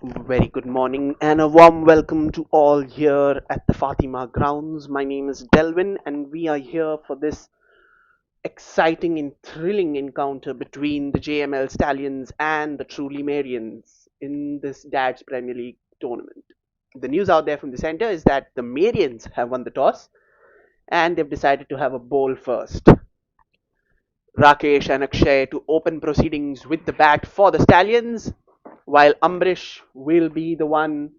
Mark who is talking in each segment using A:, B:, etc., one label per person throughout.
A: Very good morning and a warm welcome to all here at the Fatima grounds. My name is Delvin and we are here for this exciting and thrilling encounter between the JML Stallions and the truly Marians in this Dad's Premier League tournament. The news out there from the center is that the Marians have won the toss and they've decided to have a bowl first. Rakesh and Akshay to open proceedings with the bat for the Stallions, while Ambrish will be the one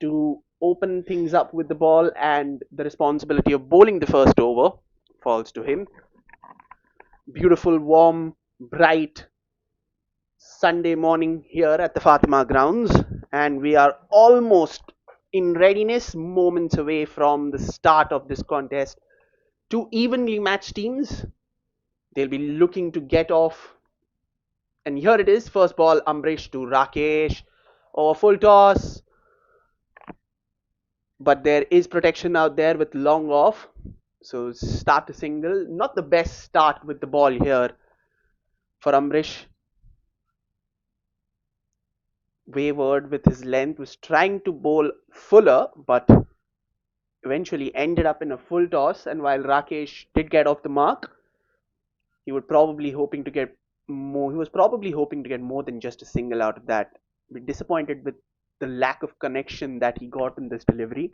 A: to open things up with the ball, and the responsibility of bowling the first over falls to him. Beautiful, warm, bright Sunday morning here at the Fatima grounds, and we are almost in readiness, moments away from the start of this contest. Two evenly matched teams. They'll be looking to get off. And here it is, first ball, Ambrish to Rakesh, over full toss, but there is protection out there with long off. So start a single. Not the best start with the ball here for Ambrish. Wavered with his length, was trying to bowl fuller, but eventually ended up in a full toss. And while Rakesh did get off the mark, he would probably hoping to get more. He was probably hoping to get more than just a single out of that. Be disappointed with the lack of connection that he got in this delivery.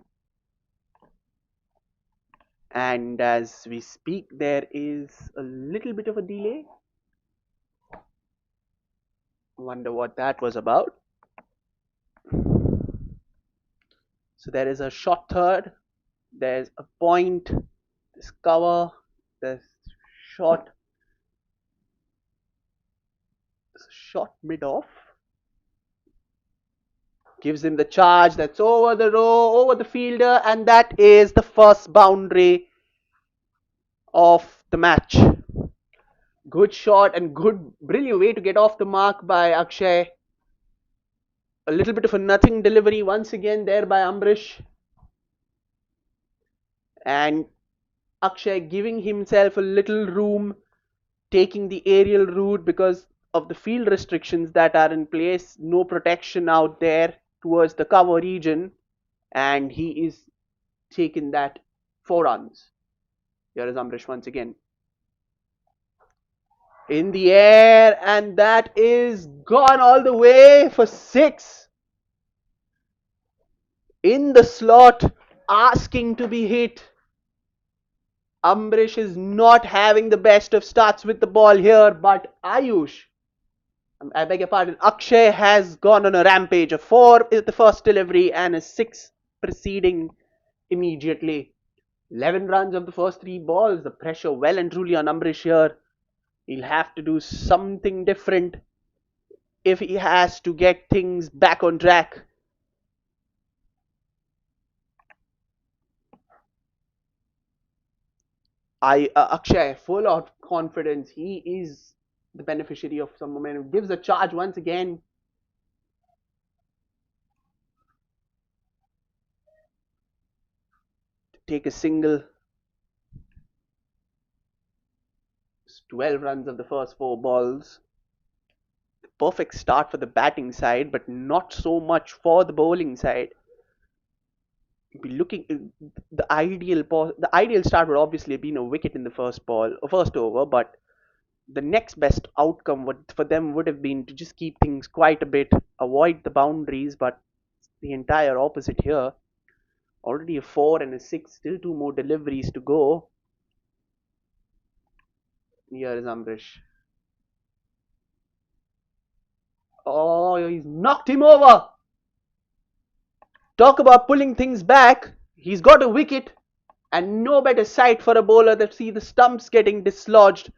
A: And as we speak, there is a little bit of a delay. Wonder what that was about. So there is a short third, there's a point, there's cover, there's short, mid off. Gives him the charge, that's over the row, over the fielder, and that is the first boundary of the match. Good shot and good, brilliant way to get off the mark by Akshay. A little bit of a nothing delivery once again there by Ambrish. And Akshay giving himself a little room, taking the aerial route because of the field restrictions that are in place. No protection out there towards the cover region, and he is taking that 4 runs. Here is Ambrish once again. In the air, and that is gone all the way for 6. In the slot, asking to be hit. Ambrish is not having the best of starts with the ball here, but Ayush, I beg your pardon, Akshay has gone on a rampage. A 4 is the first delivery and a 6 preceding immediately. 11 runs of the first 3 balls. The pressure well and truly on Ambrish here. He'll have to do something different if he has to get things back on track. Akshay, full of confidence. He is the beneficiary of some momentum. Gives a charge once again. Take a single. 12 runs of the first 4 balls. Perfect start for the batting side, but not so much for the bowling side. Be looking the ideal start would obviously have been a wicket in the first over, but the next best outcome for them would have been to just keep things quite a bit, avoid the boundaries, but the entire opposite here. Already a 4 and a 6, still 2 more deliveries to go. Here is Ambrish. Oh, he's knocked him over. Talk about pulling things back. He's got a wicket, and no better sight for a bowler than see the stumps getting dislodged.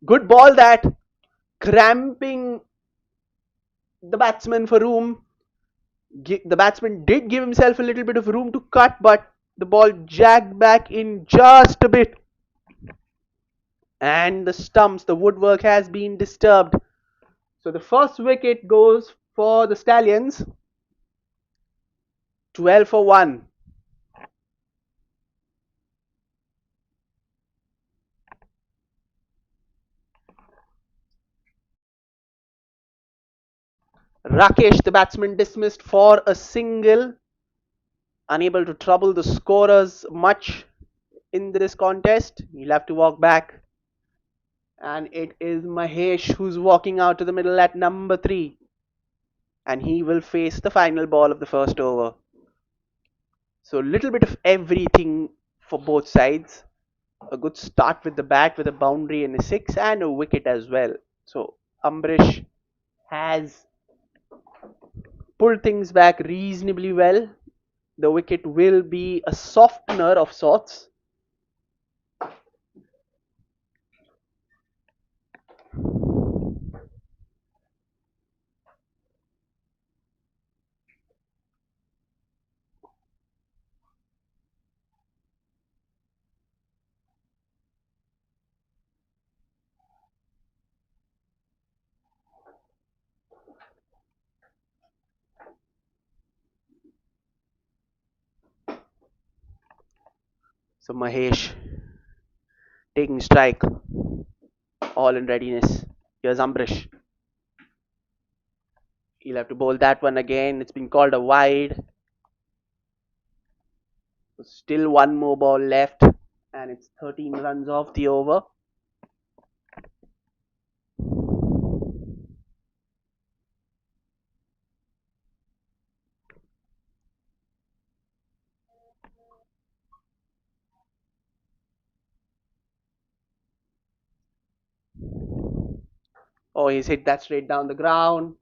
A: Good ball that, cramping the batsman for room. The batsman did give himself a little bit of room to cut, but the ball jagged back in just a bit. And the stumps, the woodwork has been disturbed. So the first wicket goes for the Stallions. 12 for 1. Rakesh, the batsman, dismissed for a single, unable to trouble the scorers much in this contest. He'll have to walk back. And it is Mahesh who's walking out to the middle at number 3. And he will face the final ball of the first over. So a little bit of everything for both sides. A good start with the bat with a boundary and a 6 and a wicket as well. So Ambrish has pulled things back reasonably well. The wicket will be a softener of sorts. So Mahesh taking strike, all in readiness. Here's Ambrish. He'll have to bowl that one again. It's been called a wide. Still one more ball left, and it's 13 runs off the over. Oh, he's hit that straight down the ground.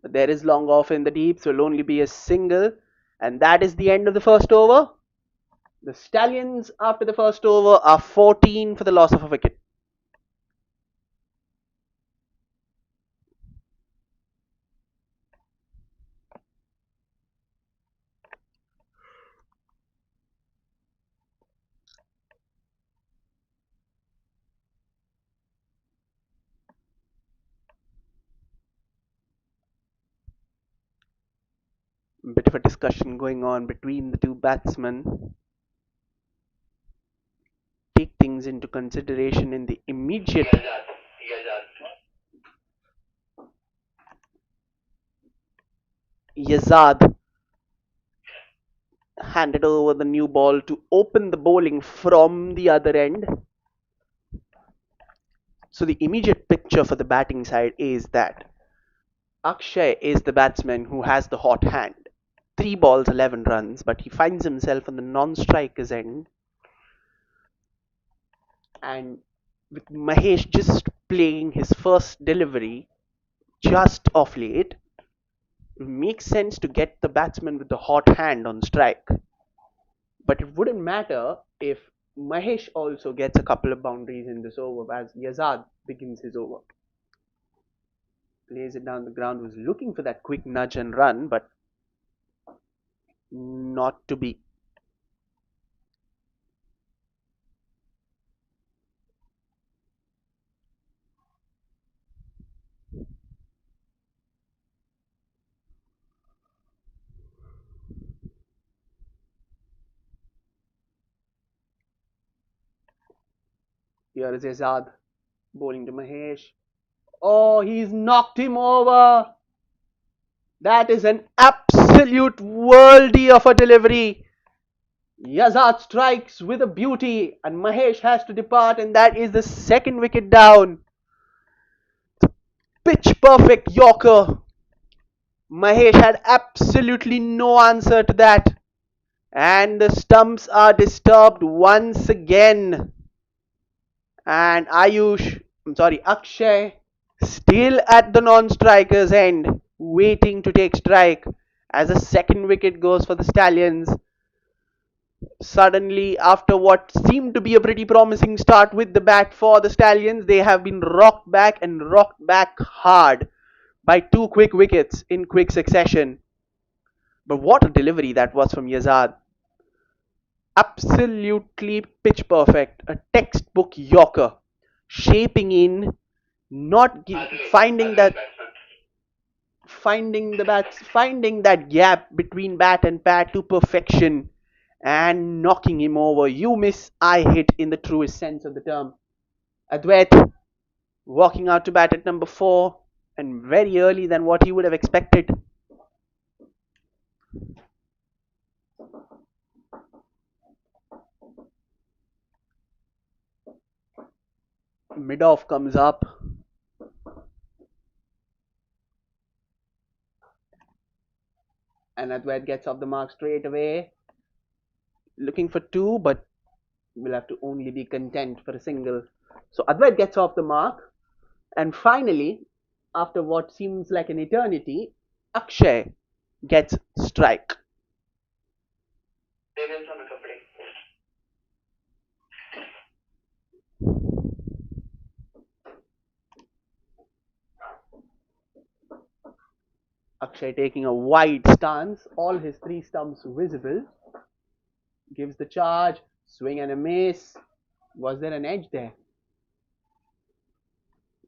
A: But there is long off in the deep, so it'll only be a single. And that is the end of the first over. The Stallions, after the first over, are 14 for the loss of a wicket. Bit of a discussion going on between the two batsmen. Take things into consideration in the immediate Yazad handed over the new ball to open the bowling from the other end. So the immediate picture for the batting side is that Akshay is the batsman who has the hot hand. 3 balls, 11 runs, but he finds himself on the non-striker's end. And with Mahesh just playing his first delivery just off late, it makes sense to get the batsman with the hot hand on strike. But it wouldn't matter if Mahesh also gets a couple of boundaries in this over as Yazad begins his over. Plays it down the ground, was looking for that quick nudge and run, but not to be. Here is Yazad bowling to Mahesh. Oh, he's knocked him over. That is an absolute worldie of a delivery. Yazad strikes with a beauty, and Mahesh has to depart, and that is the second wicket down. Pitch perfect Yorker. Mahesh had absolutely no answer to that, and the stumps are disturbed once again. And Akshay, still at the non-striker's end, waiting to take strike as a second wicket goes for the Stallions. Suddenly, after what seemed to be a pretty promising start with the bat for the Stallions, they have been rocked back and rocked back hard by 2 quick wickets in quick succession. But what a delivery that was from Yazad. Absolutely pitch perfect. A textbook Yorker. Shaping in, not finding that gap between bat and pad to perfection and knocking him over. You miss, I hit in the truest sense of the term. Adwait walking out to bat at number 4. and very early than what he would have expected. Mid off comes up, and Advait gets off the mark straight away. Looking for two, but will have to only be content for a single. So Advait gets off the mark, and finally, after what seems like an eternity, Akshay gets strike. Akshay taking a wide stance, all his three stumps visible, gives the charge, swing and a miss. Was there an edge there?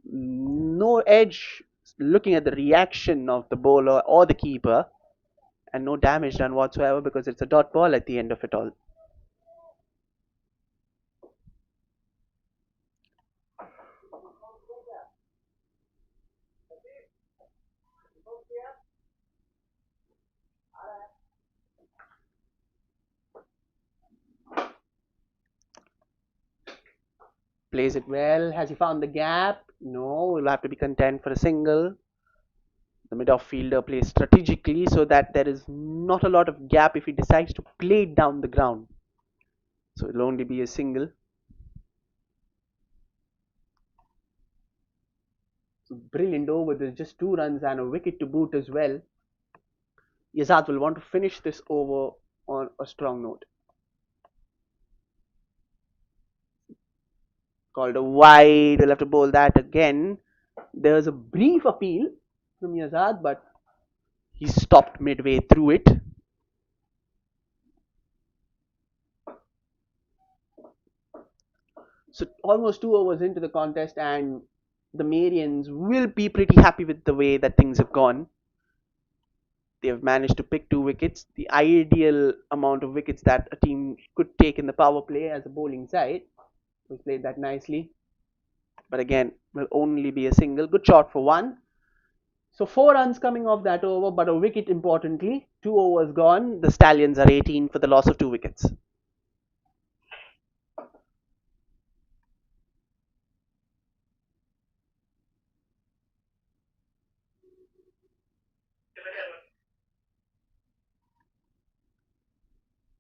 A: No edge. Looking at the reaction of the bowler or the keeper, and no damage done whatsoever because it's a dot ball at the end of it all. Plays it well. Has he found the gap? No, we'll have to be content for a single. The mid-off fielder plays strategically so that there is not a lot of gap if he decides to play it down the ground. So it'll only be a single. So brilliant over. There's just 2 runs and a wicket to boot as well. Yazad will want to finish this over on a strong note. Called a wide. We'll have to bowl that again. There's a brief appeal from Yazad, but he stopped midway through it. So almost 2 overs into the contest, and the Marians will be pretty happy with the way that things have gone. They have managed to pick 2 wickets, the ideal amount of wickets that a team could take in the power play as a bowling side. We played that nicely, but again, will only be a single. Good shot for 1. So 4 runs coming off that over, but a wicket importantly. 2 overs gone. The Stallions are 18 for the loss of 2 wickets.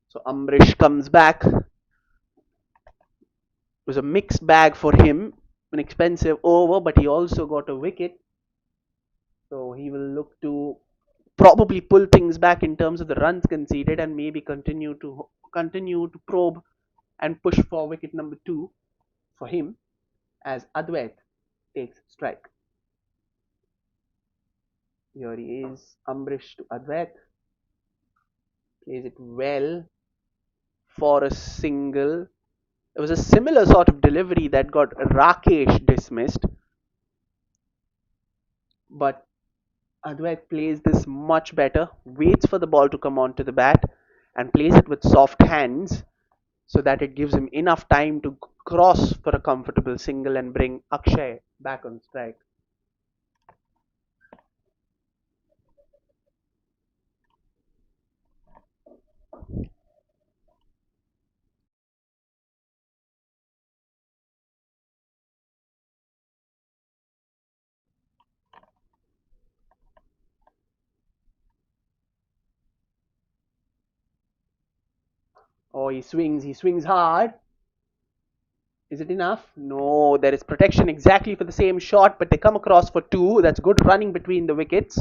A: So Amrish comes back. It was a mixed bag for him. An expensive over, but he also got a wicket. So he will look to probably pull things back in terms of the runs conceded and maybe continue to probe and push for wicket number 2 for him as Advait takes strike. Here he is, Amrish to Advait. Plays it well for a single. It was a similar sort of delivery that got Rakesh dismissed, but Advait plays this much better, waits for the ball to come onto the bat and plays it with soft hands so that it gives him enough time to cross for a comfortable single and bring Akshay back on strike. Oh, he swings hard. Is it enough? No, there is protection exactly for the same shot, but they come across for 2. That's good running between the wickets.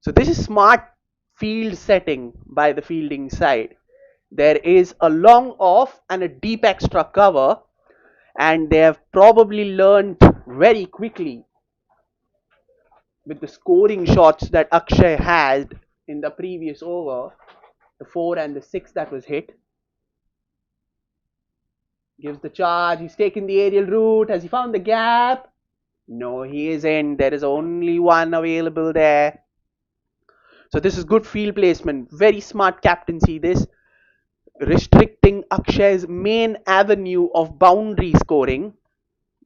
A: So this is smart field setting by the fielding side. There is a long off and a deep extra cover, and they have probably learned very quickly with the scoring shots that Akshay had in the previous over, the 4 and the 6 that was hit. Gives the charge. He's taken the aerial route. Has he found the gap? No, he isn't. There is only one available there. So this is good field placement. Very smart captaincy this. Restricting Akshay's main avenue of boundary scoring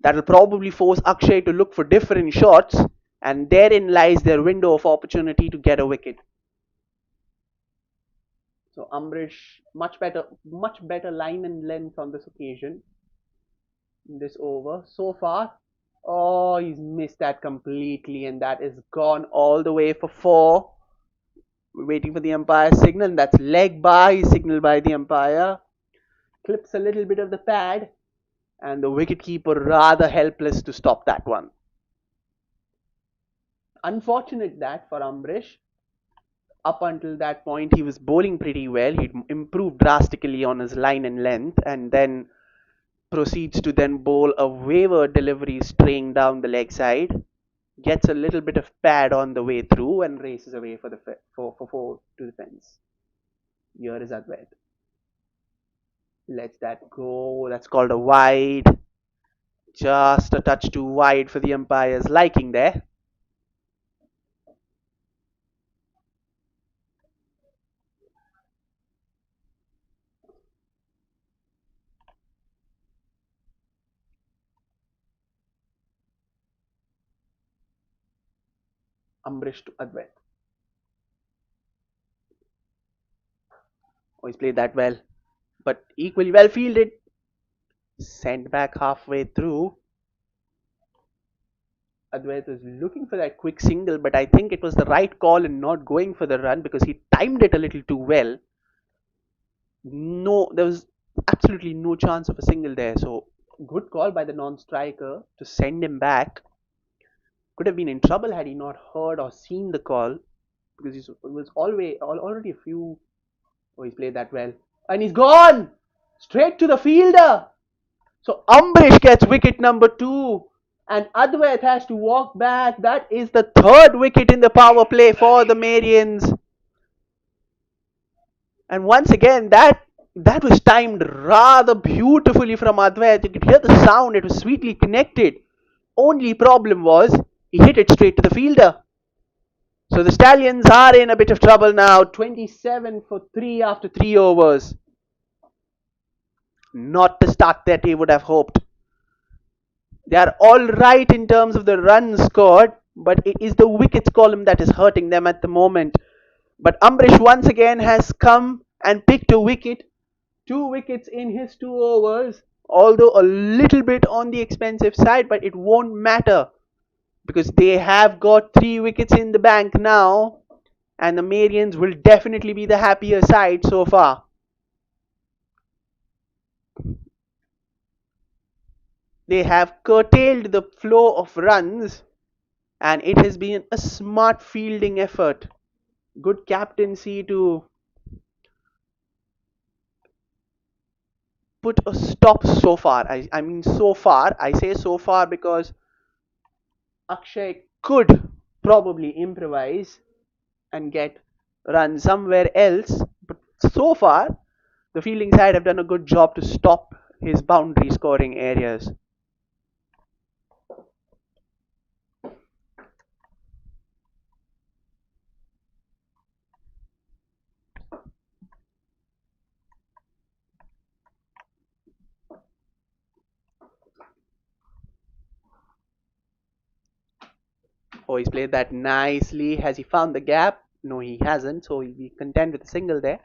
A: That'll probably force Akshay to look for different shots, and therein lies their window of opportunity to get a wicket. So Amrish, much better line and length on this occasion, in this over so far. Oh, he's missed that completely, and that is gone all the way for four. We're waiting for the umpire's signal, and that's leg by, signaled by the umpire. Clips a little bit of the pad, and the wicketkeeper rather helpless to stop that one. Unfortunate that for Amrish. Up until that point, he was bowling pretty well. He'd improved drastically on his line and length, and then proceeds to then bowl a waiver delivery straying down the leg side. Gets a little bit of pad on the way through and races away for the for four to the fence. Here is Advait. Lets that go. That's called a wide. Just a touch too wide for the umpire's liking there. Amrish to Advait. Oh, he's played that well, but equally well fielded. Sent back halfway through. Advait was looking for that quick single, but I think it was the right call in not going for the run because he timed it a little too well. No, there was absolutely no chance of a single there. So good call by the non-striker to send him back. Could have been in trouble had he not heard or seen the call because he was already a few. Oh, he's played that well, and he's gone straight to the fielder. So Ambrish gets wicket number 2, and Advait has to walk back. That is the third wicket in the power play for the Marians. And once again, that was timed rather beautifully from Advait. You could hear the sound; it was sweetly connected. Only problem was he hit it straight to the fielder. So the Stallions are in a bit of trouble now. 27 for 3 after 3 overs. Not the start that they would have hoped. They are all right in terms of the runs scored, but it is the wickets column that is hurting them at the moment. But Ambrish once again has come and picked a wicket. 2 wickets in his 2 overs, although a little bit on the expensive side, but it won't matter because they have got 3 wickets in the bank now, and the Marians will definitely be the happier side so far. They have curtailed the flow of runs, and it has been a smart fielding effort. Good captaincy to put a stop so far. I mean, so far. I say so far because Akshay could probably improvise and get run somewhere else, but so far the fielding side have done a good job to stop his boundary scoring areas. Oh, he's played that nicely. Has he found the gap? No, he hasn't, so he'll be content with a single there.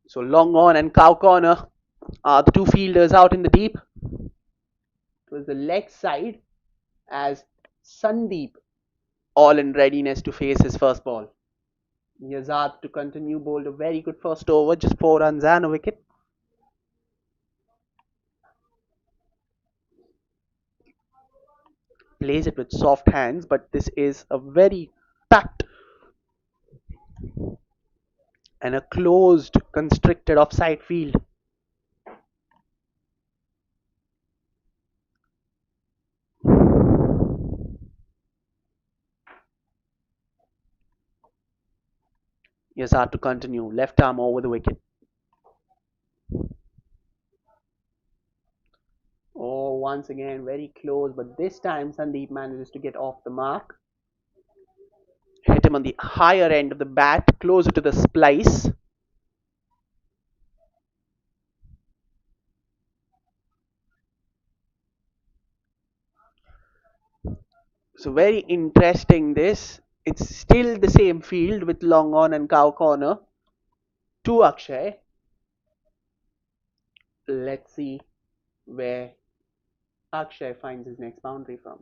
A: So long on and cow corner are the 2 fielders out in the deep. It was the leg side as Sandeep all in readiness to face his first ball. Yazad to continue bowled a very good first over, just 4 runs and a wicket. Plays it with soft hands, but this is a very packed and a closed, constricted offside field. Yazad to continue, left arm over the wicket. Oh, once again, very close, but this time Sandeep manages to get off the mark. him on the higher end of the bat, closer to the splice. So very interesting this. It's still the same field with long on and cow corner. To Akshay. Let's see where Akshay finds his next boundary from.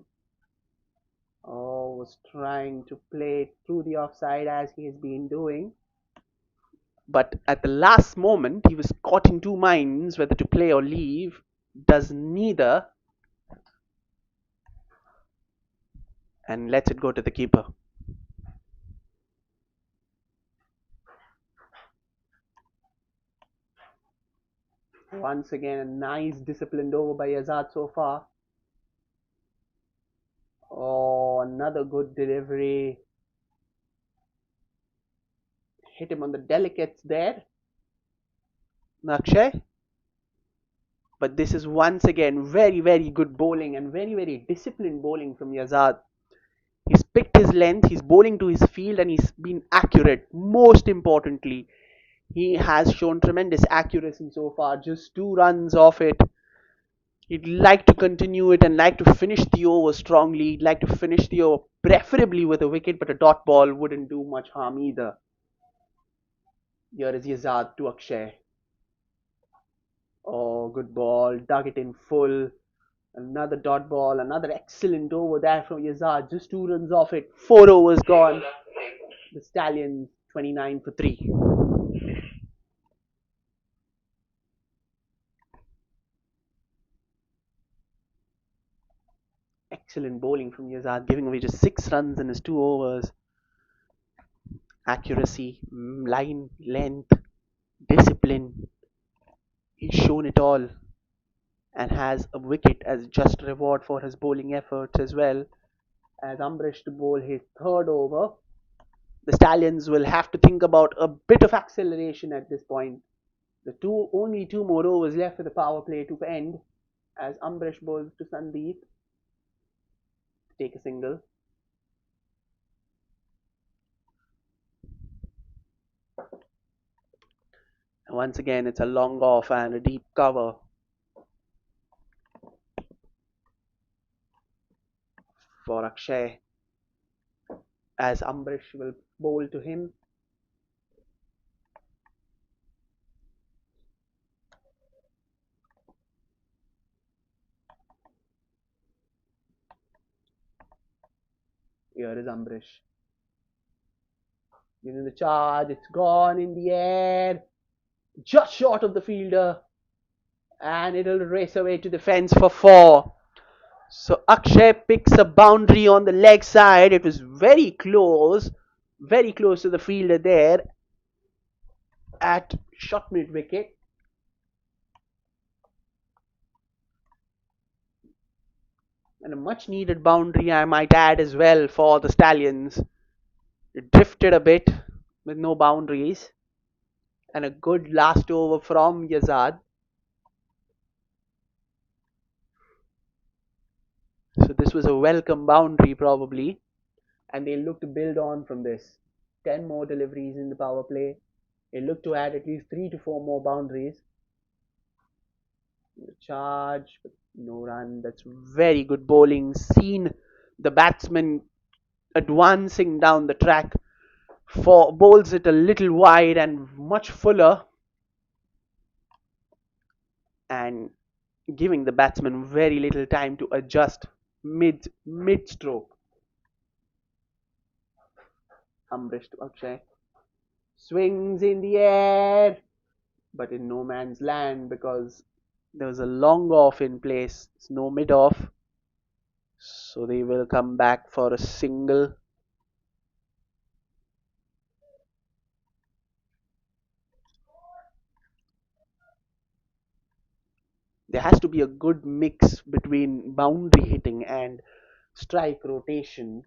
A: Oh, was trying to play through the offside as he has been doing. But at the last moment, he was caught in two minds whether to play or leave. Does neither and lets it go to the keeper. Once again, a nice disciplined over by Azad so far. Oh, another good delivery. Hit him on the delicates there. Akshay. But this is once again very, very good bowling and very, very disciplined bowling from Yazad. He's picked his length, he's bowling to his field, and he's been accurate. Most importantly, he has shown tremendous accuracy so far. Just 2 runs off it. He'd like to continue it and like to finish the over strongly. He'd like to finish the over preferably with a wicket, but a dot ball wouldn't do much harm either. Here is Yazad to Akshay. Oh, good ball. Dug it in full. Another dot ball. Another excellent over there from Yazad. Just 2 runs off it. 4 overs gone. The Stallions 29 for 3. Excellent bowling from Yazad, giving away just 6 runs in his 2 overs. Accuracy, line, length, discipline. He's shown it all and has a wicket as just reward for his bowling efforts as well. As Ambrish to bowl his third over, the Stallions will have to think about a bit of acceleration at this point. The only 2 more overs left for the power play to end as Ambrish bowls to Sandeep to take a single. Once again, it's a long off and a deep cover for Akshay as Ambrish will bowl to him. Here is Ambrish. Giving the charge, it's gone in the air, just short of the fielder, and it'll race away to the fence for 4. So Akshay picks a boundary on the leg side. It was very close to the fielder there at short mid wicket. And a much needed boundary, I might add, as well for the Stallions. It drifted a bit with no boundaries. And a good last over from Yazad. So this was a welcome boundary probably. And they look to build on from this. 10 more deliveries in the power play. They look to add at least 3 to 4 more boundaries. Charge, but no run. That's very good bowling. Seen the batsman advancing down the track. Bowls it a little wide and much fuller. And giving the batsman very little time to adjust mid stroke. Ambrish to Akshay. Swings in the air, but in no man's land because there was a long off in place. It's no mid off. So they will come back for a single. There has to be a good mix between boundary hitting and strike rotation.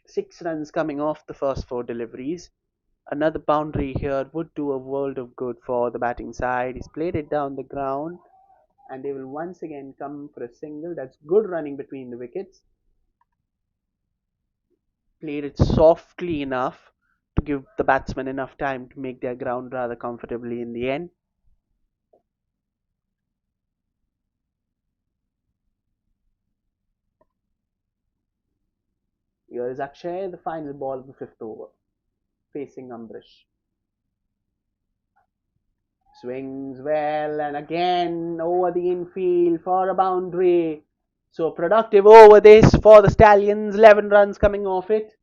A: 6 runs coming off the first 4 deliveries. Another boundary here would do a world of good for the batting side. He's played it down the ground and they will once again come for a single. That's good running between the wickets. played it softly enough to give the batsmen enough time to make their ground rather comfortably in the end. Here is Akshay, the final ball of the fifth over, facing Ambrish. Swings well and again over the infield for a boundary. So productive over this for the Stallions. 11 runs coming off it.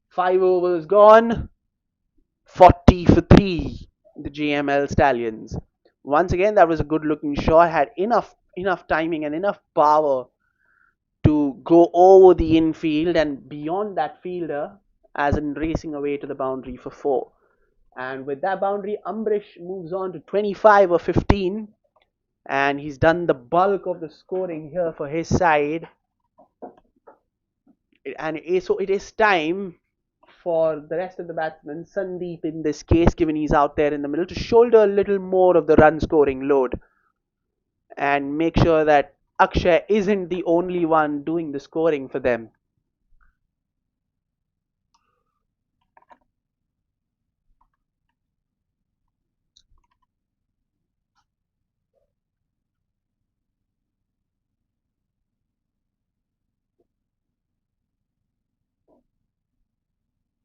A: 5 overs gone. 40 for 3. The Jml Stallions. Once again, that was a good looking shot. Had enough timing and enough power to go over the infield and beyond that fielder, as in racing away to the boundary for 4. And with that boundary, Ambrish moves on to 25 or 15, and he's done the bulk of the scoring here for his side. So it is time for the rest of the batsmen, Sandeep in this case, given he's out there in the middle, to shoulder a little more of the run scoring load and make sure that Akshay isn't the only one doing the scoring for them.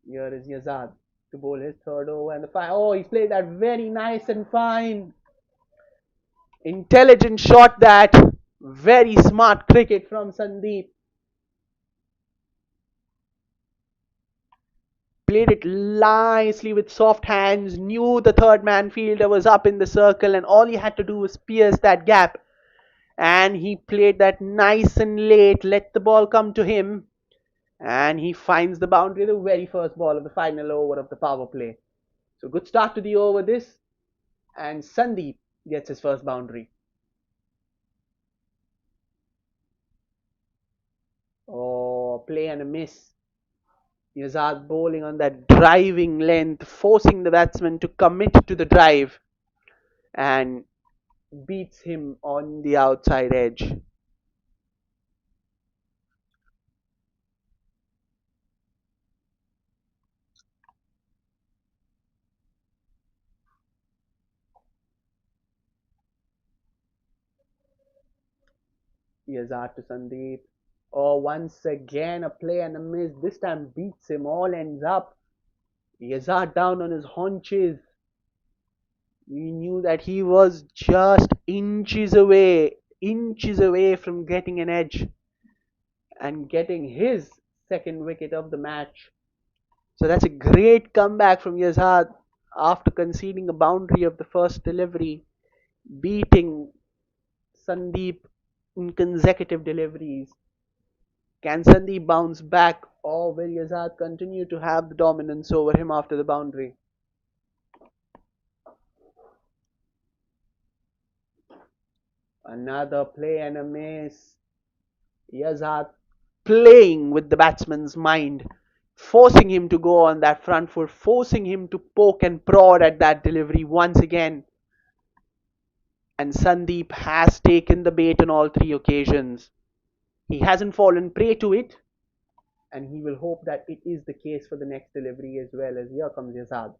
A: Here is Yazad to bowl his third over and the five. Oh, he's played that very nice and fine. Intelligent shot that. Very smart cricket from Sandeep. Played it nicely with soft hands, knew the third man fielder was up in the circle, and all he had to do was pierce that gap. And he played that nice and late, let the ball come to him, and he finds the boundary, the very first ball of the final over of the power play. So good start to the over this, and Sandeep gets his first boundary. Oh, play and a miss. Yazad bowling on that driving length, forcing the batsman to commit to the drive, and beats him on the outside edge. Yazad to Sandeep. Oh, once again a play and a miss. This time beats him. All ends up. Yazad down on his haunches. We knew that he was just inches away from getting an edge and getting his second wicket of the match. So that's a great comeback from Yazad after conceding a boundary of the first delivery, beating Sandeep in consecutive deliveries. Can Sandeep bounce back, or will Yazad continue to have the dominance over him after the boundary? Another play and a miss. Yazad playing with the batsman's mind, forcing him to go on that front foot, forcing him to poke and prod at that delivery once again. And Sandeep has taken the bait on all 3 occasions. He hasn't fallen prey to it, and he will hope that it is the case for the next delivery as well. As here comes Yazad.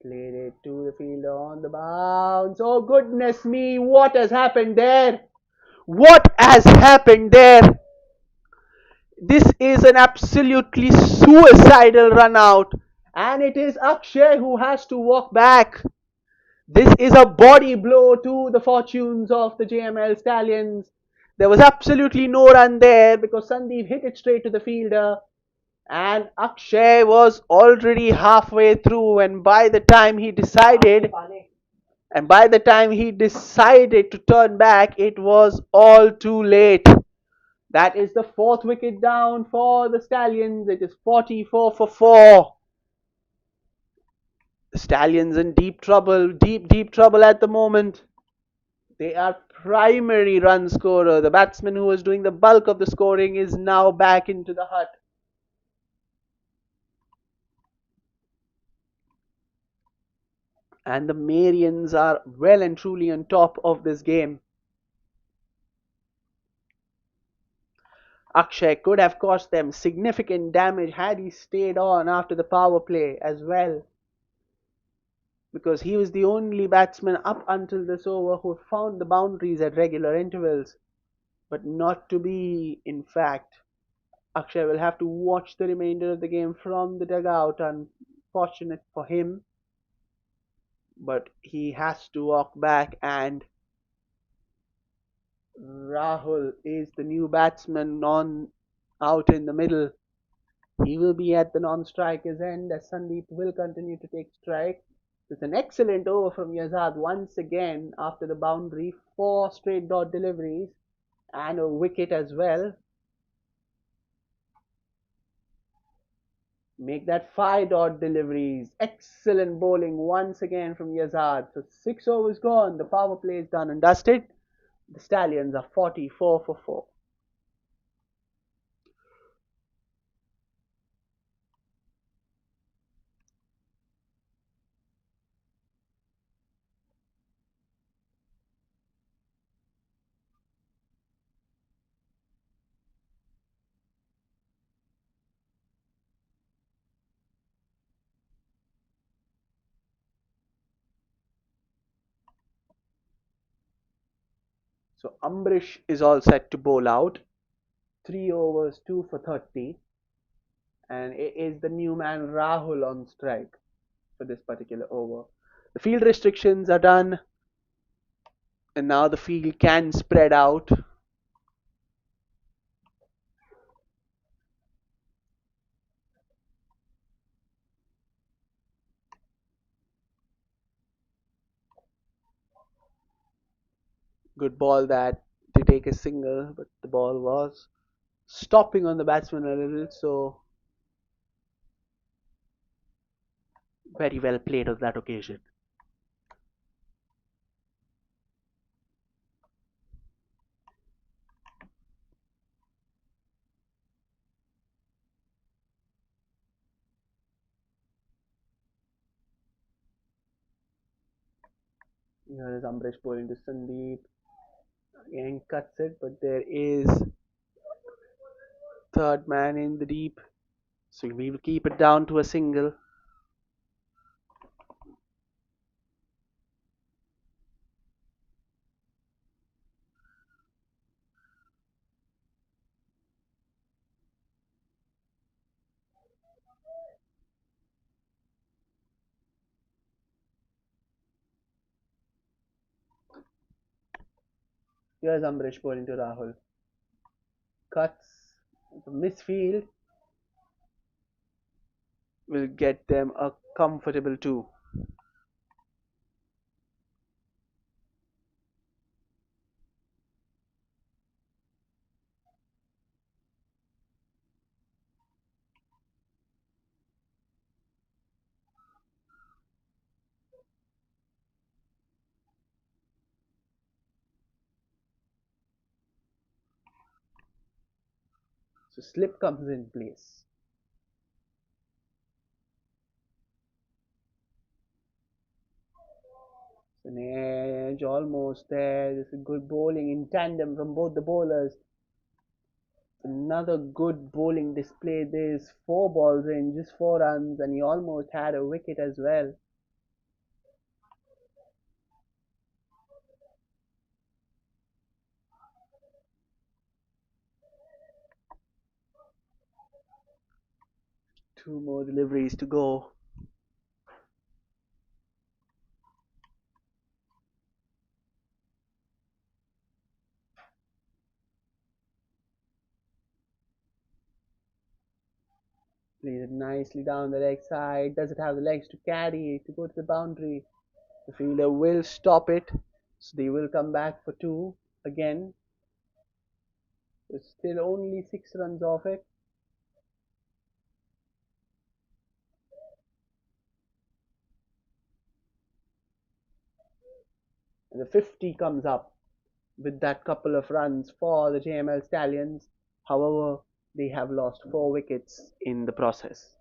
A: Played it to the fielder on the bounce. Oh goodness me, what has happened there? What has happened there? This is an absolutely suicidal run out, and it is Akshay who has to walk back. This is a body blow to the fortunes of the Jml Stallions. There was absolutely no run there because Sandeep hit it straight to the fielder, and Akshay was already halfway through, and by the time he decided to turn back, it was all too late. That is the fourth wicket down for the Stallions. It is 44 for 4. The Stallions in deep trouble, deep trouble at the moment. They are primary run scorer. The batsman who was doing the bulk of the scoring is now back into the hut. And the Marians are well and truly on top of this game. Akshay could have caused them significant damage had he stayed on after the power play as well, because he was the only batsman up until this over who found the boundaries at regular intervals. But not to be, in fact. Akshay will have to watch the remainder of the game from the dugout, unfortunate for him, but he has to walk back, and Rahul is the new batsman on out in the middle. He will be at the non-striker's end as Sandeep will continue to take strike. It's an excellent over from Yazad once again after the boundary, four straight dot deliveries and a wicket as well. Make that five dot deliveries. Excellent bowling once again from Yazad. So 6 overs gone. The power play is done and dusted. The Stallions are 44 for 4. So Ambrish is all set to bowl out. 3 overs, 2 for 30. And it is the new man Rahul on strike for this particular over. The field restrictions are done, and now the field can spread out. Good ball that to take a single, but the ball was stopping on the batsman a little, so very well played on that occasion. Here is Ambrish bowling to Sandeep. Again cuts it, but there is third man in the deep. So we will keep it down to a single. Here's Ambrish bowling to Rahul. Cuts. The misfield will get them a comfortable 2. So slip comes in place. An edge almost there. This is good bowling in tandem from both the bowlers. Another good bowling display. There's 4 balls in, just 4 runs, and he almost had a wicket as well. Two more deliveries to go. Plays it nicely down the leg side. Does it have the legs to carry to go to the boundary? The fielder will stop it. So they will come back for 2 again. There's still only 6 runs off it. And the 50 comes up with that couple of runs for the Jml Stallions. However, they have lost 4 wickets in the process.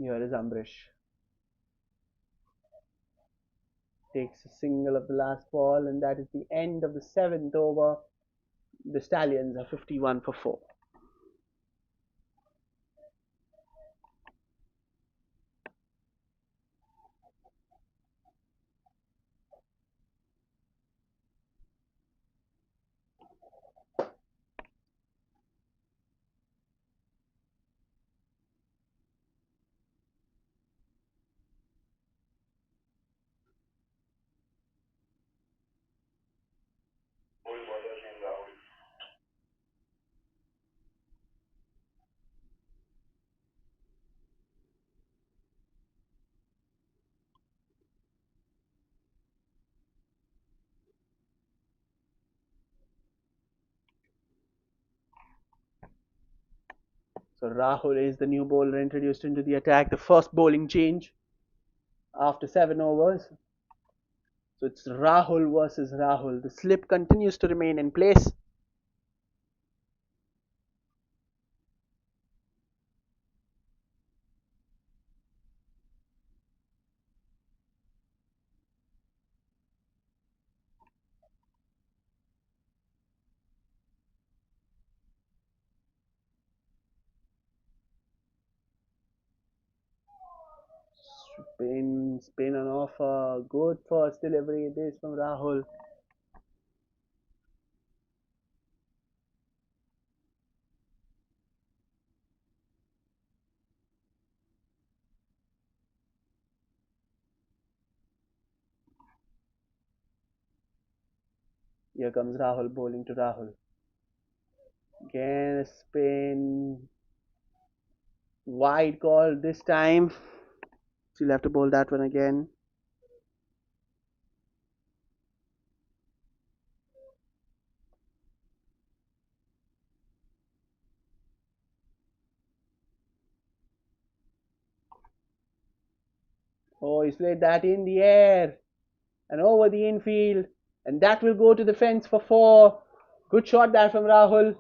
A: Here is Ambrish. Takes a single of the last ball, and that is the end of the seventh over. The Stallions are 51 for 4. So Rahul is the new bowler introduced into the attack, the first bowling change after 7 overs. So it's Rahul versus Rahul. The slip continues to remain in place. Spin on offer. Good first delivery. This from Rahul. Here comes Rahul bowling to Rahul. Again a spin. Wide call this time. So you'll have to bowl that one again. Oh, he's played that in the air and over the infield, and that will go to the fence for 4. Good shot there from Rahul.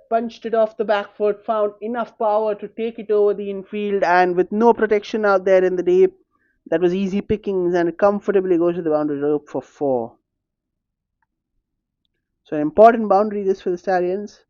A: Punched it off the back foot, found enough power to take it over the infield, and with no protection out there in the deep, that was easy pickings and comfortably goes to the boundary rope for 4. So an important boundary this for the Stallions.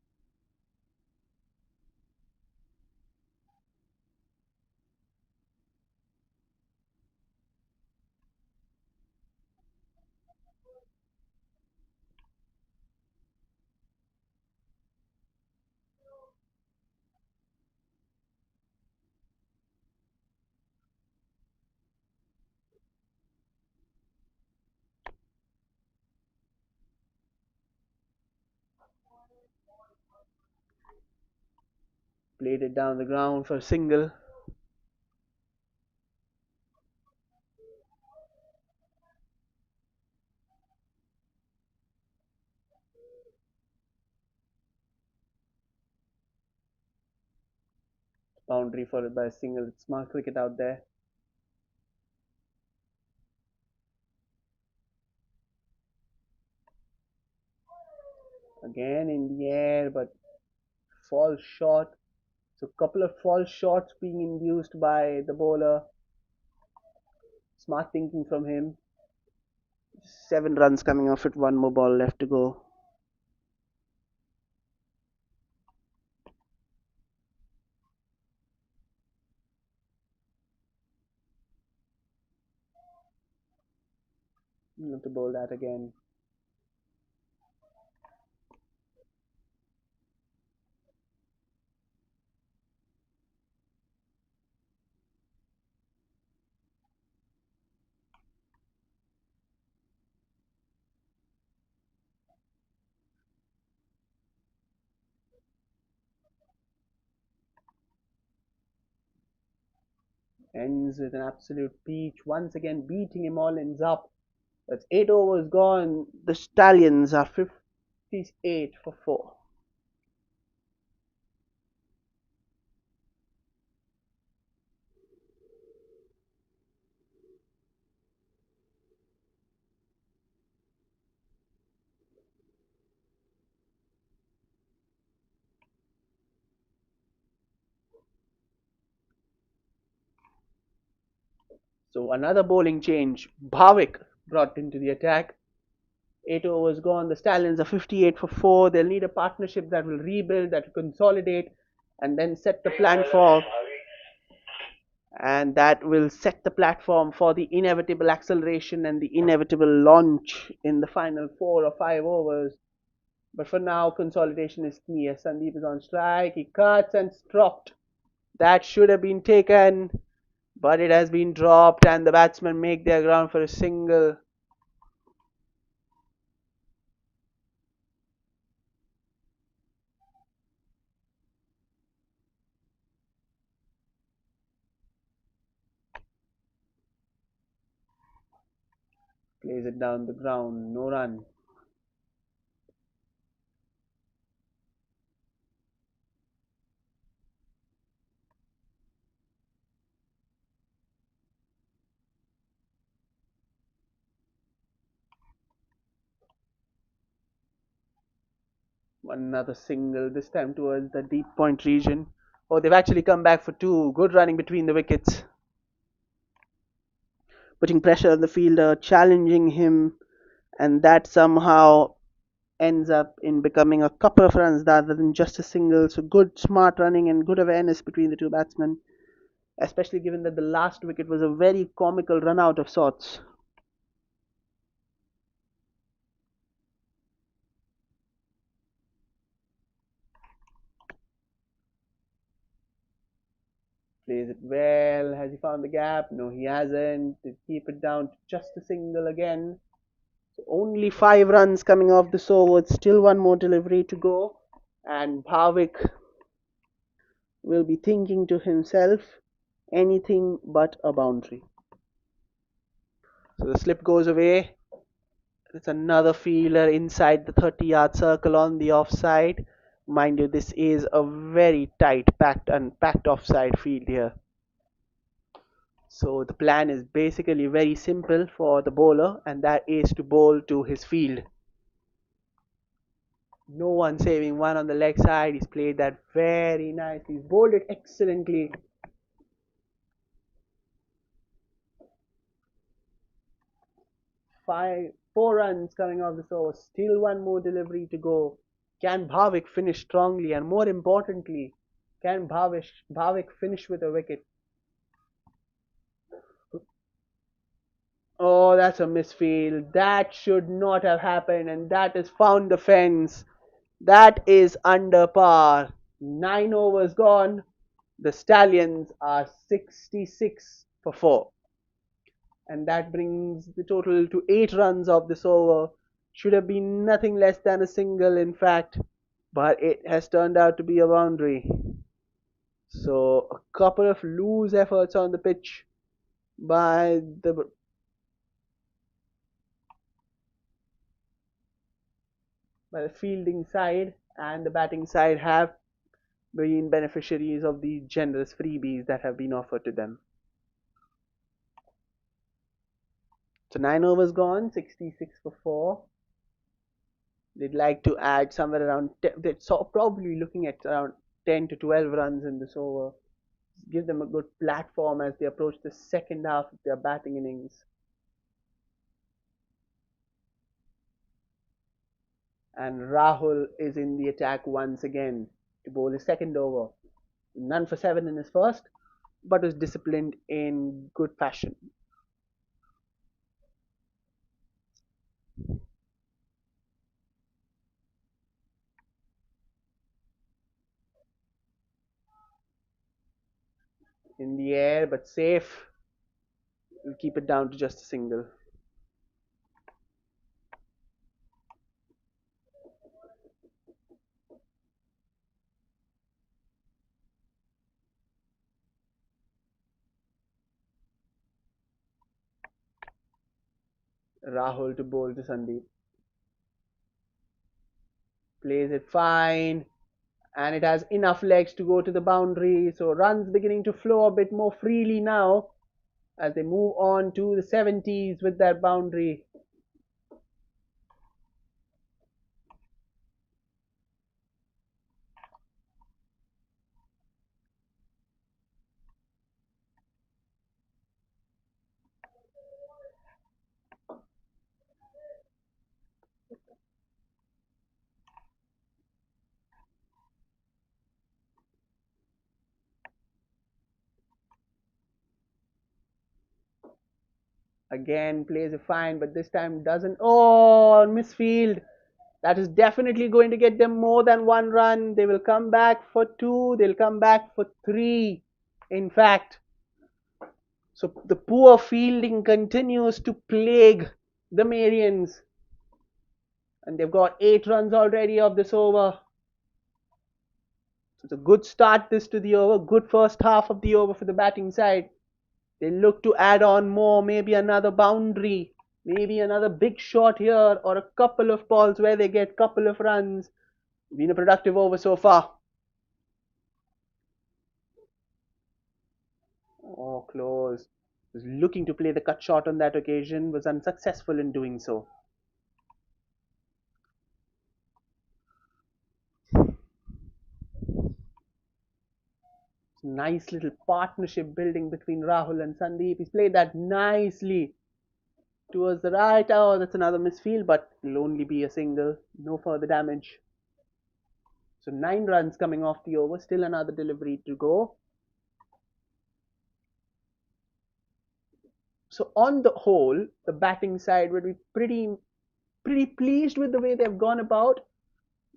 A: Played it down the ground for a single. Boundary followed by a single. Smart cricket out there. Again in the air, but falls short. So a couple of false shots being induced by the bowler. Smart thinking from him. 7 runs coming off it, 1 more ball left to go. You have to bowl that again. Ends with an absolute peach. Once again, beating him all ends up. That's 8 overs gone. The Stallions are 58 for 4. So another bowling change. Bhavik brought into the attack. 8 overs gone. The Stallions are 58 for 4. They'll need a partnership that will rebuild, that will consolidate, and then set the plan for, and that will set the platform for the inevitable acceleration and the inevitable launch in the final 4 or 5 overs. But for now, consolidation is key. As Sandeep is on strike, he cuts and dropped. That should have been taken, but it has been dropped, and the batsmen make their ground for a single. Plays it down the ground, no run. Another single, this time towards the deep point region. Oh, they've actually come back for two. Good running between the wickets. Putting pressure on the fielder, challenging him, and that somehow ends up in becoming a couple of runs rather than just a single. So good, smart running and good awareness between the two batsmen, especially given that the last wicket was a very comical run out of sorts. Plays it well. Has he found the gap? No, he hasn't. They keep it down to just a single again. So only 5 runs coming off this over. Still one more delivery to go. And Bhavik will be thinking to himself, anything but a boundary. So the slip goes away. It's another fielder inside the 30-yard circle on the offside. Mind you, this is a very tight, packed offside field here. So the plan is basically very simple for the bowler, and that is to bowl to his field. No one saving one on the leg side. He's played that very nicely. He's bowled it excellently. 4 runs coming off this over. Still one more delivery to go. Can Bhavik finish strongly? And more importantly, can Bhavik finish with a wicket? Oh, that's a misfield. That should not have happened, and that is found the fence. That is under par. 9 overs gone. The Stallions are 66 for 4. And that brings the total to 8 runs of this over. Should have been nothing less than a single, in fact, but it has turned out to be a boundary. So, a couple of loose efforts on the pitch by the fielding side and the batting side have been beneficiaries of the generous freebies that have been offered to them. So 9 overs gone, 66 for 4. They'd like to add somewhere around, they're probably looking at around 10 to 12 runs in this over. Give them a good platform as they approach the second half of their batting innings. And Rahul is in the attack once again to bowl his second over. None for 7 in his first, but was disciplined in good fashion. In the air, but safe. We'll keep it down to just a single. Rahul to bowl to Sandeep. Plays it fine, and it has enough legs to go to the boundary. So runs beginning to flow a bit more freely now as they move on to the 70s with that boundary. Again plays it fine, but this time doesn't. Oh, misfield. That is definitely going to get them more than one run. They will come back for two. They'll come back for three. In fact, so the poor fielding continues to plague the Marians. And they've got 8 runs already of this over. So it's a good start this to the over. Good first half of the over for the batting side. They look to add on more, maybe another boundary, maybe another big shot here, or a couple of balls where they get a couple of runs. Been a productive over so far. Oh, close. Was looking to play the cut shot on that occasion, was unsuccessful in doing so. Nice little partnership building between Rahul and Sandeep. He's played that nicely towards the right. Oh, that's another misfield, but it'll only be a single. No further damage. So 9 runs coming off the over. Still another delivery to go. So on the whole, the batting side would be pretty pleased with the way they've gone about,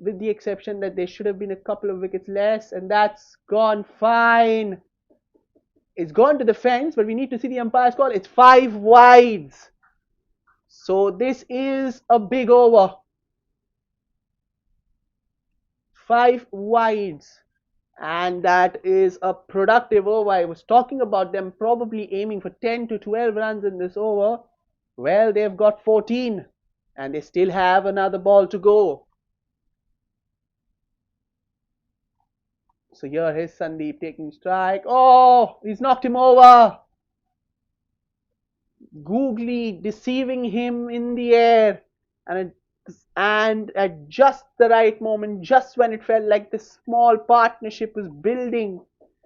A: with the exception that there should have been a couple of wickets less, and that's gone fine. It's gone to the fence, but we need to see the umpire's call. It's 5 wides. So this is a big over. 5 wides. And that is a productive over. I was talking about them probably aiming for 10 to 12 runs in this over. Well, they've got 14. And they still have another ball to go. So here is Sandeep taking strike. Oh, he's knocked him over. Googly deceiving him in the air, and at just the right moment, just when it felt like this small partnership was building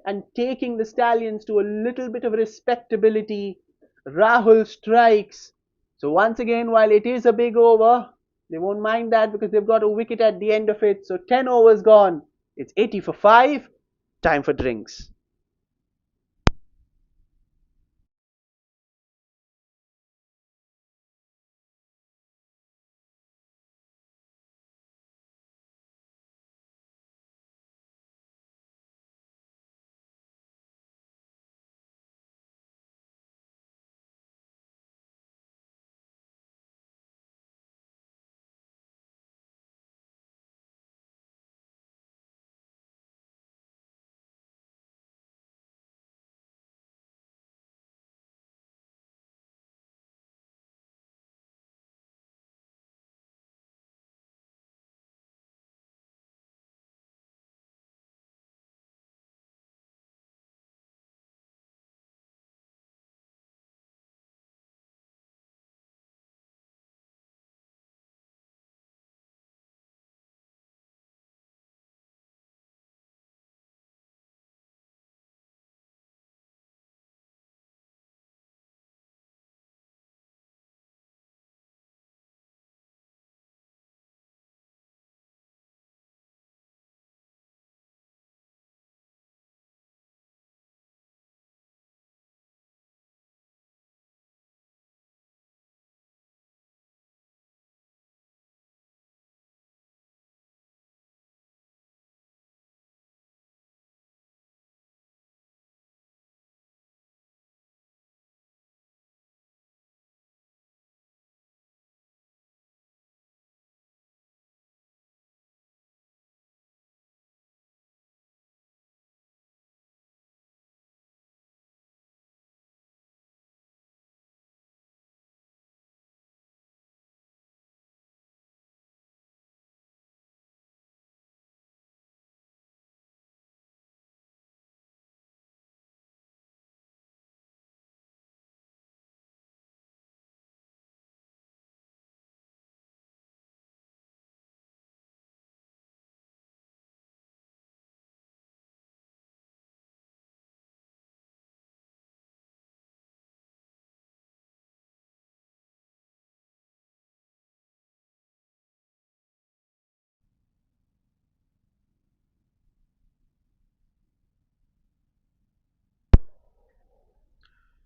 A: and taking the Stallions to a little bit of respectability, Rahul strikes. So once again, while it is a big over, they won't mind that because they've got a wicket at the end of it. So 10 overs gone. It's 80 for 5. Time for drinks.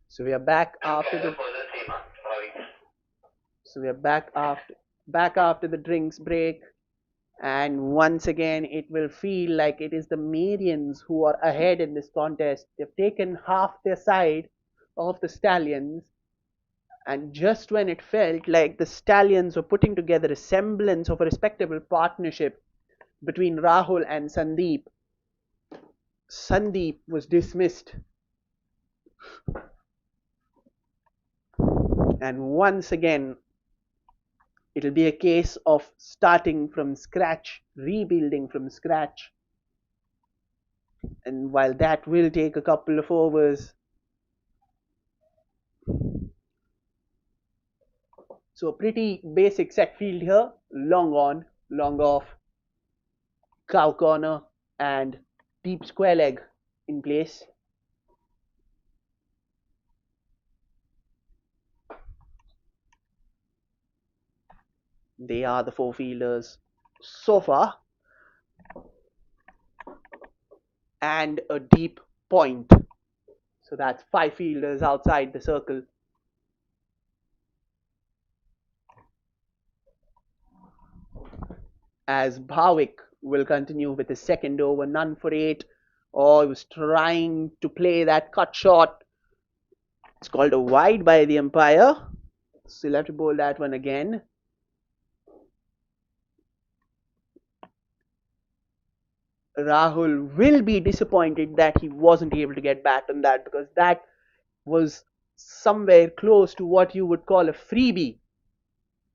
A: So we are back after the So we're back after the drinks break, and once again it will feel like it is the Marians who are ahead in this contest. They've taken half their side of the Stallions, and just when it felt like the Stallions were putting together a semblance of a respectable partnership between Rahul and Sandeep, Sandeep was dismissed. And once again, it'll be a case of starting from scratch, rebuilding from scratch. And while that will take a couple of overs, so a pretty basic set field here: long on, long off, cow corner, and deep square leg in place. They are the four fielders so far, and a deep point. So that's five fielders outside the circle. As Bhavik will continue with his second over, none for eight. Oh, he was trying to play that cut shot. It's called a wide by the umpire. So he'll have to bowl that one again. Rahul will be disappointed that he wasn't able to get back on that, because that was somewhere close to what you would call a freebie.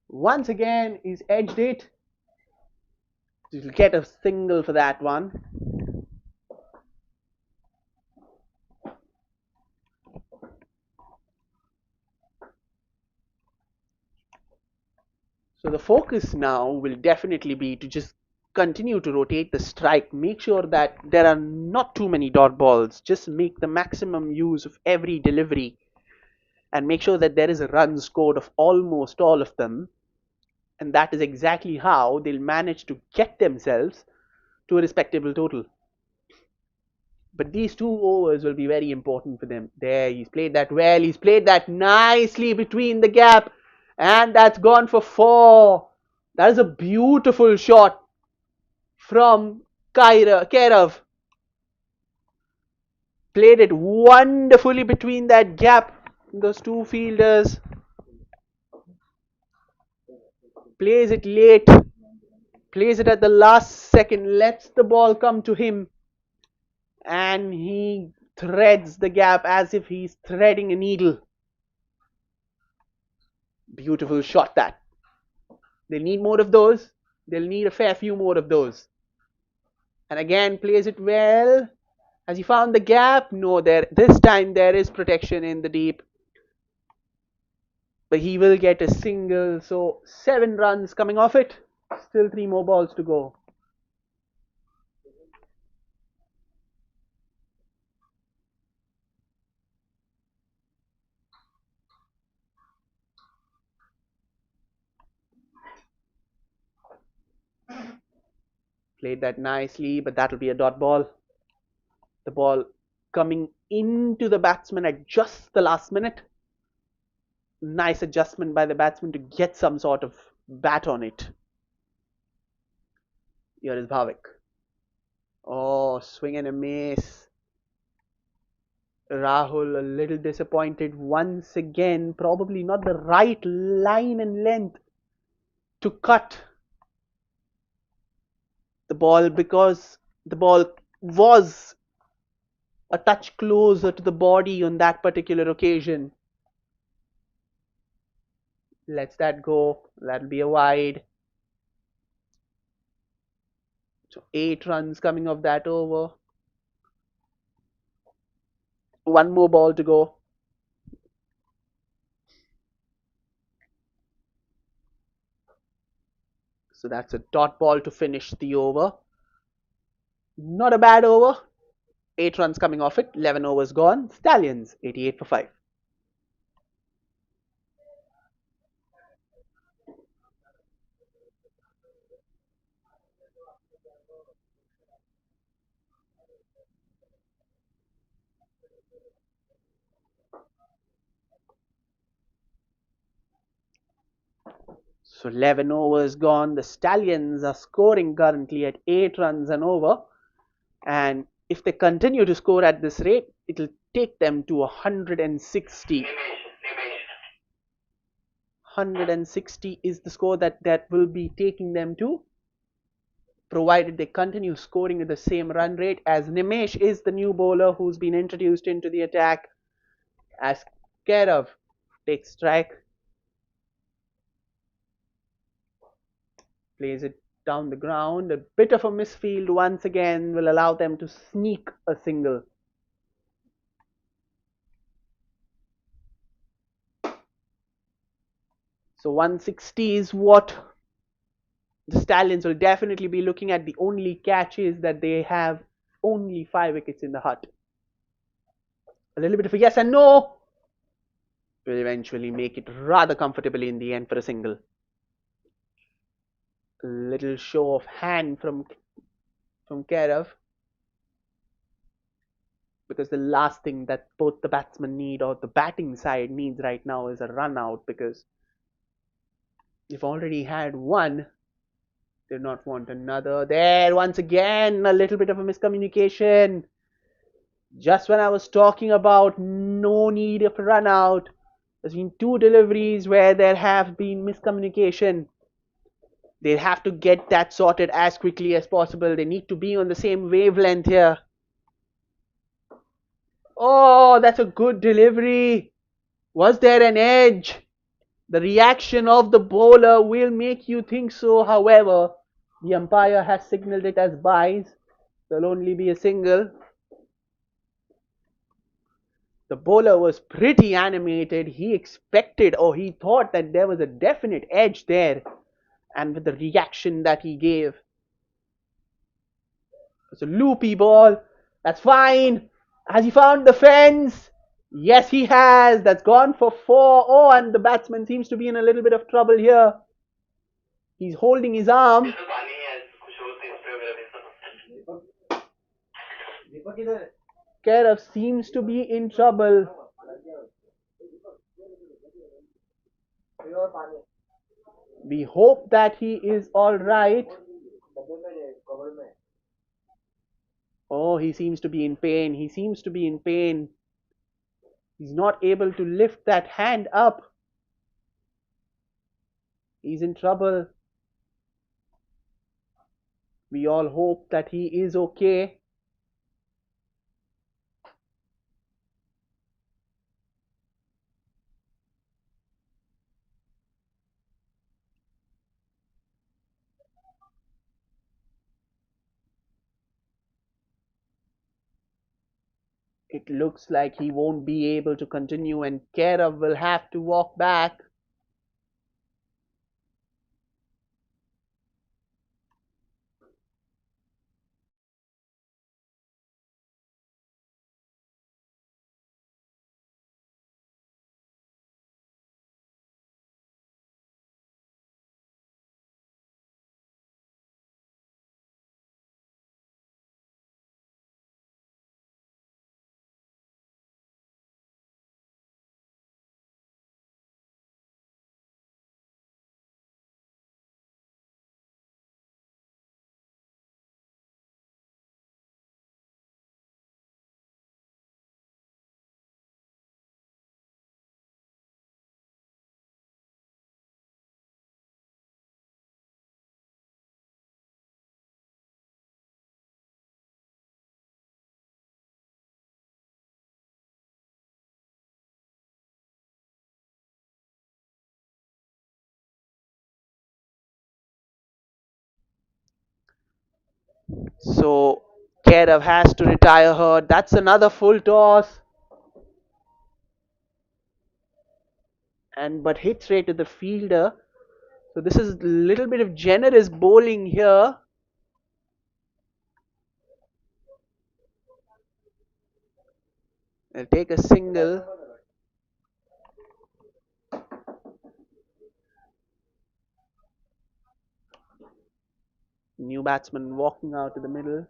A: Once again, he's edged it. He'll get a single for that one. So the focus now will definitely be to just continue to rotate the strike. Make sure that there are not too many dot balls. Just make the maximum use of every delivery, and make sure that there is a run scored of almost all of them. And that is exactly how they'll manage to get themselves to a respectable total. But these two overs will be very important for them. There, he's played that well. He's played that nicely between the gap. And that's gone for four. That is a beautiful shot from Kairav. Played it wonderfully between that gap. Those two fielders. Plays it late. Plays it at the last second. Lets the ball come to him. And he threads the gap as if he's threading a needle. Beautiful shot that. They'll need more of those. They'll need a fair few more of those. And again, plays it well. Has he found the gap? No, this time there is protection in the deep. But he will get a single. So 7 runs coming off it. Still 3 more balls to go. Played that nicely, but that'll be a dot ball. The ball coming into the batsman at just the last minute. Nice adjustment by the batsman to get some sort of bat on it. Here is Bhavik. Oh, swing and a miss. Rahul a little disappointed once again. Probably not the right line and length to cut the ball, because the ball was a touch closer to the body on that particular occasion. Lets that go. That'll be a wide. So 8 runs coming off that over. 1 more ball to go. So that's a dot ball to finish the over. Not a bad over. 8 runs coming off it. 11 overs gone. Stallions 88 for 5. So 11 overs gone. The Stallions are scoring currently at 8 runs an over. And if they continue to score at this rate, it'll take them to 160. 160 is the score that will be taking them to, provided they continue scoring at the same run rate, as Nimesh is the new bowler who's been introduced into the attack, as Kairav takes strike, plays it down the ground. A bit of a misfield once again will allow them to sneak a single. So 160 is what the Stallions will definitely be looking at. The only catch is that they have only 5 wickets in the hut. A little bit of a yes and no will eventually make it rather comfortably in the end for a single. A little show of hand from Kairav, because the last thing that both the batsmen need, or the batting side needs right now, is a run out, because they've already had one. They do not want another. There, once again, a little bit of a miscommunication. Just when I was talking about no need of a run out, there's been 2 deliveries where there have been miscommunication. They have to get that sorted as quickly as possible. They need to be on the same wavelength here. Oh, that's a good delivery. Was there an edge? The reaction of the bowler will make you think so. However, the umpire has signaled it as byes. There'll only be a single. The bowler was pretty animated. He expected, or he thought, that there was a definite edge there. And with the reaction that he gave, it's a loopy ball. That's fine. Has he found the fence? Yes, he has. That's gone for 4. Oh, and the batsman seems to be in a little bit of trouble here. He's holding his arm. Kairav seems to be in trouble. We hope that he is all right. Oh, he seems to be in pain. He seems to be in pain. He's not able to lift that hand up. He's in trouble. We all hope that he is okay. It looks like he won't be able to continue, and Kairav will have to walk back. So Kairav has to retire her. That's another full toss. And but hit straight to the fielder. So this is a little bit of generous bowling here. They'll take a single. New batsman walking out to the middle.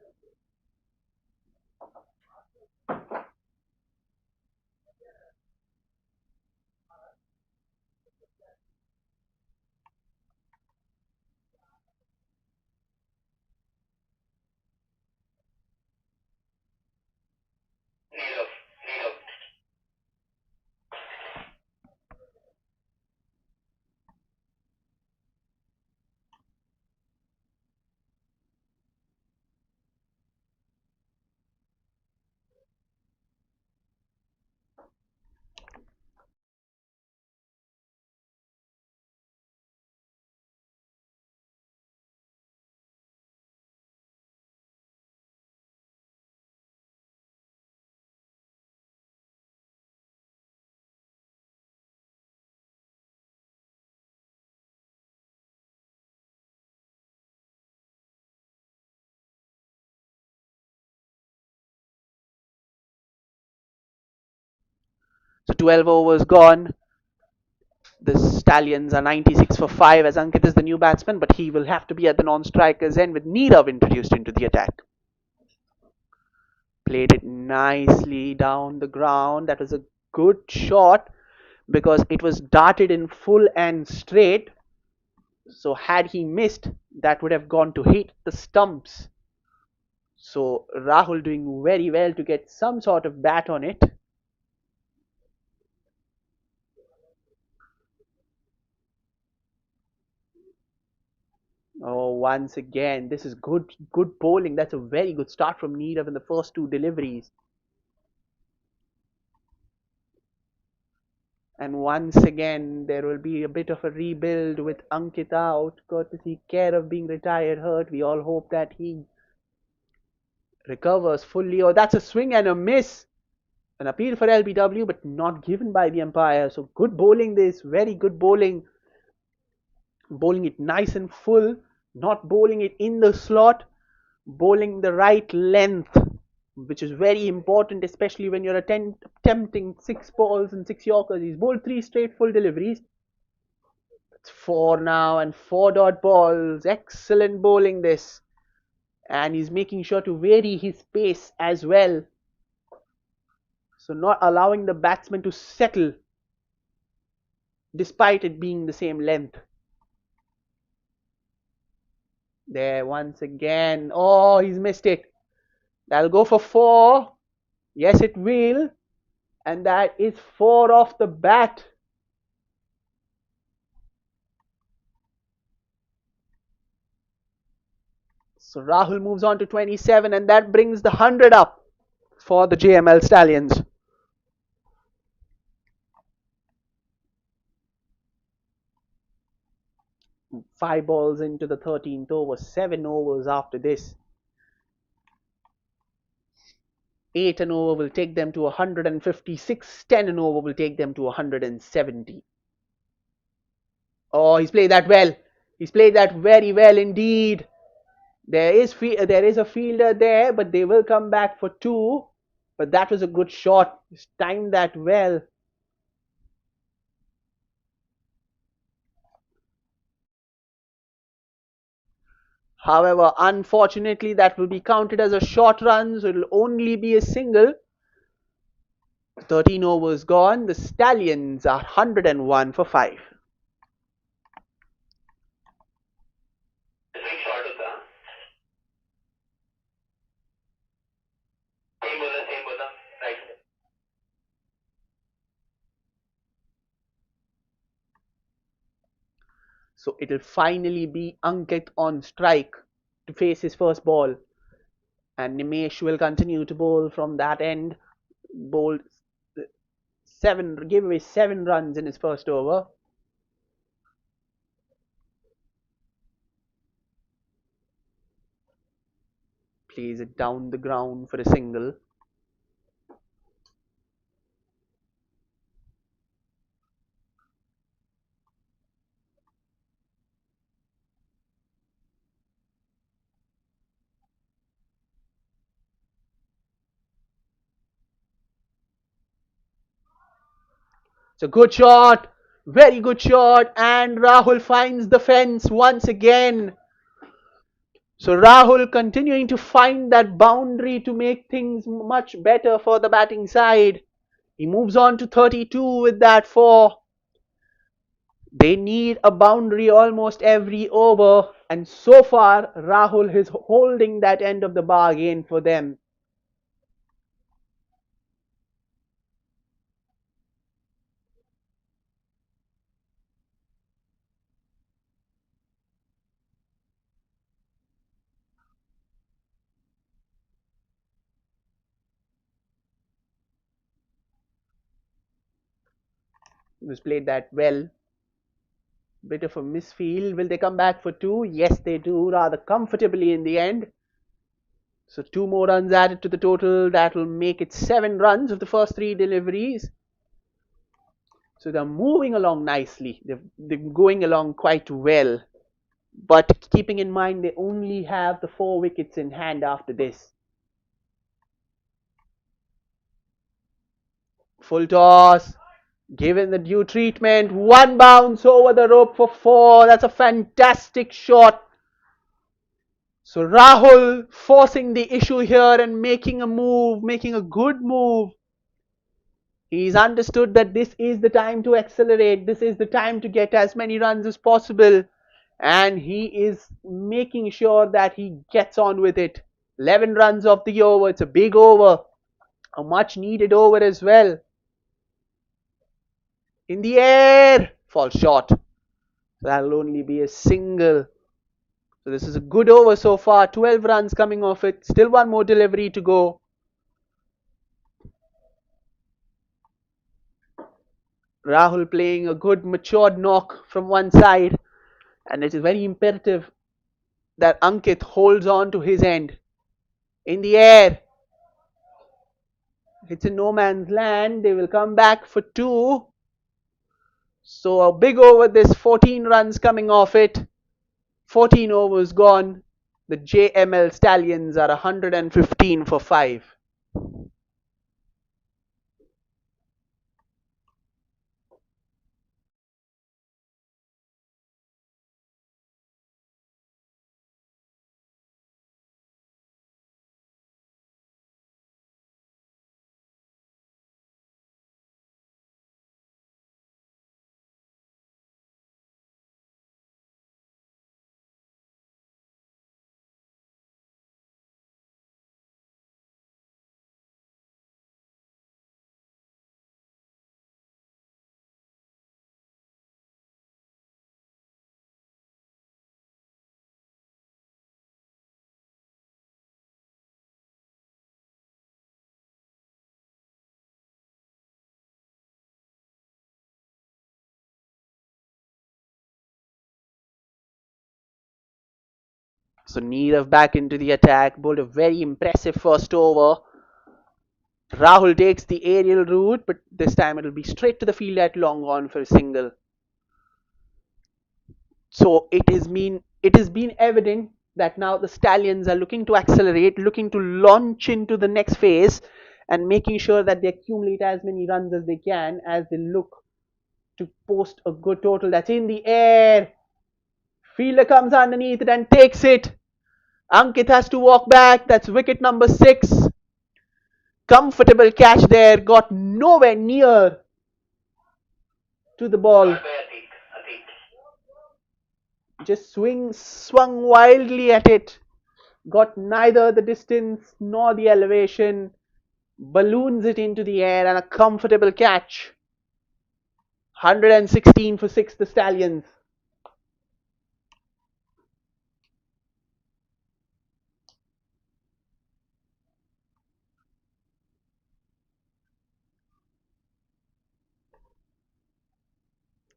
A: So 12 overs gone. The Stallions are 96 for 5 as Ankit is the new batsman, but he will have to be at the non-strikers end with Nirav introduced into the attack. Played it nicely down the ground. That was a good shot because it was darted in full and straight. So had he missed, that would have gone to hit the stumps. So Rahul doing very well to get some sort of bat on it. Oh, once again, this is good bowling. That's a very good start from Nirav in the first two deliveries. And once again, there will be a bit of a rebuild with Ankit out, courtesy care of being retired hurt. We all hope that he recovers fully. Oh, that's a swing and a miss. An appeal for LBW, but not given by the umpire. So good bowling this, very good bowling. Bowling it nice and full, not bowling it in the slot, bowling the right length, which is very important, especially when you're attempting six balls and six yorkers. He's bowled three straight full deliveries. It's four now and four dot balls. Excellent bowling this. And he's making sure to vary his pace as well. So not allowing the batsman to settle despite it being the same length. There once again. Oh, he's missed it. That'll go for four. Yes, it will. And that is four off the bat. So Rahul moves on to 27, and that brings the 100 up for the Jml Stallions. Five balls into the 13th over, 7 overs after this. 8 an over will take them to 156. 10 an over will take them to 170. Oh, he's played that well. He's played that very well indeed. There is a fielder there, but they will come back for two. But that was a good shot. He's timed that well. However, unfortunately, that will be counted as a short run, so it will only be a single. 13 overs gone. The Stallions are 101 for 5. So it'll finally be Ankit on strike to face his first ball. And Nimesh will continue to bowl from that end. Bowled gave away 7 runs in his first over. Plays it down the ground for a single. It's a good shot, very good shot, and Rahul finds the fence once again. So Rahul continuing to find that boundary to make things much better for the batting side. He moves on to 32 with that 4. They need a boundary almost every over, and so far Rahul is holding that end of the bargain for them. He's played that well. Bit of a misfield. Will they come back for 2? Yes, they do, rather comfortably in the end. So 2 more runs added to the total. That will make it 7 runs of the first 3 deliveries. So they're moving along nicely. They're going along quite well. But keeping in mind they only have the 4 wickets in hand after this. Full toss. Given the due treatment, one bounce over the rope for four. That's a fantastic shot. So Rahul forcing the issue here and making a move, making a good move. He's understood that this is the time to accelerate. This is the time to get as many runs as possible. And he is making sure that he gets on with it. 11 runs off the over. It's a big over. A much needed over as well. In the air. Falls short. That'll only be a single. So this is a good over so far. 12 runs coming off it. Still one more delivery to go. Rahul playing a good matured knock from one side. And it is very imperative that Ankit holds on to his end. In the air. It's in no man's land. They will come back for two. So a big over this. 14 runs coming off it. 14 overs gone. The Jml Stallions are 115 for 5. So Neerav back into the attack, bowled a very impressive first over. Rahul takes the aerial route, but this time it'll be straight to the field at long on for a single. So it has been evident that now the Stallions are looking to accelerate, looking to launch into the next phase, and making sure that they accumulate as many runs as they can as they look to post a good total. That's in the air. Fielder comes underneath it and takes it. Ankit has to walk back. That's wicket number 6. Comfortable catch there. Got nowhere near to the ball. Just swung wildly at it. Got neither the distance nor the elevation. Balloons it into the air and a comfortable catch. 116 for 6, the Stallions.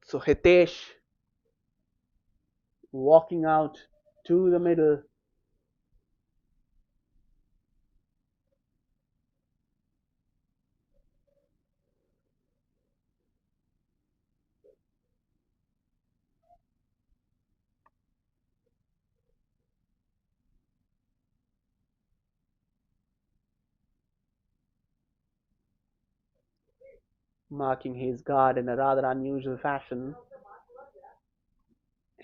A: So Hitesh walking out to the middle. Marking his guard in a rather unusual fashion.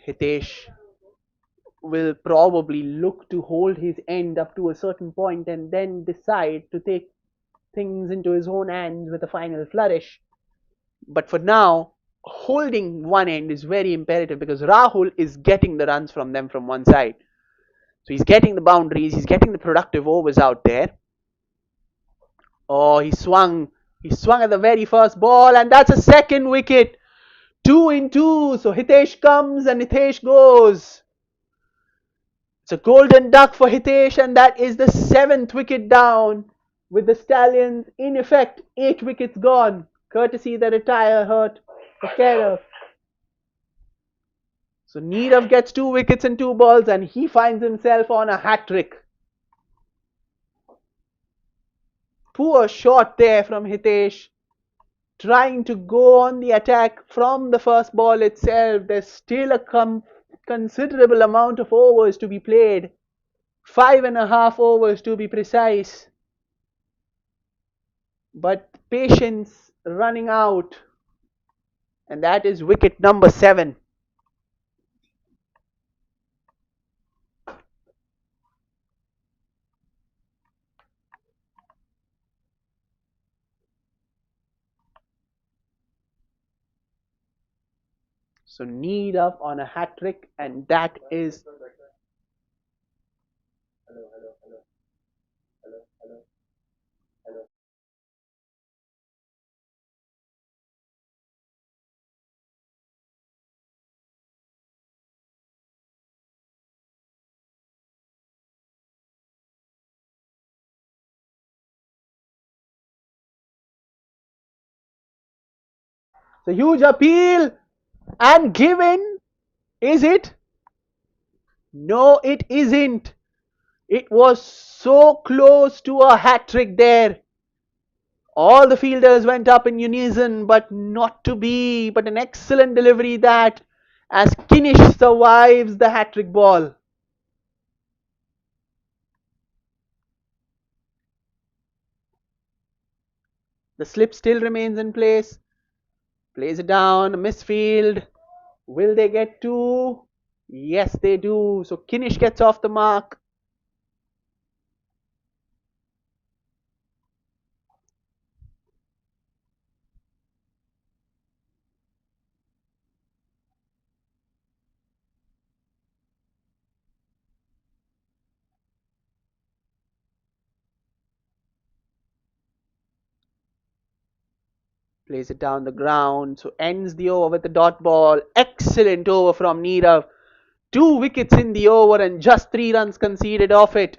A: Hitesh will probably look to hold his end up to a certain point and then decide to take things into his own hands with a final flourish. But for now, holding one end is very imperative because Rahul is getting the runs from them from one side. So he's getting the boundaries, he's getting the productive overs out there. Oh, he swung. He swung at the very first ball, and that's a second wicket. 2 in 2. So Hitesh comes and Hitesh goes. It's a golden duck for Hitesh, and that is the 7th wicket down. With the Stallions, in effect, 8 wickets gone, courtesy the retire hurt for Kerr. So Neerav gets 2 wickets and 2 balls, and he finds himself on a hat trick. Poor shot there from Hitesh. Trying to go on the attack from the first ball itself. There's still a considerable amount of overs to be played. 5.5 overs to be precise. But patience running out. and that is wicket number 7. So Nirav on a hat trick, and that is a huge appeal and given. Is it? No, it isn't. It was so close to a hat trick there. All the fielders went up in unison, but not to be. But an excellent delivery that, as Kinish survives the hat trick ball. The slip still remains in place. Plays it down, a misfield. Will they get two? Yes, they do. So Kinish gets off the mark. Plays it down the ground. So ends the over with the dot ball. Excellent over from Nirav. 2 wickets in the over and just 3 runs conceded off it.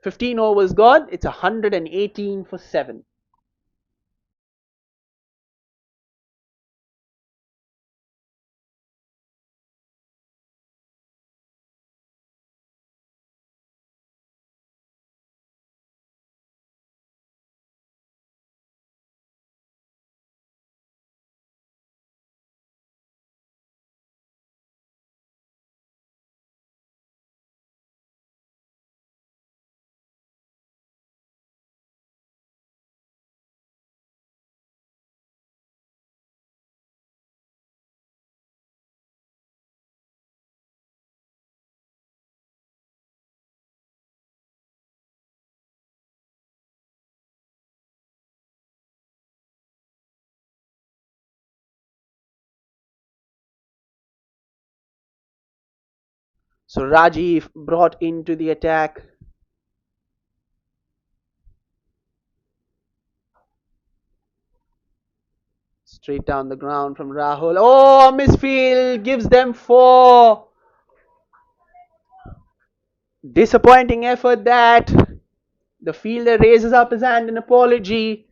A: 15 overs gone. It's 118 for 7. So Rajiv brought into the attack. Straight down the ground from Rahul. Oh, misfield gives them 4. Disappointing effort that. The fielder raises up his hand in apology.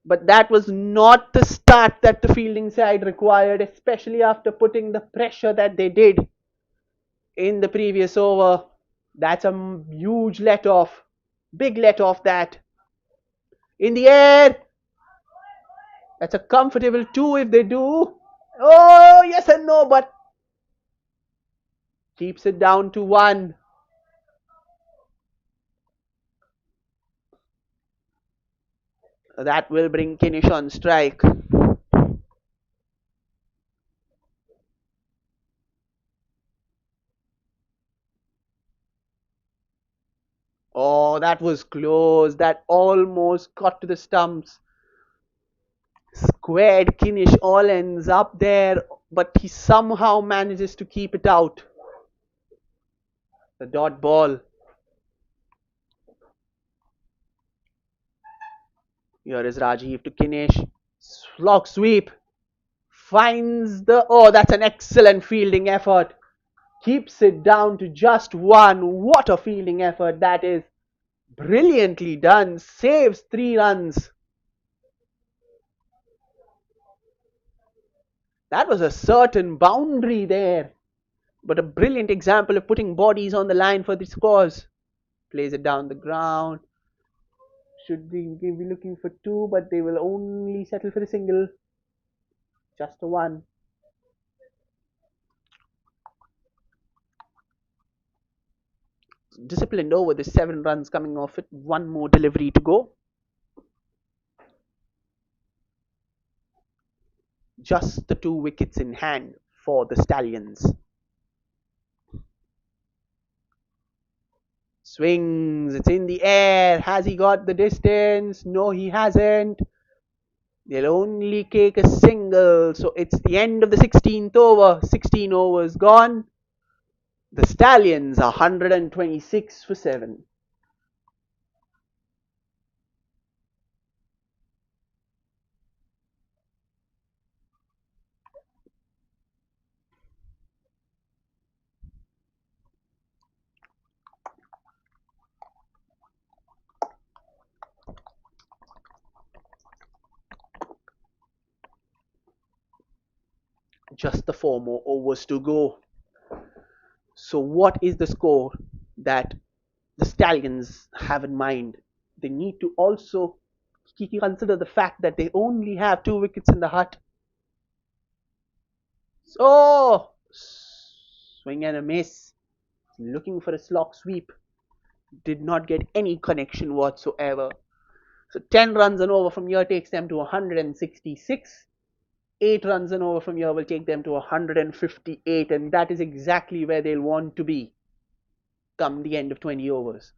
A: But that was not the start that the fielding side required, especially after putting the pressure that they did in the previous over. That's a huge let off. Big let off that. In the air. That's a comfortable 2 if they do. Oh, yes and no, but keeps it down to 1. That will bring Kinish on strike. Oh, that was close. That almost got to the stumps. Squared Kinish all ends up there, but he somehow manages to keep it out. The dot ball. Here is Rajiv to Kinish. Slog sweep. Finds the... Oh, that's an excellent fielding effort. Keeps it down to just 1. What a fielding effort that is. Brilliantly done. Saves 3 runs. That was a certain boundary there. But a brilliant example of putting bodies on the line for the scores. Plays it down the ground. Should be looking for 2, but they will only settle for a single. Just a 1. Disciplined over the 7 runs coming off it. 1 more delivery to go. Just the 2 wickets in hand for the Stallions. Swings, it's in the air. Has he got the distance? No, he hasn't. They'll only take a single. So it's the end of the 16th over. 16 overs gone. The Stallions are 126 for 7. Just the 4 more overs to go. So, what is the score that the Stallions have in mind? They need to also consider the fact that they only have 2 wickets in the hut. So, swing and a miss. Looking for a slog sweep. Did not get any connection whatsoever. So 10 runs and over from here takes them to 166. 8 runs and over from here will take them to 158, and that is exactly where they'll want to be come the end of 20 overs.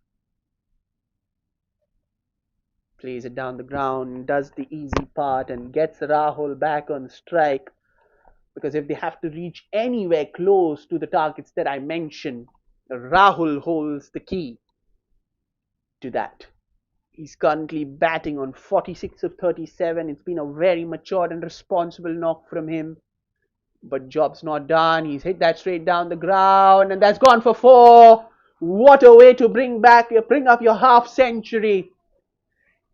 A: Plays it down the ground, does the easy part, and gets Rahul back on strike. Because if they have to reach anywhere close to the targets that I mentioned, Rahul holds the key to that. He's currently batting on 46 of 37. It's been a very matured and responsible knock from him. But job's not done. He's hit that straight down the ground, and that's gone for 4. What a way to bring up your half century.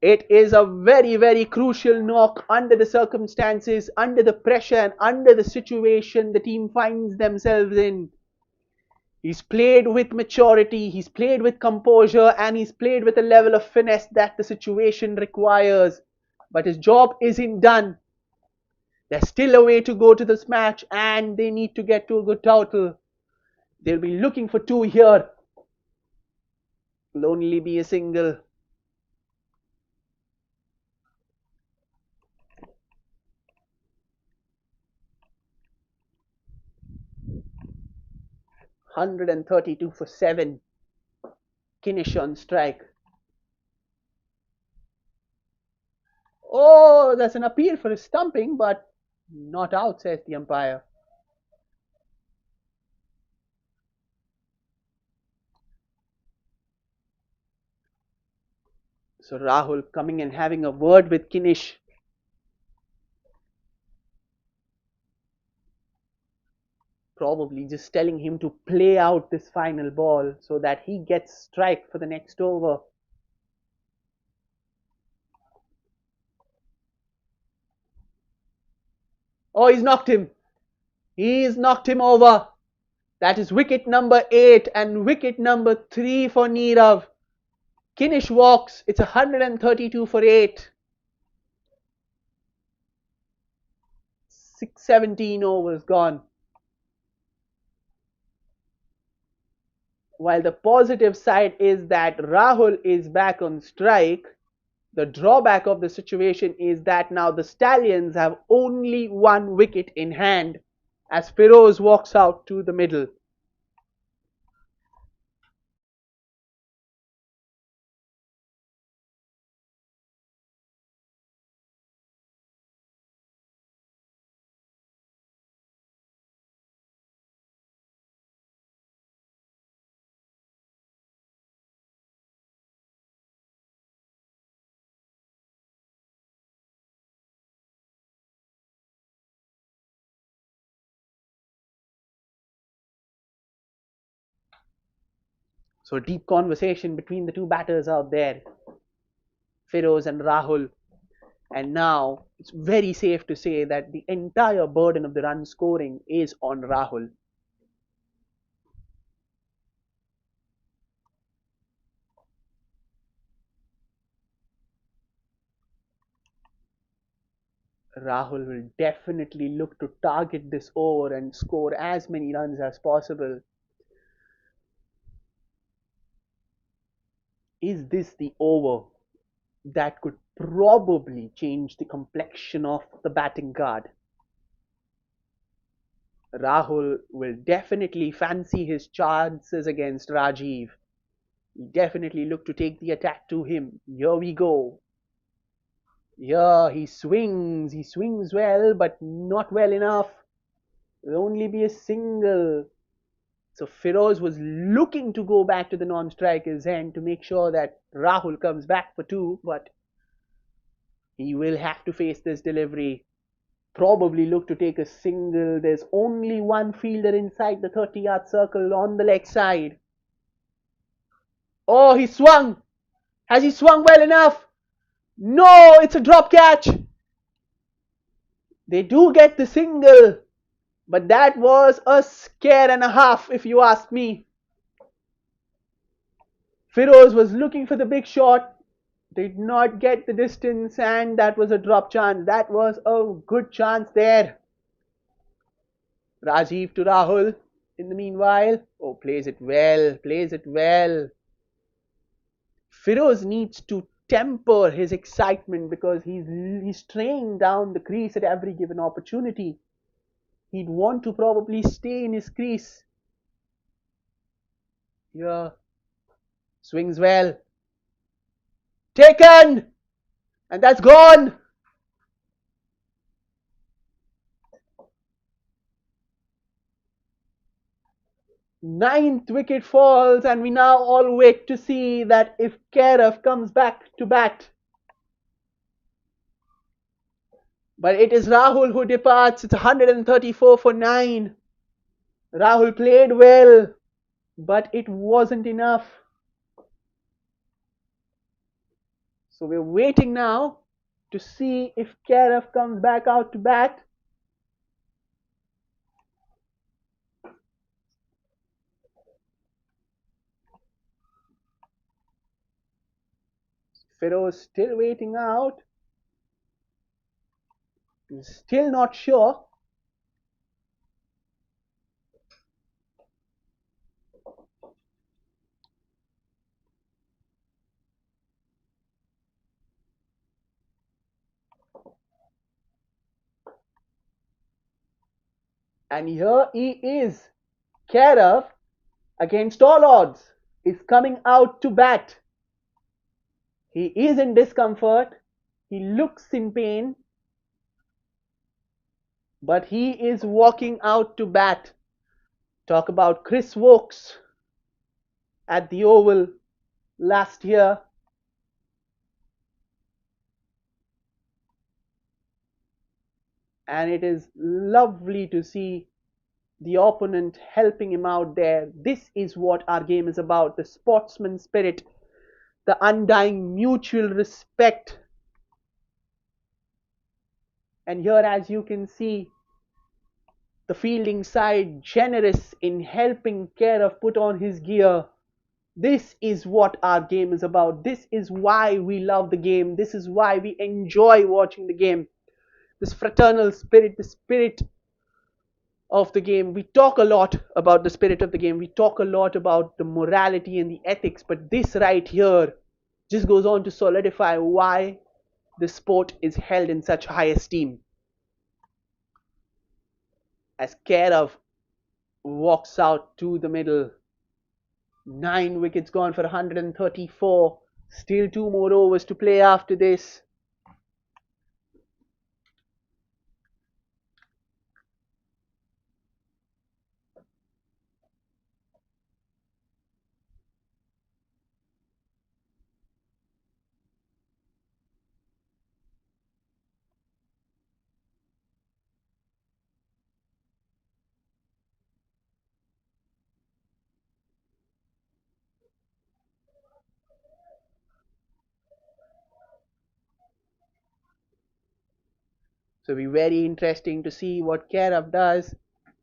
A: It is a very, very crucial knock under the circumstances, under the pressure, and under the situation the team finds themselves in. He's played with maturity, he's played with composure, and he's played with a level of finesse that the situation requires. But his job isn't done. There's still a way to go to this match, and they need to get to a good total. They'll be looking for 2 here. It'll only be a single. $132 for 7. Kinish on strike. Oh, that's an appeal for a stumping, but not out, says the umpire. So Rahul coming and having a word with Kinish. Probably just telling him to play out this final ball so that he gets strike for the next over. Oh, he's knocked him. He's knocked him over. That is wicket number 8 and wicket number 3 for Nirav. Kinish walks. It's 132 for 8. 17 overs gone. While the positive side is that Rahul is back on strike, the drawback of the situation is that now the Stallions have only 1 wicket in hand as Feroz walks out to the middle. So a deep conversation between the 2 batters out there, Feroz and Rahul. And now it's very safe to say that the entire burden of the run scoring is on Rahul. Rahul will definitely look to target this over and score as many runs as possible. Is this the over that could probably change the complexion of the batting card? Rahul will definitely fancy his chances against Rajiv. He definitely look to take the attack to him. Here we go. Here he swings well, but not well enough. It'll only be a single. So Firoz was looking to go back to the non-striker's end to make sure that Rahul comes back for two, but he will have to face this delivery. Probably look to take a single. There's only one fielder inside the 30-yard circle on the leg side. Oh, he swung. Has he swung well enough? No, it's a drop catch. They do get the single, but that was a scare and a half, if you ask me. Firoz was looking for the big shot, did not get the distance, and that was a drop chance. That was a good chance there. Rajiv to Rahul in the meanwhile. Oh, plays it well, plays it well. Firoz needs to temper his excitement because he's straying down the crease at every given opportunity. He'd want to probably stay in his crease. Here, swings well. Taken! And that's gone! Ninth wicket falls, and we now all wait to see that if Kairav comes back to bat. But it is Rahul who departs. It's 134 for 9. Rahul played well, but it wasn't enough. So we're waiting now to see if Kairav comes back out to bat. Feroz still waiting out. Still not sure. And here he is. Kairav, against all odds, is coming out to bat. He is in discomfort. He looks in pain. But he is walking out to bat. Talk about Chris Wokes at the Oval last year. And it is lovely to see the opponent helping him out there. This is what our game is about, the sportsman spirit, the undying mutual respect. And here, as you can see, the fielding side generous in helping Kairav put on his gear. This is what our game is about. This is why we love the game. This is why we enjoy watching the game. This fraternal spirit, the spirit of the game. We talk a lot about the spirit of the game. We talk a lot about the morality and the ethics, but this right here just goes on to solidify why the sport is held in such high esteem. As Kairav walks out to the middle, 9 wickets gone for 134. Still 2 more overs to play after this. So it'll be very interesting to see what Kairav does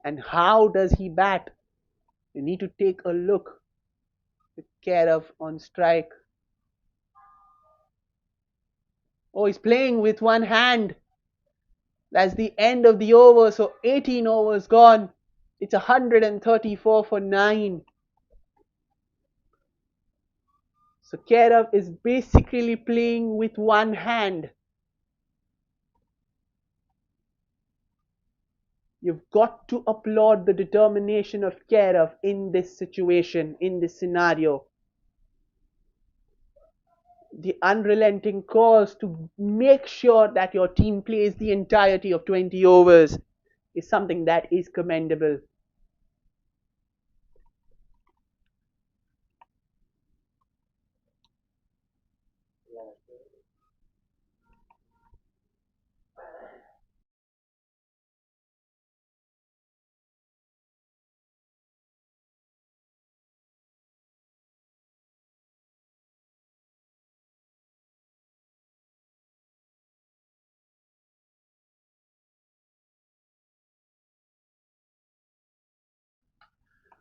A: and how does he bat. You need to take a look with Kairav on strike. Oh, he's playing with one hand. That's the end of the over. So 18 overs gone. It's 134 for 9. So Kairav is basically playing with one hand. You've got to applaud the determination of Kerov in this situation, in this scenario. The unrelenting cause to make sure that your team plays the entirety of 20 overs is something that is commendable.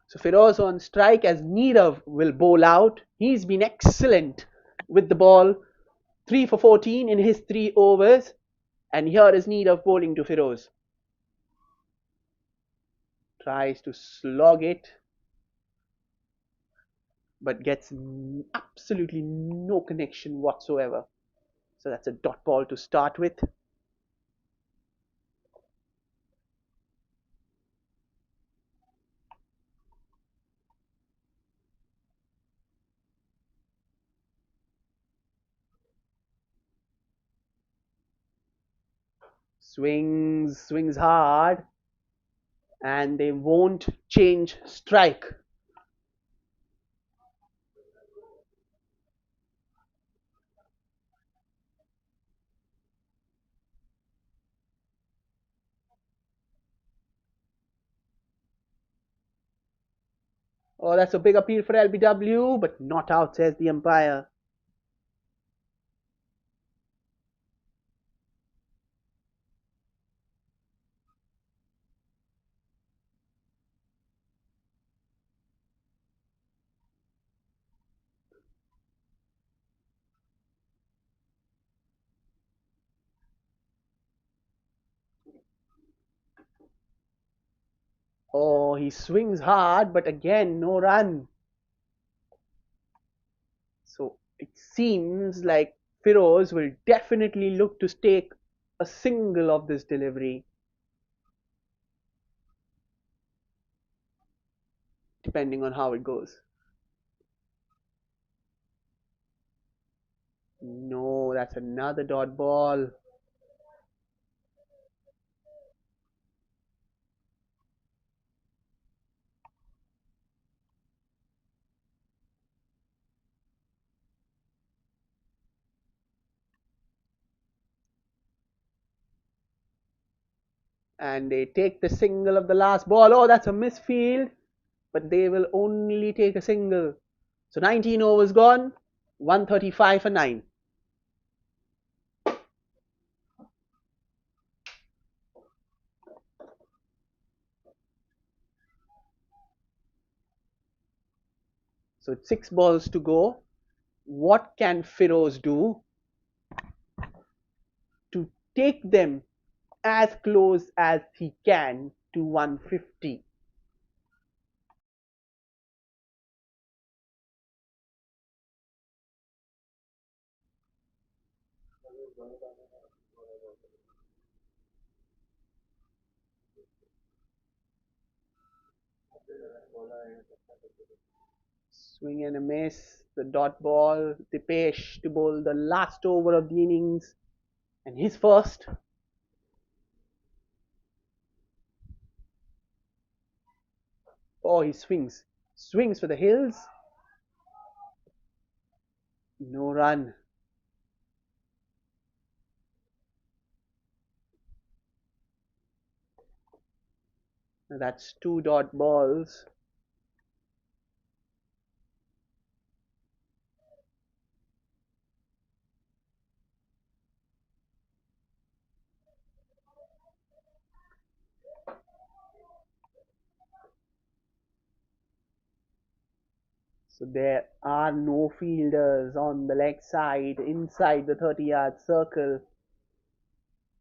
A: So Firoz on strike as Nirav will bowl out. He's been excellent with the ball. 3 for 14 in his 3 overs. And here is Nirav bowling to Firoz. Tries to slog it, but gets absolutely no connection whatsoever. So that's a dot ball to start with. Swings hard, and they won't change strike. Oh, that's a big appeal for LBW, but not out, says the umpire. Oh, he swings hard, but again, no run. So it seems like Firoz will definitely look to stake a single of this delivery, depending on how it goes. No, that's another dot ball. And they take the single of the last ball. Oh, that's a misfield, but they will only take a single. So 19 overs gone, 135 for 9. So it's 6 balls to go. What can Firoz do to take them as close as he can to 150? Swing and a miss, the dot ball, Dipesh to bowl the last over of the innings, and his first. Oh, he swings for the hills, no run. That's 2 dot balls. So there are no fielders on the leg side inside the 30-yard circle.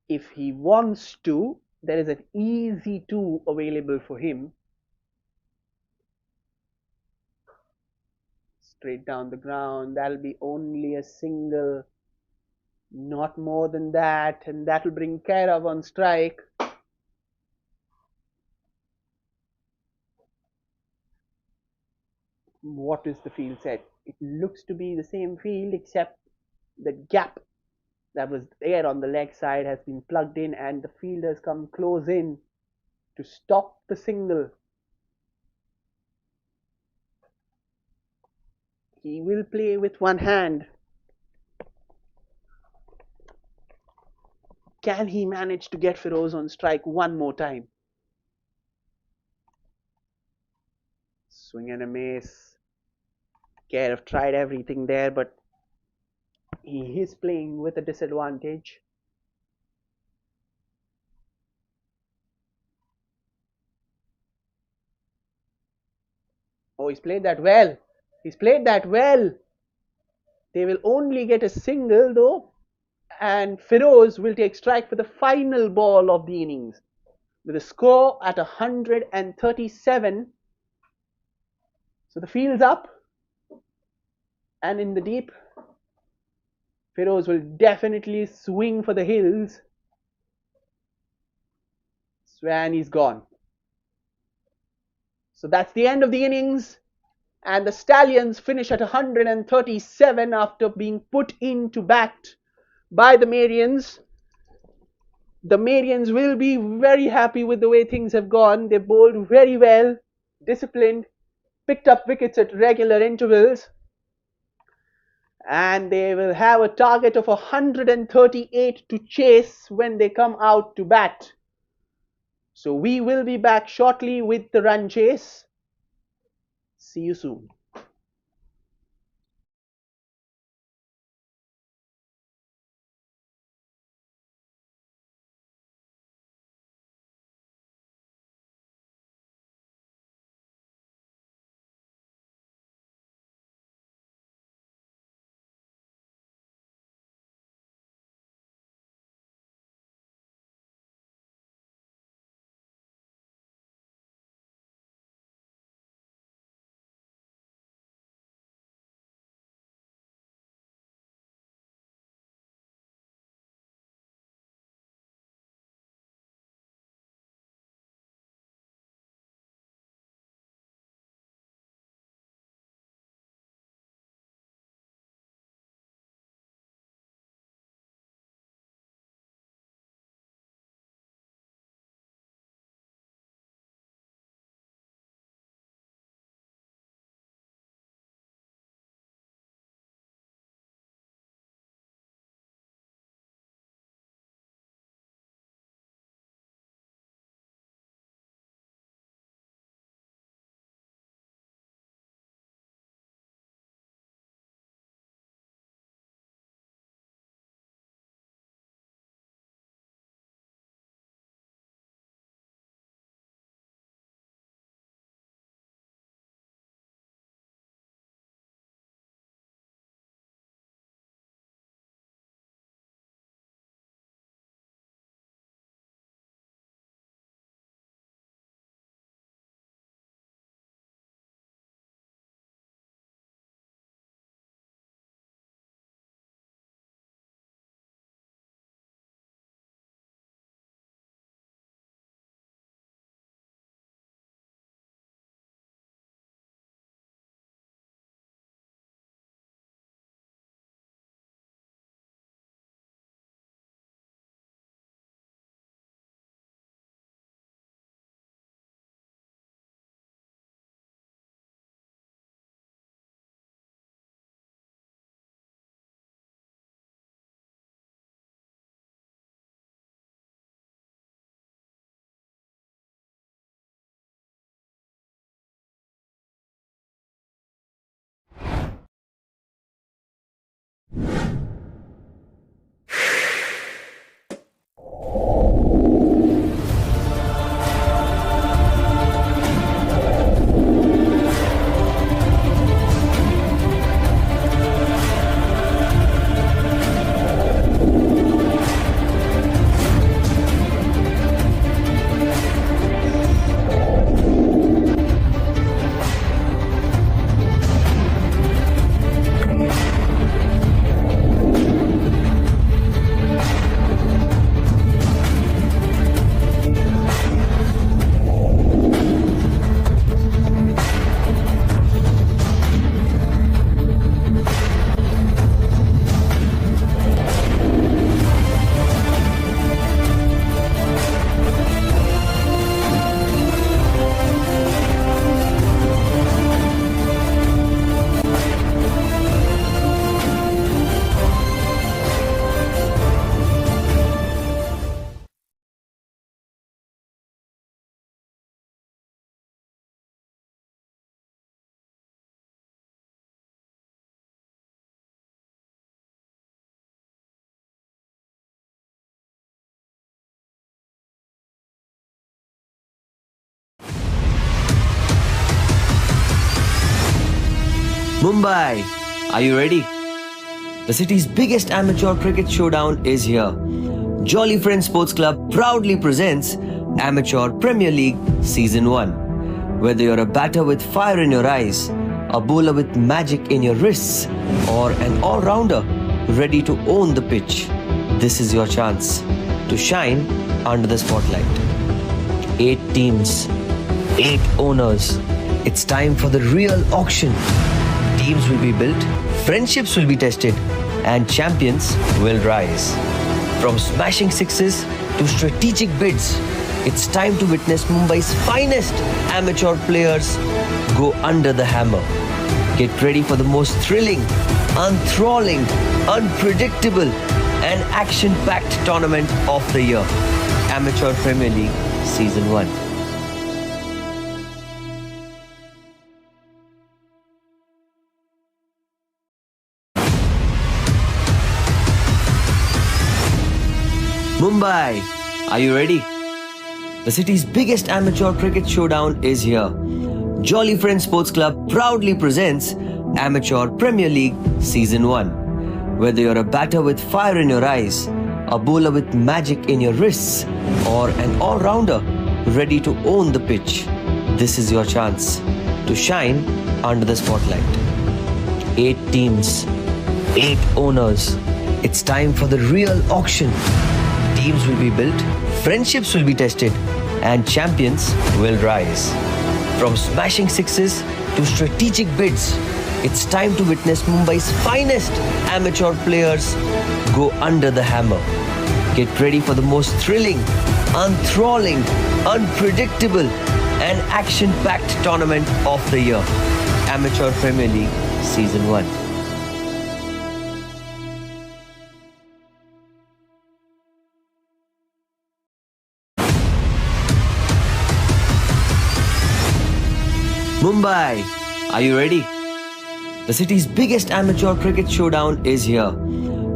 A: If he wants to, there is an easy 2 available for him. Straight down the ground, that'll be only a single, not more than that, and that'll bring Kairav on strike. What is the field set? It looks to be the same field, except the gap that was there on the leg side has been plugged in, and the fielders come close in to stop the single. He will play with one hand. Can he manage to get Feroz on strike one more time? Swing and a miss. Care have tried everything there, but he is playing with a disadvantage. Oh, he's played that well. He's played that well. They will only get a single though, and Feroz will take strike for the final ball of the innings. With a score at 137, so the field's up, and in the deep, Feroz will definitely swing for the hills. Swan is gone. So that's the end of the innings, and the Stallions finish at 137 after being put into bat by the Marians. The Marians will be very happy with the way things have gone. They bowled very well, disciplined, picked up wickets at regular intervals, and they will have a target of 138 to chase when they come out to bat. So we will be back shortly with the run chase. See you soon.
B: Mumbai, are you ready? The city's biggest amateur cricket showdown is here. Jolly Friends Sports Club proudly presents Amateur Premier League Season 1. Whether you're a batter with fire in your eyes, a bowler with magic in your wrists, or an all-rounder ready to own the pitch, this is your chance to shine under the spotlight. 8 teams, 8 owners. It's time for the real auction. Teams will be built, friendships will be tested, and champions will rise. From smashing sixes to strategic bids, it's time to witness Mumbai's finest amateur players go under the hammer. Get ready for the most thrilling, enthralling, unpredictable, and action-packed tournament of the year. Amateur Premier League Season 1. Mumbai, are you ready? The city's biggest amateur cricket showdown is here. Jolly Friends Sports Club proudly presents Amateur Premier League Season 1. Whether you're a batter with fire in your eyes, a bowler with magic in your wrists, or an all-rounder ready to own the pitch, this is your chance to shine under the spotlight. 8 teams, 8 owners. It's time for the real auction. Teams will be built, friendships will be tested, and champions will rise. From smashing sixes to strategic bids, it's time to witness Mumbai's finest amateur players go under the hammer. Get ready for the most thrilling, enthralling, unpredictable, and action-packed tournament of the year. Amateur Premier League Season 1. Mumbai, are you ready? The city's biggest amateur cricket showdown is here.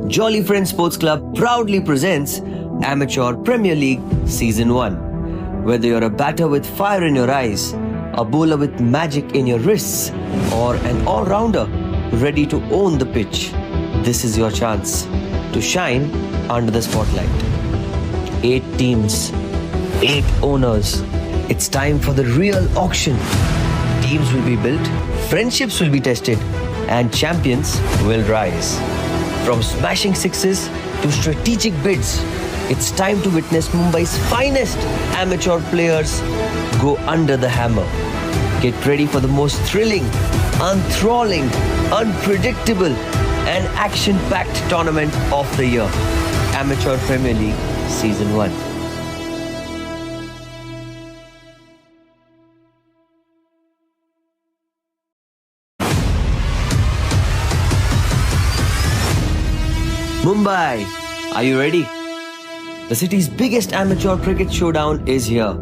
B: Jolly Friends Sports Club proudly presents Amateur Premier League Season 1. Whether you're a batter with fire in your eyes, a bowler with magic in your wrists, or an all-rounder ready to own the pitch, this is your chance to shine under the spotlight. 8 teams, 8 owners. It's time for the real auction. Teams will be built, friendships will be tested, and champions will rise. From smashing sixes to strategic bids, it's time to witness Mumbai's finest amateur players go under the hammer. Get ready for the most thrilling, enthralling, unpredictable, and action-packed tournament of the year. Amateur Premier League Season 1. Mumbai, are you ready? The city's biggest amateur cricket showdown is here.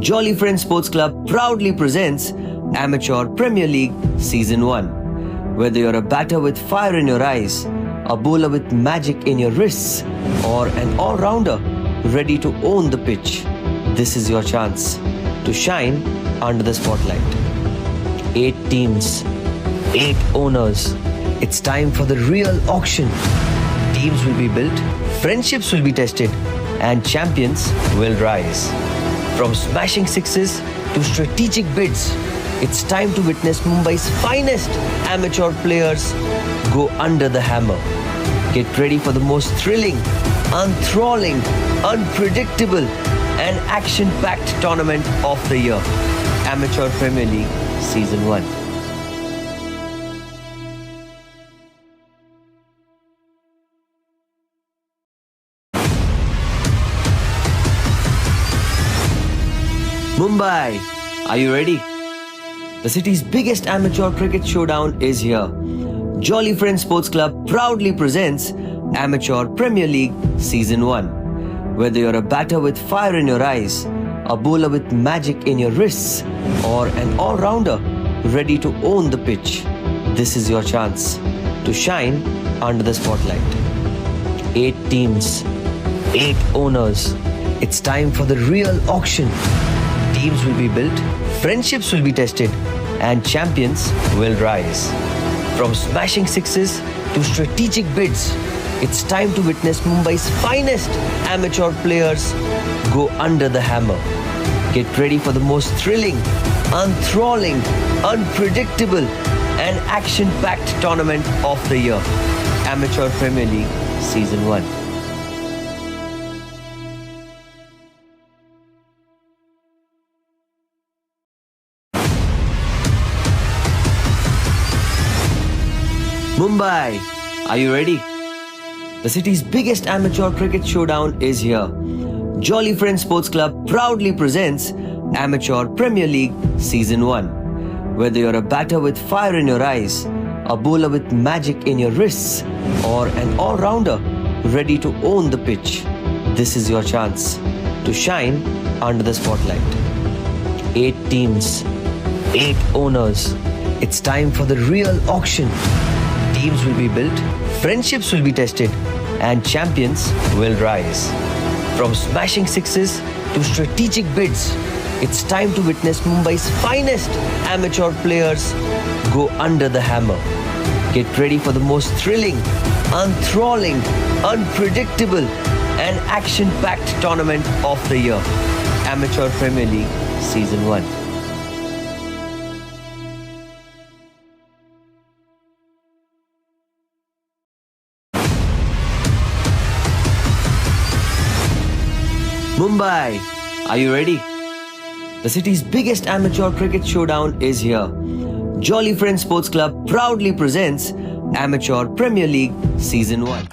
B: Jolly Friends Sports Club proudly presents Amateur Premier League Season 1. Whether you're a batter with fire in your eyes, a bowler with magic in your wrists, or an all-rounder ready to own the pitch, this is your chance to shine under the spotlight. 8 teams, 8 owners. It's time for the real auction. Teams will be built, friendships will be tested, and champions will rise. From smashing sixes to strategic bids, it's time to witness Mumbai's finest amateur players go under the hammer. Get ready for the most thrilling, enthralling, unpredictable, and action-packed tournament of the year. Amateur Premier League Season 1. Mumbai, are you ready? The city's biggest amateur cricket showdown is here. Jolly Friends Sports Club proudly presents Amateur Premier League Season 1. Whether you're a batter with fire in your eyes, a bowler with magic in your wrists, or an all-rounder ready to own the pitch, this is your chance to shine under the spotlight. 8 teams, 8 owners. It's time for the real auction. Teams will be built, friendships will be tested, and champions will rise. From smashing sixes to strategic bids, it's time to witness Mumbai's finest amateur players go under the hammer. Get ready for the most thrilling, enthralling, unpredictable, and action-packed tournament of the year. Amateur Premier League Season 1. Mumbai, are you ready? The city's biggest amateur cricket showdown is here. Jolly Friends Sports Club proudly presents Amateur Premier League Season 1. Whether you're a batter with fire in your eyes, a bowler with magic in your wrists, or an all-rounder ready to own the pitch, this is your chance to shine under the spotlight. 8 teams, 8 owners. It's time for the real auction. Teams will be built, friendships will be tested, and champions will rise. From smashing sixes to strategic bids, it's time to witness Mumbai's finest amateur players go under the hammer. Get ready for the most thrilling, enthralling, unpredictable, and action-packed tournament of the year. Amateur Premier League Season 1. Mumbai, are you ready? The city's biggest amateur cricket showdown is here. Jolly Friends Sports Club proudly presents Amateur Premier League Season 1.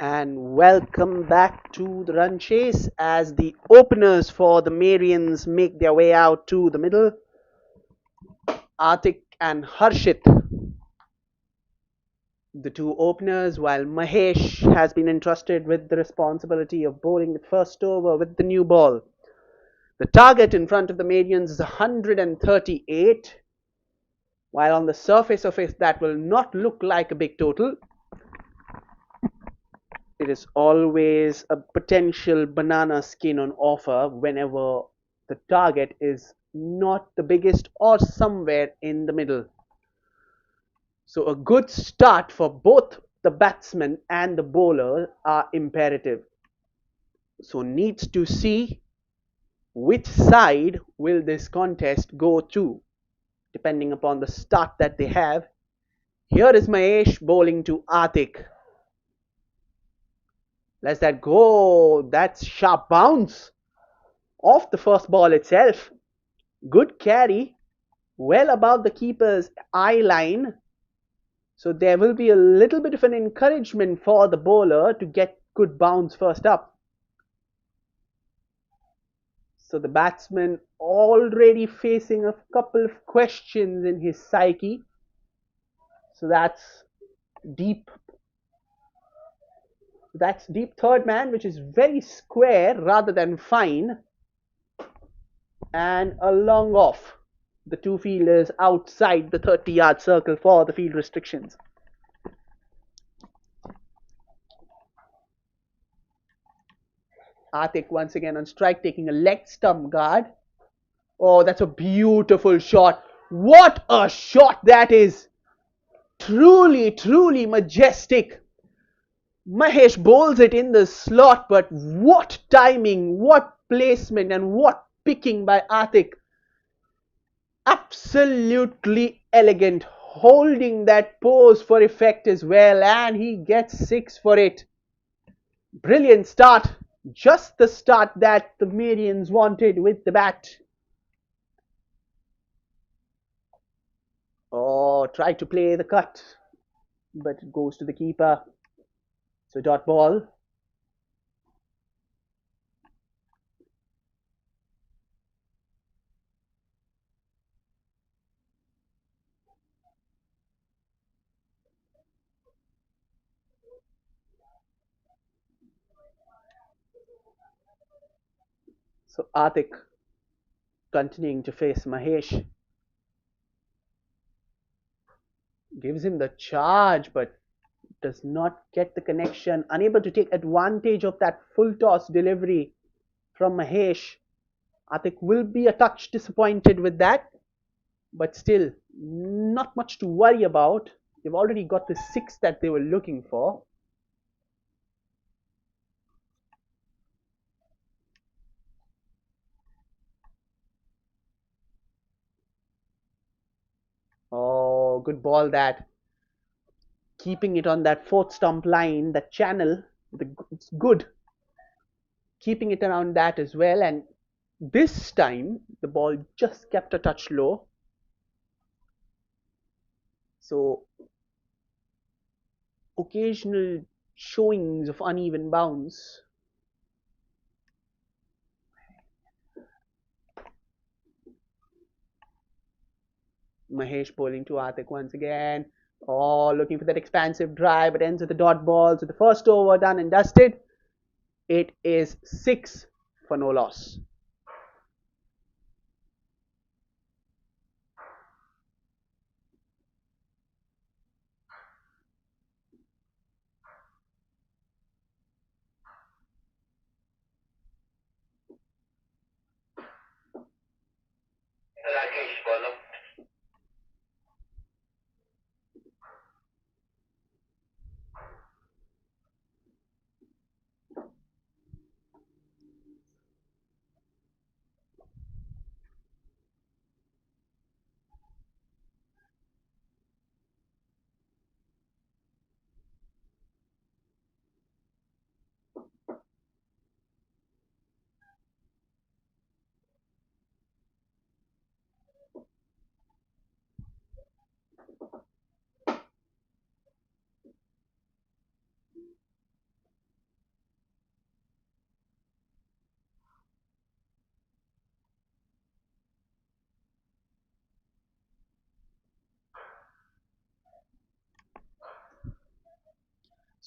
A: And welcome back to the run chase as the openers for the Marians make their way out to the middle. Atik and Harshit, the two openers, while Mahesh has been entrusted with the responsibility of bowling the first over with the new ball. The target in front of the Marians is 138, while on the surface of it that will not look like a big total. It is always a potential banana skin on offer whenever the target is not the biggest or somewhere in the middle. So a good start for both the batsman and the bowler are imperative. So needs to see which side will this contest go to depending upon the start that they have. Here is Mahesh bowling to Atik. Let's that go. That's sharp bounce off the first ball itself. Good carry, well above the keeper's eye line. So there will be a little bit of an encouragement for the bowler to get good bounce first up. So the batsman already facing a couple of questions in his psyche. So that's deep. That's deep third man, which is very square rather than fine. And a long off. The two fielders outside the 30-yard circle for the field restrictions. Atik once again on strike, taking a leg stump guard. Oh, that's a beautiful shot. What a shot that is! Truly, truly majestic. Mahesh bowls it in the slot, but what timing, what placement, and what picking by Atik. Absolutely elegant, holding that pose for effect as well, and he gets 6 for it. Brilliant start, just the start that the Marians wanted with the bat. Oh, tried to play the cut, but it goes to the keeper. So dot ball. So Atik continuing to face Mahesh. Gives him the charge, but does not get the connection. Unable to take advantage of that full toss delivery from Mahesh. Atik will be a touch disappointed with that, but still not much to worry about. They've already got the 6 that they were looking for. Oh, good ball that. Keeping it on that fourth stump line, that channel, it's good. Keeping it around that as well, and this time the ball just kept a touch low. So occasional showings of uneven bounce. Mahesh bowling to Atik once again. Oh, looking for that expansive drive, but ends with the dot ball. So the first over done and dusted. It is 6 for no loss.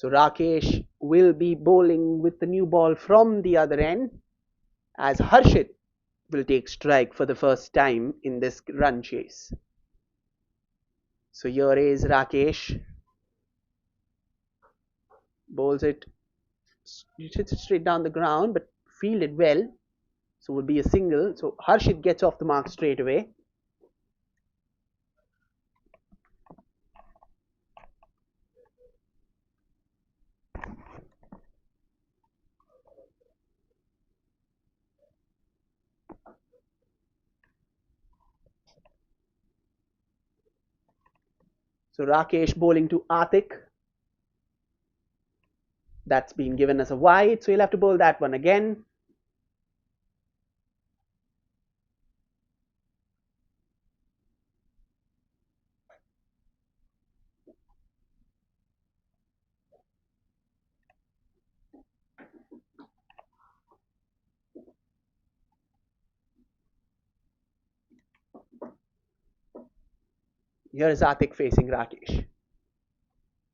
A: So Rakesh will be bowling with the new ball from the other end as Harshit will take strike for the first time in this run chase. So here is Rakesh, bowls it, hits it straight down the ground, but fielded well. So would be a single. So Harshit gets off the mark straight away. So Rakesh bowling to Atik. That's been given as a wide, so he'll have to bowl that one again. Here is Atik facing Rakesh.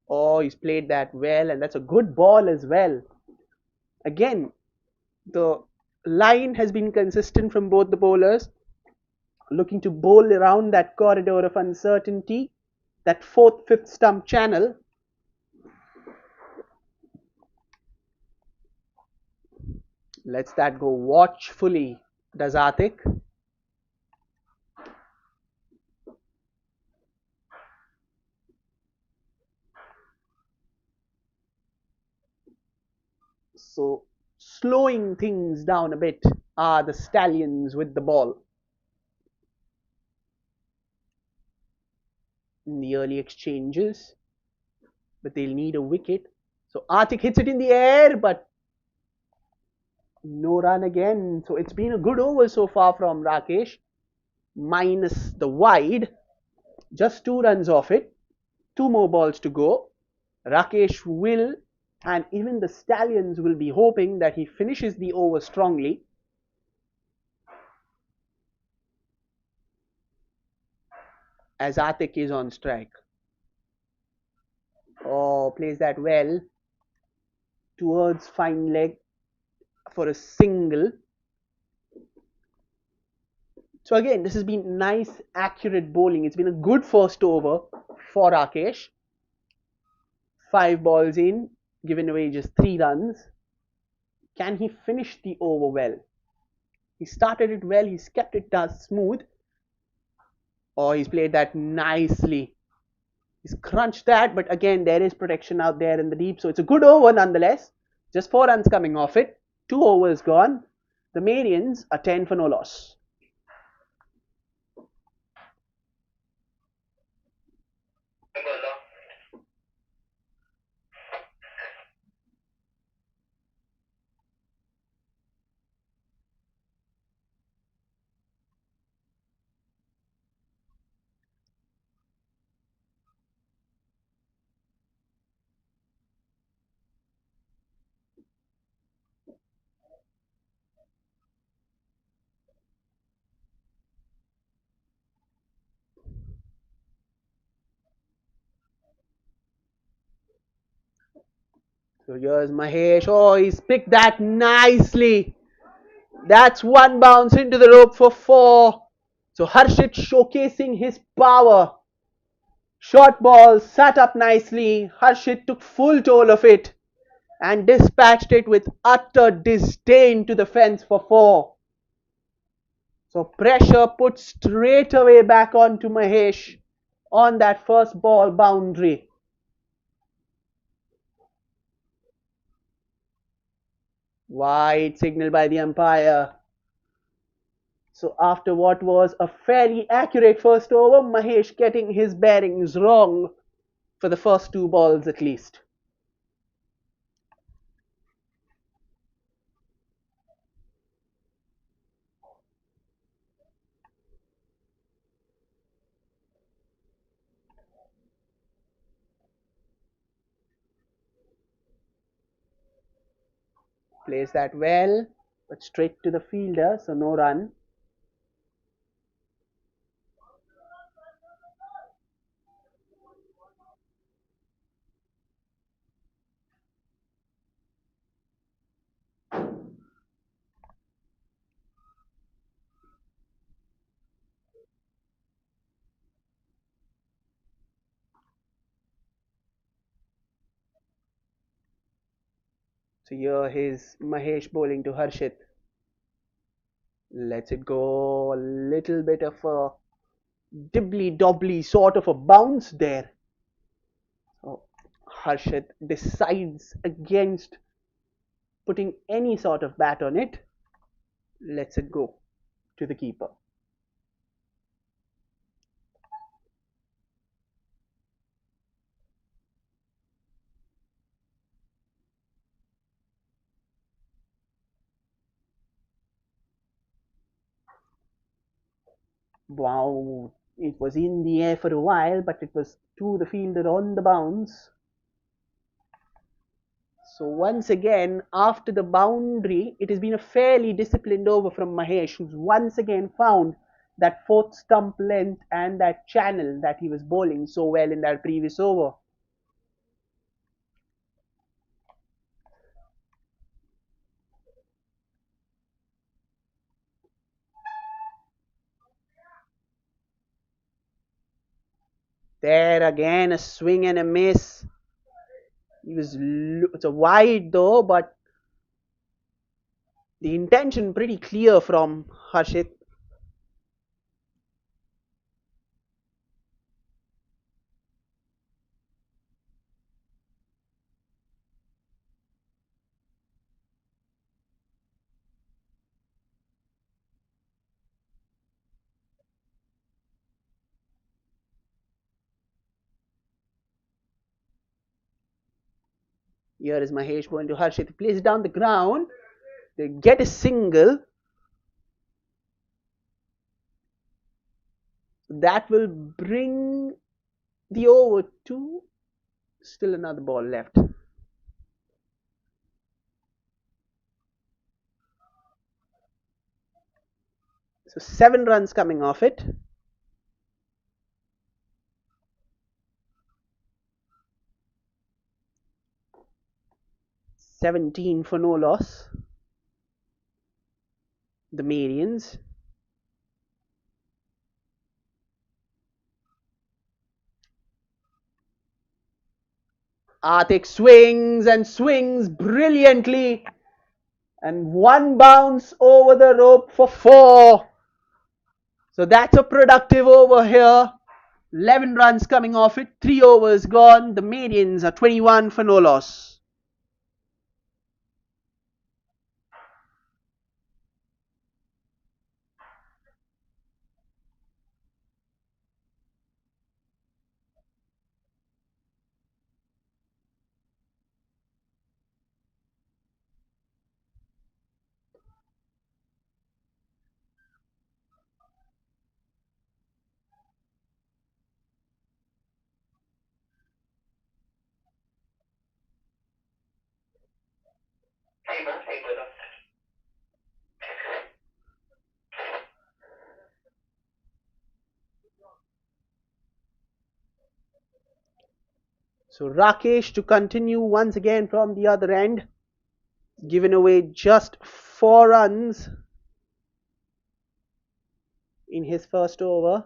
A: Oh, he's played that well, and that's a good ball as well. Again, the line has been consistent from both the bowlers, looking to bowl around that corridor of uncertainty, that fourth, fifth stump channel. Lets that go watchfully, does Atik. So slowing things down a bit are the Stallions with the ball. In the early exchanges, but they'll need a wicket. So Atik hits it in the air, but no run again. So it's been a good over so far from Rakesh, minus the wide. Just 2 runs off it. 2 more balls to go. Rakesh will, and even the Stallions will be hoping that he finishes the over strongly. As Atik is on strike. Oh, plays that well towards fine leg for a single. So again, this has been nice, accurate bowling. It's been a good first over for Rakesh. 5 balls in, given away just 3 runs. Can he finish the over well? He started it well. He's kept it smooth. Oh, he's played that nicely. He's crunched that, but again, there is protection out there in the deep. So it's a good over nonetheless. Just 4 runs coming off it. 2 overs gone. The Marians are 10 for no loss. So here's Mahesh. Oh, he's picked that nicely. That's one bounce into the rope for 4. So Harshit showcasing his power. Short ball sat up nicely. Harshit took full toll of it and dispatched it with utter disdain to the fence for 4. So pressure put straight away back onto Mahesh on that first ball boundary. Wide signal by the umpire. So after what was a fairly accurate first over, Mahesh getting his bearings wrong for the first 2 balls at least. Plays that well, but straight to the fielder, so no run. So here is Mahesh bowling to Harshit. Lets it go. A little bit of a dibbly dobbly sort of a bounce there. So Harshit decides against putting any sort of bat on it. Lets it go to the keeper. Wow, it was in the air for a while, but it was to the fielder on the bounce. So once again, after the boundary, it has been a fairly disciplined over from Mahesh, who's once again found that fourth stump length and that channel that he was bowling so well in that previous over. There again, a swing and a miss. It's a wide though, but the intention pretty clear from Harshit. Here is Mahesh going to Harshit. He plays it down the ground. They get a single. That will bring the over to still another ball left. So 7 runs coming off it. $17 for no loss. The Marians. Atik swings and swings brilliantly. And one bounce over the rope for 4. So that's a productive over here. 11 runs coming off it. 3 overs gone. The Marians are 21 for no loss. So Rakesh to continue once again from the other end. Given away just 4 runs in his first over.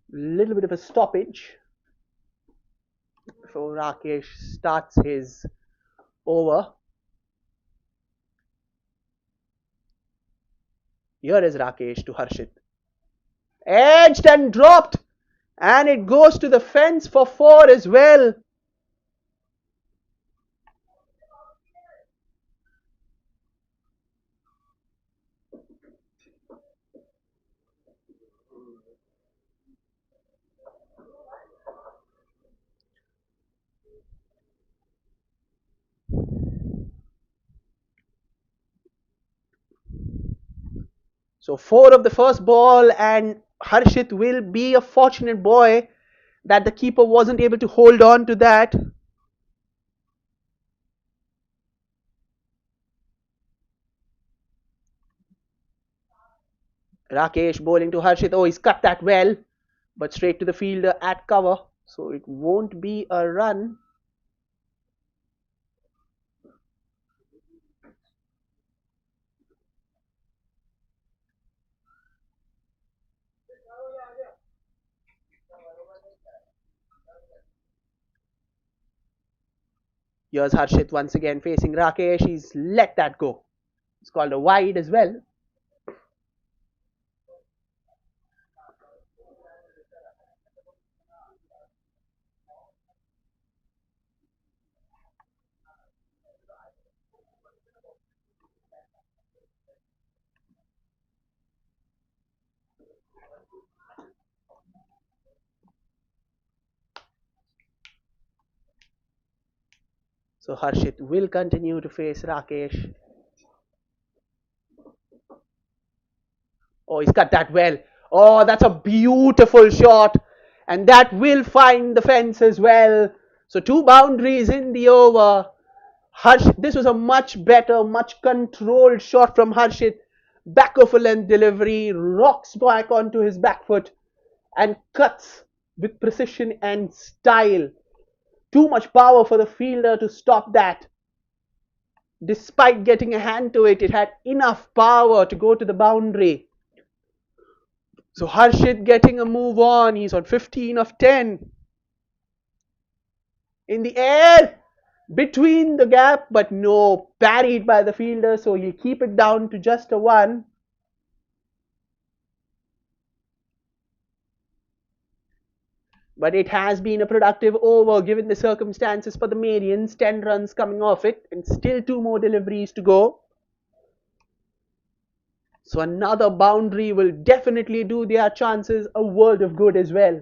A: Little bit of a stoppage before Rakesh starts his over. Here is Rakesh to Harshit. Edged and dropped. And it goes to the fence for 4 as well. So 4 of the first ball, and Harshit will be a fortunate boy that the keeper wasn't able to hold on to that. Rakesh bowling to Harshit. Oh, he's cut that well, but straight to the fielder at cover. So it won't be a run. Here's Harshit once again facing Rakesh. He's let that go. It's called a wide as well. So Harshit will continue to face Rakesh. Oh, he's cut that well. Oh, that's a beautiful shot. And that will find the fence as well. So two boundaries in the over. This was a much better, much controlled shot from Harshit. Back of a length delivery, rocks back onto his back foot and cuts with precision and style. Too much power for the fielder to stop that. Despite getting a hand to it, it had enough power to go to the boundary. So Harshit getting a move on. He's on 15 of 10. In the air, between the gap, but no, parried by the fielder, so he'll keep it down to just a 1. But it has been a productive over given the circumstances for the Marians. 10 runs coming off it, and still 2 more deliveries to go. So another boundary will definitely do their chances a world of good as well.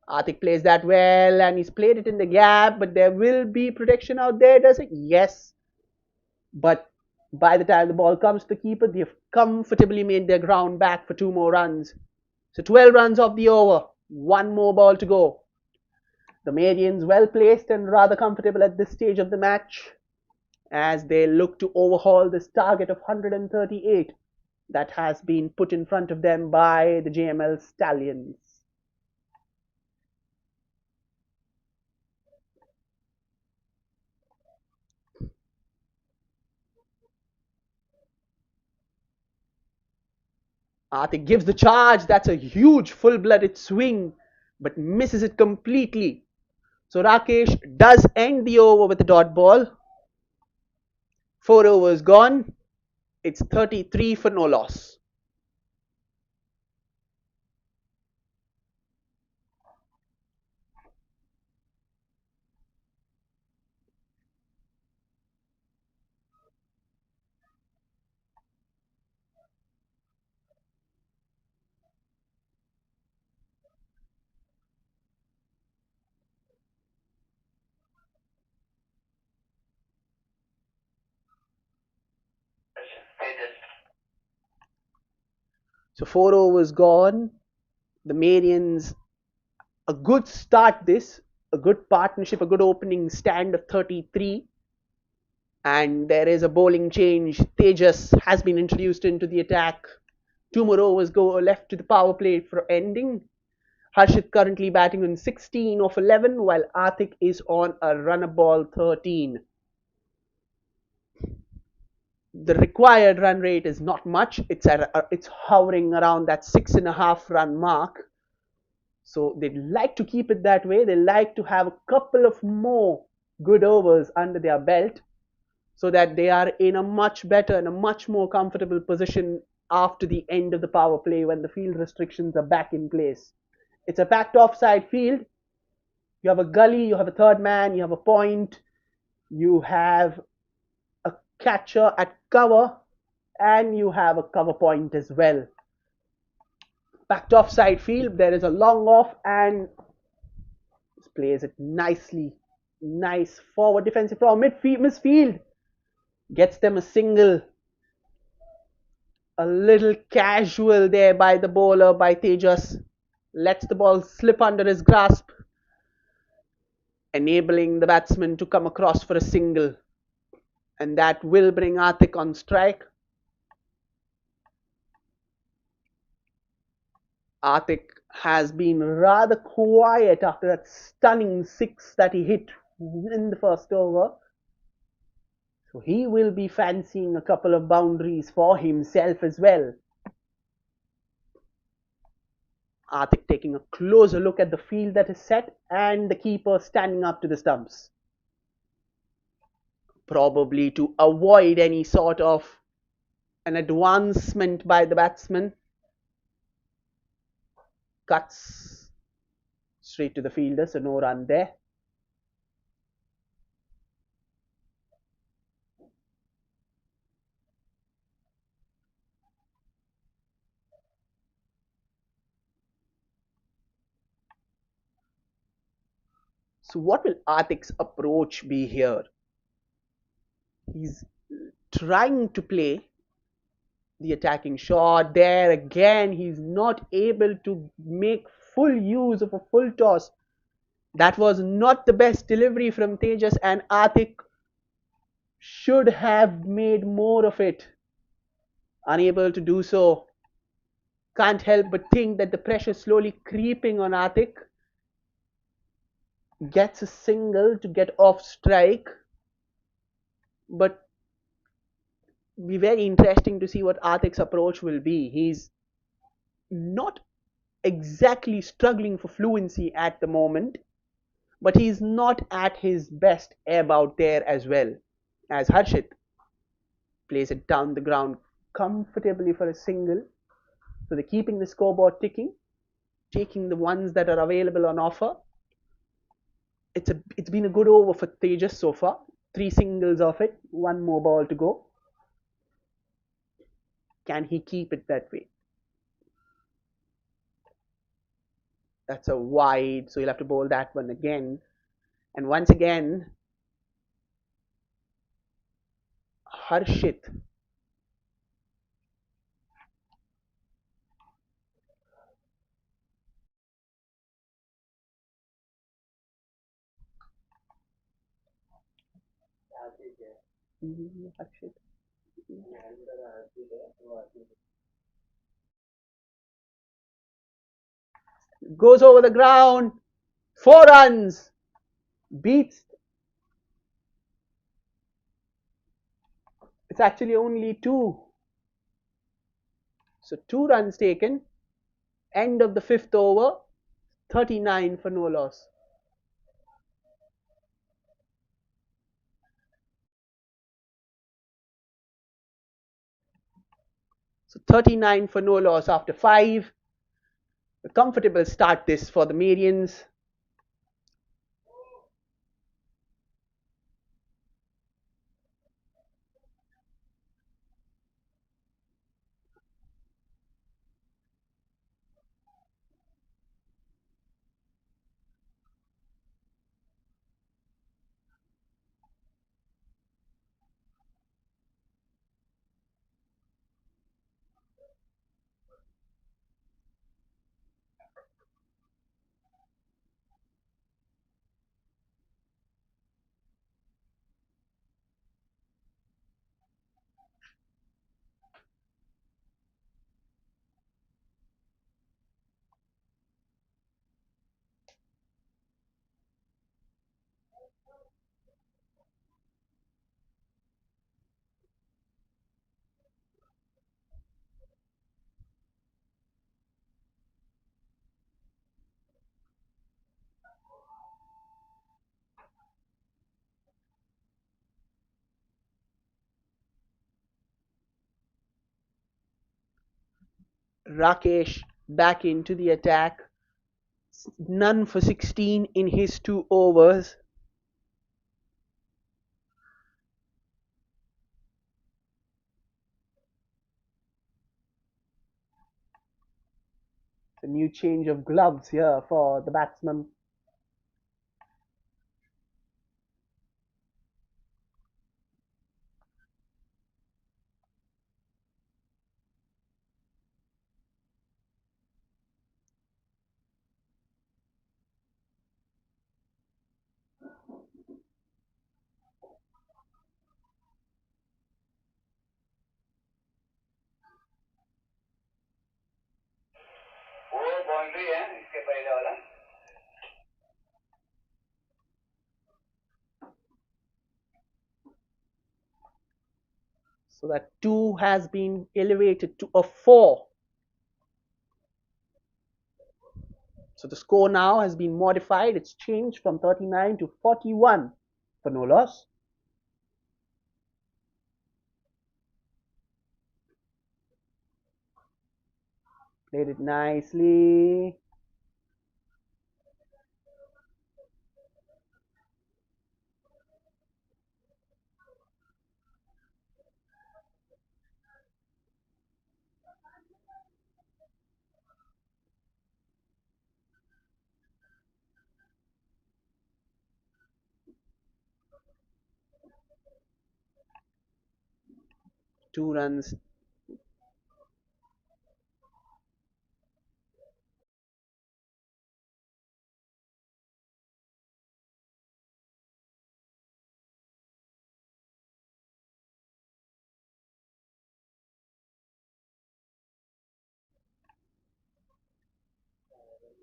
A: Atik plays that well, and he's played it in the gap, but there will be protection out there, does it? Yes. But by the time the ball comes to the keeper, they've comfortably made their ground back for 2 more runs. So 12 runs off the over, 1 more ball to go. The Marians well placed and rather comfortable at this stage of the match as they look to overhaul this target of 138 that has been put in front of them by the Jml Stallions. Atik gives the charge. That's a huge full-blooded swing, but misses it completely. So Rakesh does end the over with a dot ball. 4 overs gone. It's 33 for no loss. So 4 overs gone. The Marians, a good start this, a good partnership, a good opening stand of 33. And there is a bowling change. Tejas has been introduced into the attack. 2 more overs go left to the power play for ending. Harshit currently batting on 16 of 11, while Atik is on a runner ball 13. The required run rate is not much. It's hovering around that 6.5 run mark. So they'd like to keep it that way. They like to have a couple of more good overs under their belt so that they are in a much better and a much more comfortable position after the end of the power play when the field restrictions are back in place. It's a packed offside field. You have a gully, you have a third man, you have a point, you have a catcher at cover, and you have a cover point as well. Packed offside field, there is a long off and plays it nicely. Nice forward defensive from midfield. Gets them a single. A little casual there by the bowler, by Tejas. Lets the ball slip under his grasp, enabling the batsman to come across for a single. And that will bring Atik on strike. Atik has been rather quiet after that stunning six that he hit in the first over. So he will be fancying a couple of boundaries for himself as well. Atik taking a closer look at the field that is set and the keeper standing up to the stumps. Probably to avoid any sort of an advancement by the batsman. Cuts straight to the fielder, so no run there. So what will Atik's approach be here? He's trying to play the attacking shot. There again, he's not able to make full use of a full toss. That was not the best delivery from Tejas, and Atik should have made more of it. Unable to do so. Can't help but think that the pressure slowly creeping on Atik. Gets a single to get off strike, but be very interesting to see what Atik's approach will be. He's not exactly struggling for fluency at the moment, but he's not at his best ebb out there as well. As Harshit plays it down the ground comfortably for a single. So they're keeping the scoreboard ticking, taking the ones that are available on offer. It's been a good over for Tejas so far. 3 singles off it, one more ball to go. Can he keep it that way? That's a wide, so he'll have to bowl that one again. And once again, Harshit Harshit goes over the ground. 4 runs. Beats. It's actually only two. So 2 runs taken. End of the fifth over. 39 for no loss. So 39 for no loss after 5. A comfortable start this for the Marians. Rakesh back into the attack. None for 16 in his 2 overs. A new change of gloves here for the batsman. So that 2 has been elevated to a 4. So the score now has been modified. It's changed from 39 to 41 for no loss. Played it nicely. Two runs.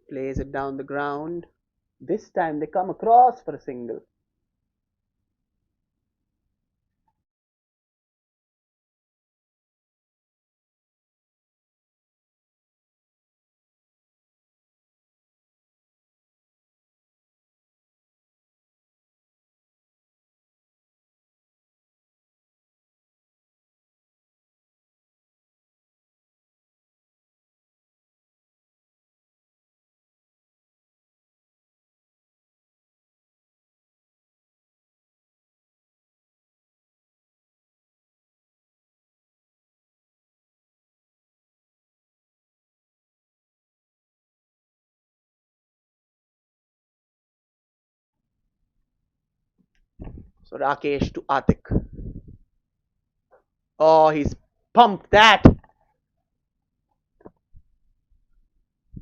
A: Plays it down the ground. This time they come across for a single. So Rakesh to Atik. Oh, he's pumped that.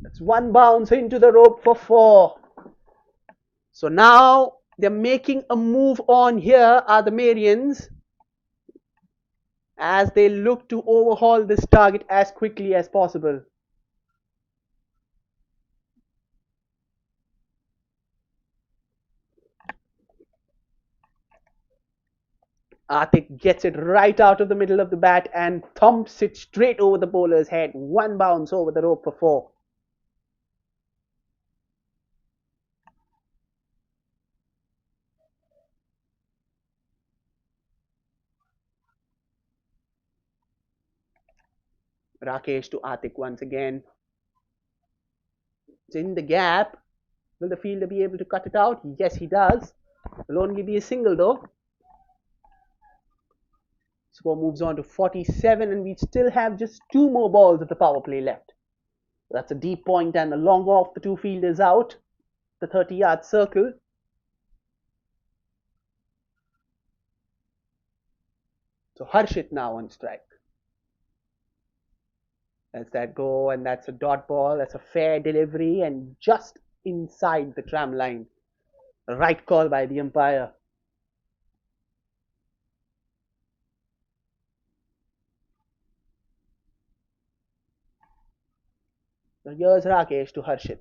A: That's one bounce into the rope for 4. So now they're making a move on here, are the Marians, as they look to overhaul this target as quickly as possible. Atik gets it right out of the middle of the bat and thumps it straight over the bowler's head. One bounce over the rope for 4. Rakesh to Atik once again. It's in the gap. Will the fielder be able to cut it out? Yes, he does. Will only be a single though. Score moves on to 47, and we still have just 2 more balls of the power play left. That's a deep point and a long off the 2 fielders out, the 30-yard circle. So Harshit now on strike. Lets that go, and that's a dot ball. That's a fair delivery and just inside the tram line. Right call by the umpire. So here's Rakesh to Harshit.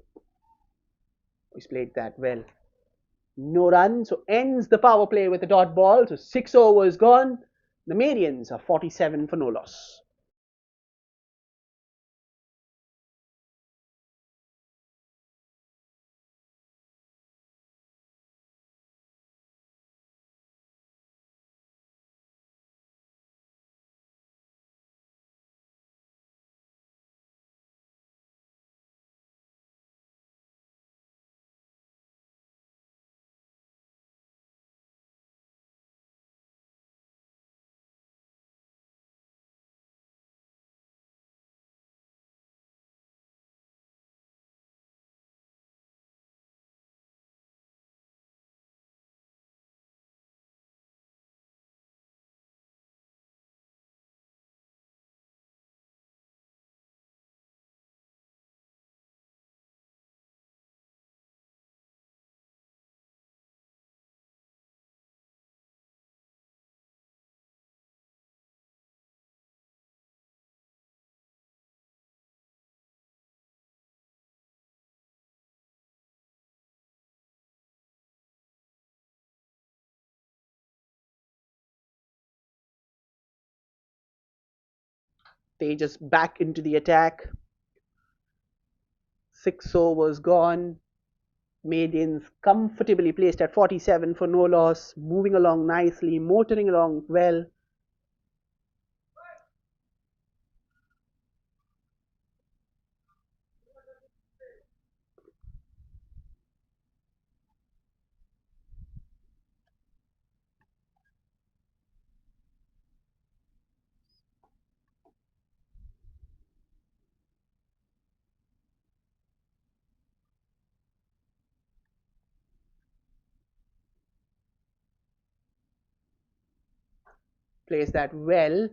A: He's played that well. No run, so ends the power play with a dot ball. So 6 overs gone. The Marians are 47 for no loss. Tejas back into the attack. 6 overs gone. Marians comfortably placed at 47 for no loss, moving along nicely, motoring along well. Plays that well.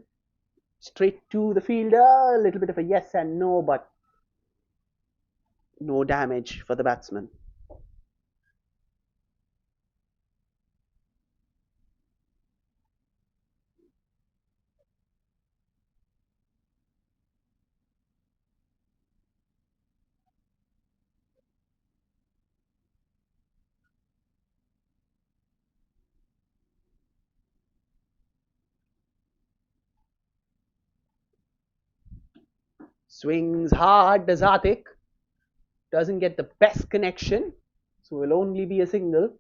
A: Straight to the fielder. A little bit of a yes and no, but no damage for the batsman. Swings hard, does Atik. Doesn't get the best connection, so will only be a single.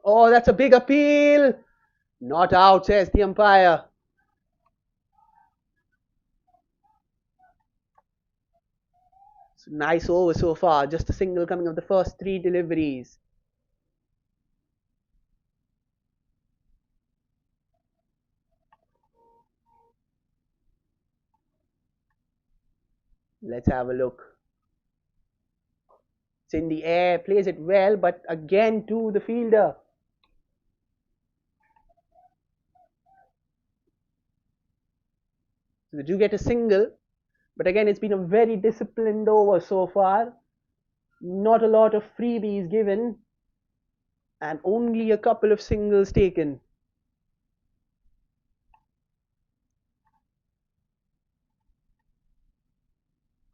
A: Oh, that's a big appeal. Not out, says the umpire. Nice over so far. Just a single coming of the first 3 deliveries. Let's have a look. It's in the air, plays it well, but again to the fielder. So they do get a single, but again it's been a very disciplined over so far. Not a lot of freebies given, and only a couple of singles taken.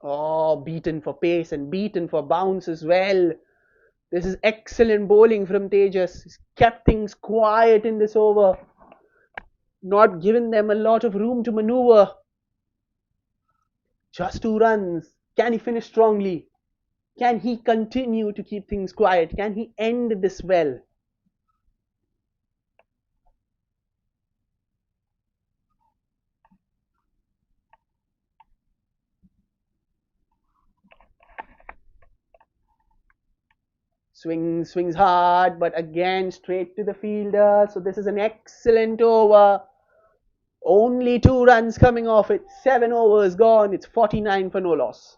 A: Oh, beaten for pace and beaten for bounce as well. This is excellent bowling from Tejas. He's kept things quiet in this over, not given them a lot of room to maneuver. Just 2 runs. Can he finish strongly? Can he continue to keep things quiet? Can he end this well? Swings hard, but again straight to the fielder. So this is an excellent over. Only 2 runs coming off it. 7 overs gone. It's 49 for no loss.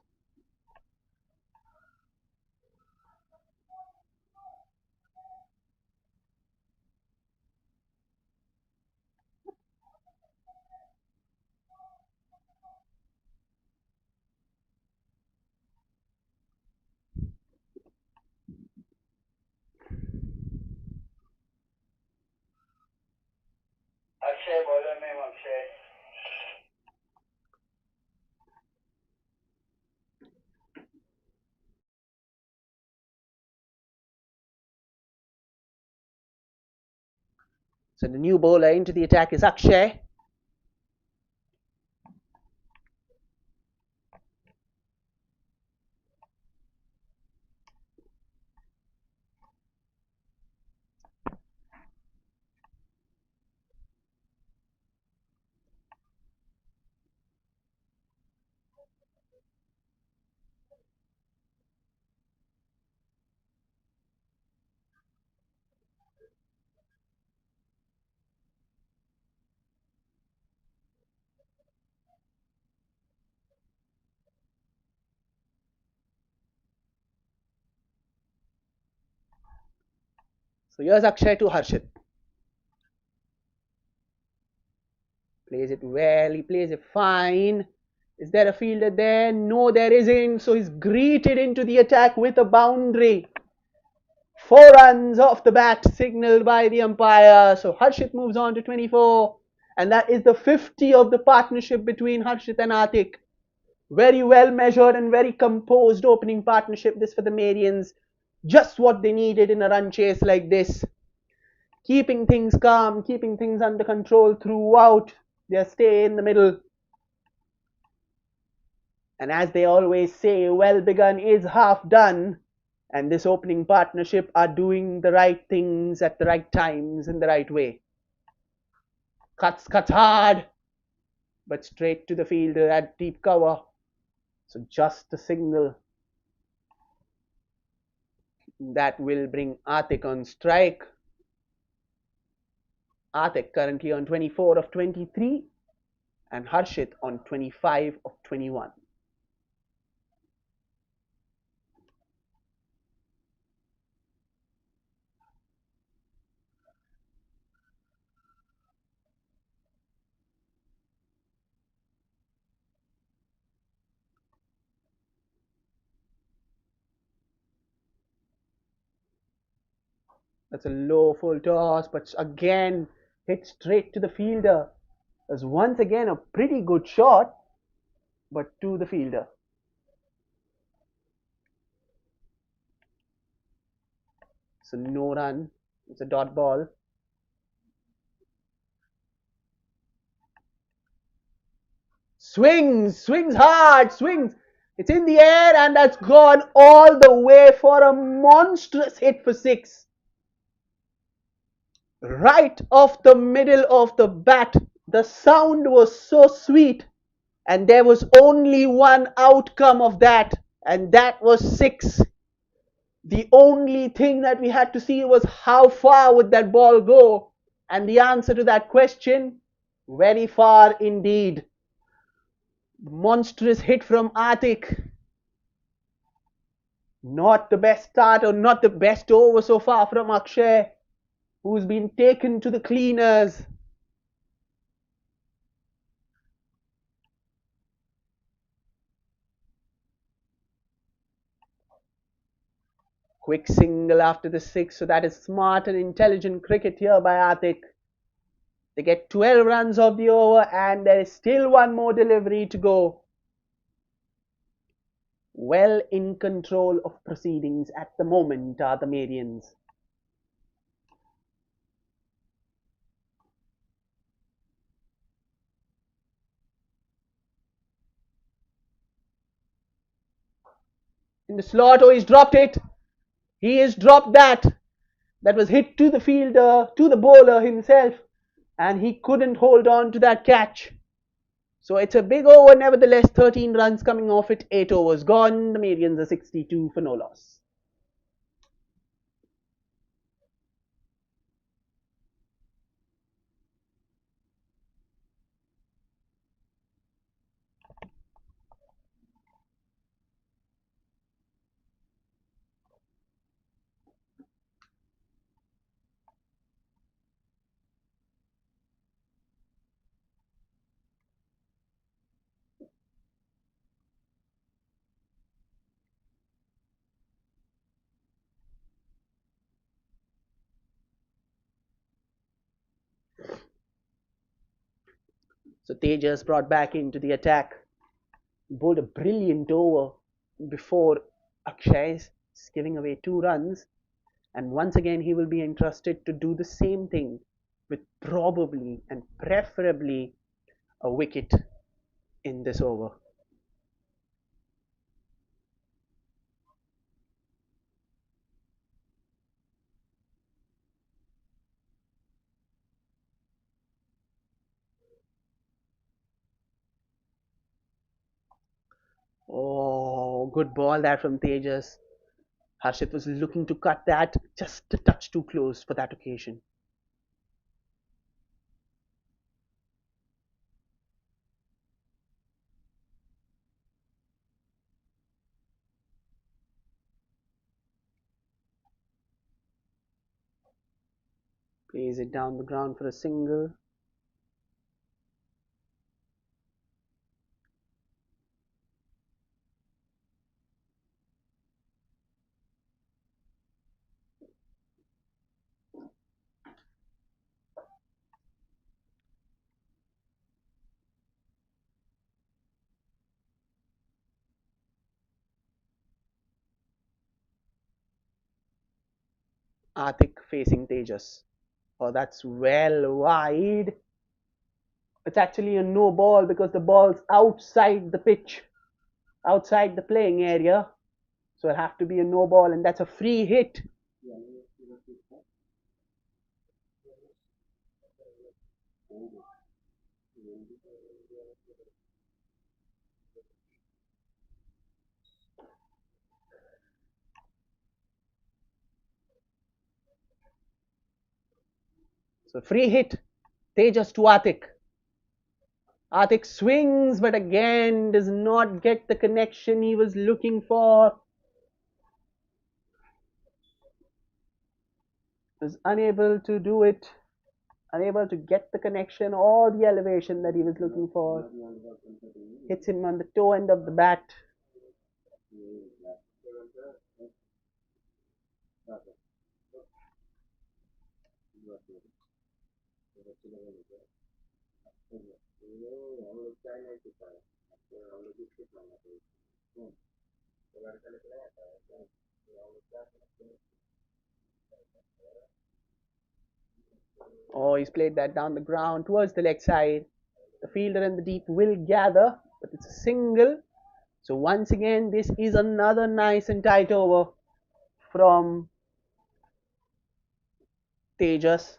A: So the new bowler into the attack is Akshay. So here's Akshay to Harshit. Plays it well, he plays it fine. Is there a fielder there? No, there isn't. So he's greeted into the attack with a boundary. 4 runs off the bat, signaled by the umpire. So Harshit moves on to 24. And that is the 50 of the partnership between Harshit and Atik. Very well measured and very composed opening partnership. This for the Marians. Just what they needed in a run chase like this. Keeping things calm, keeping things under control throughout their stay in the middle. And as they always say, well begun is half done. And this opening partnership are doing the right things at the right times in the right way. Cuts hard, but straight to the fielder at deep cover. So just a single that will bring Atik on strike. Atik currently on 24 of 23 and Harshit on 25 of 21. That's a low full toss, but again hit straight to the fielder. That's once again a pretty good shot, but to the fielder. So no run. It's a dot ball. Swings hard, swings. It's in the air and that's gone all the way for a monstrous hit for six. Right off the middle of the bat. The sound was so sweet, and there was only one outcome of that, and that was six. The only thing that we had to see was how far would that ball go, and the answer to that question, very far indeed. Monstrous hit from Atik. Not the best start or not the best over so far from Akshay, who's been taken to the cleaners. Quick single after the six, so that is smart and intelligent cricket here by Atik. They get 12 runs of the over and there is still one more delivery to go. Well in control of proceedings at the moment are the Marians. In the slot, oh, he's dropped it. He has dropped that. That was hit to the fielder, to the bowler himself, and he couldn't hold on to that catch. So it's a big over, nevertheless. 13 runs coming off it, 8 overs gone. The Marians are 62 for no loss. So Tejas brought back into the attack, bowled a brilliant over before Akshay's giving away 2 runs. And once again, he will be entrusted to do the same thing with probably and preferably a wicket in this over. Oh, good ball that from Tejas. Harshit was looking to cut that just a touch too close for that occasion. Plays it down the ground for a single. Atik facing Tejas. Oh, that's well wide. It's actually a no ball because the ball's outside the pitch, outside the playing area. So it'll have to be a no ball, and that's a free hit. So free hit. Tejas to Atik. Atik swings, but again does not get the connection he was looking for. Was unable to do it, unable to get the connection or the elevation that he was looking for. Hits him on the toe end of the bat. Oh, he's played that down the ground towards the leg side. The fielder in the deep will gather, but it's a single. So once again, this is another nice and tight over from Tejas.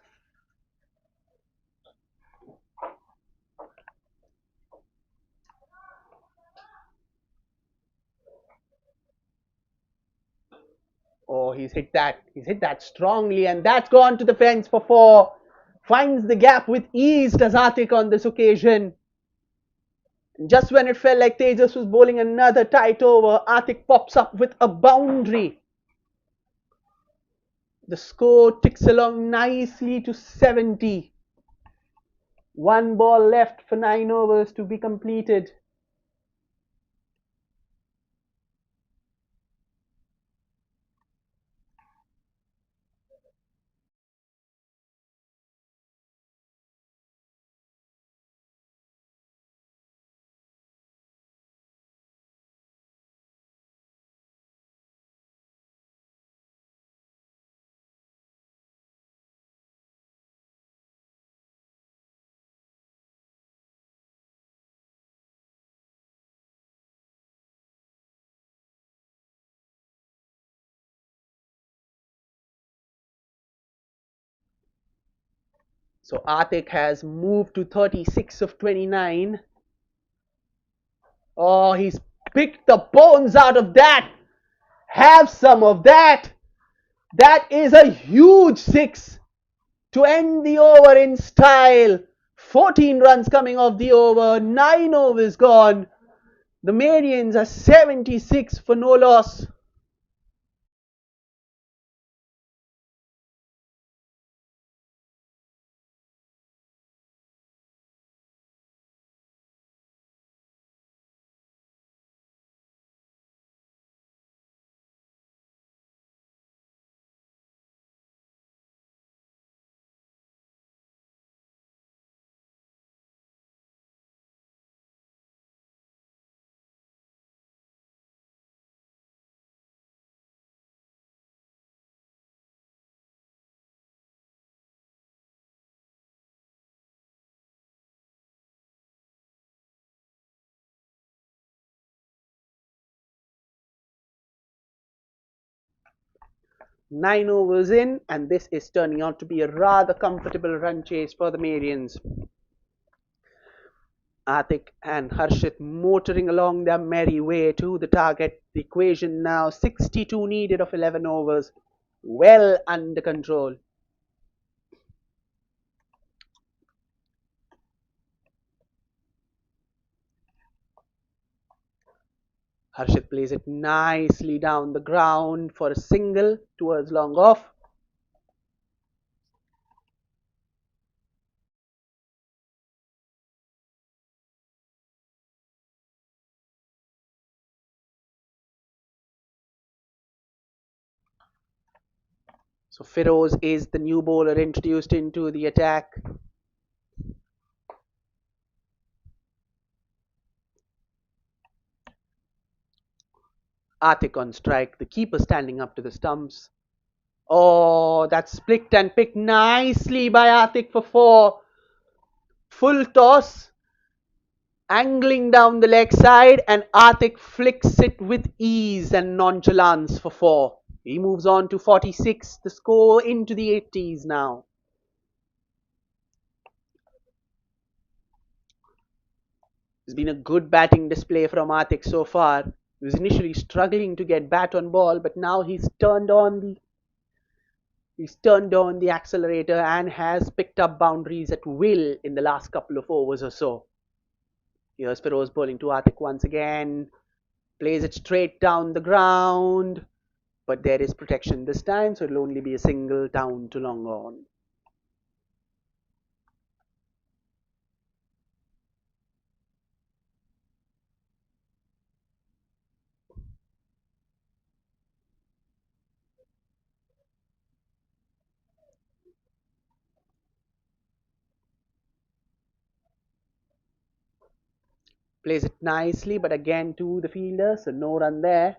A: Oh, he's hit that. He's hit that strongly, and that's gone to the fence for four. Finds the gap with ease, does Atik on this occasion. And just when it felt like Tejas was bowling another tight over, Atik pops up with a boundary. The score ticks along nicely to 70. One ball left for 9 overs to be completed. So Atik has moved to 36 of 29. Oh, he's picked the bones out of that. Have some of that. That is a huge six to end the over in style. 14 runs coming off the over. 9 overs gone. The Marians are 76 for no loss. Nine overs in, and this is turning out to be a rather comfortable run chase for the Marians. Atik and Harshit motoring along their merry way to the target. The equation now 62 needed of 11 overs. Well under control. Harshit plays it nicely down the ground for a single towards long off. So Feroz is the new bowler introduced into the attack. Atik on strike, the keeper standing up to the stumps. Oh, that's flicked and picked nicely by Atik for four. Full toss, angling down the leg side, and Atik flicks it with ease and nonchalance for four. He moves on to 46, the score into the 80s now. It's been a good batting display from Atik so far. He was initially struggling to get bat on ball, but now he's turned on the accelerator and has picked up boundaries at will in the last couple of overs or so. Here's Feroz bowling to Atik once again. Plays it straight down the ground. But there is protection this time, so it'll only be a single down to long on. Plays it nicely, but again to the fielder, so no run there.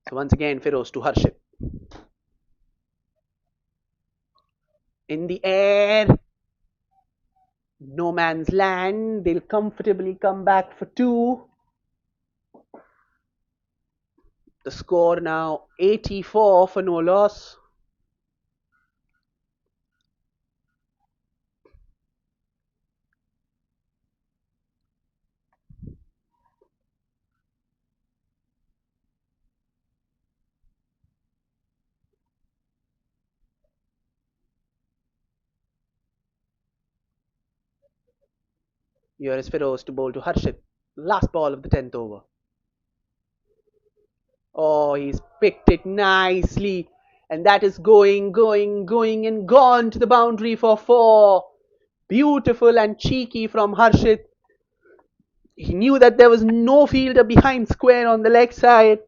A: So once again, Feroz to Harshit. In the air, no man's land. They'll comfortably come back for two. The score now 84 for no loss. Here is Feroz to bowl to Harshit. Last ball of the 10th over. Oh, he's picked it nicely. And that is going, and gone to the boundary for four. Beautiful and cheeky from Harshit. He knew that there was no fielder behind square on the leg side.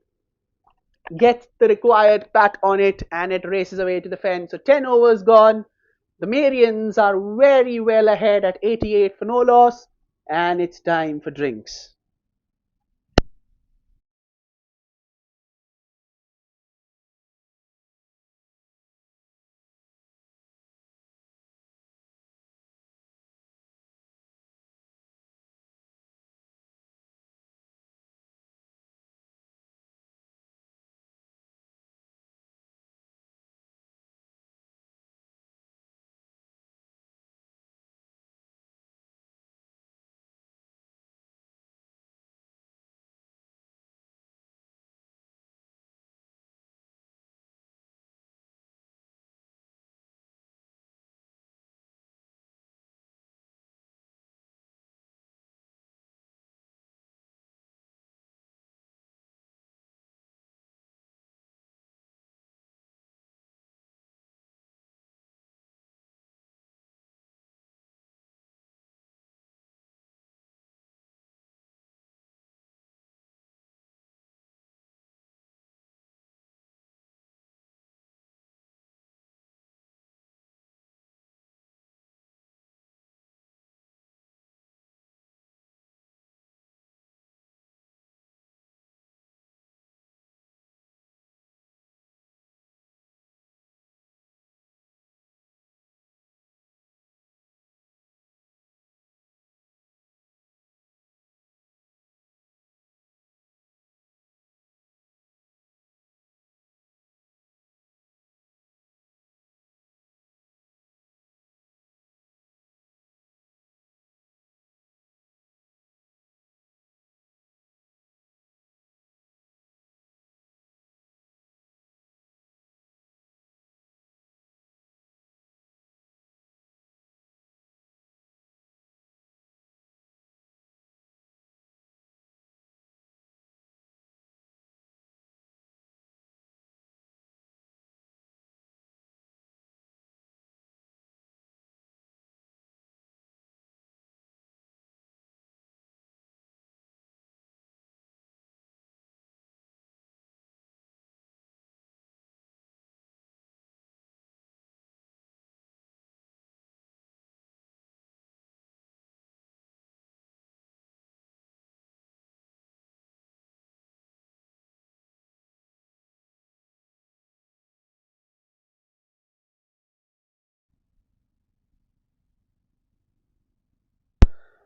A: Gets the required pat on it, and it races away to the fence. So 10 overs gone. The Marians are very well ahead at 88 for no loss, and it's time for drinks.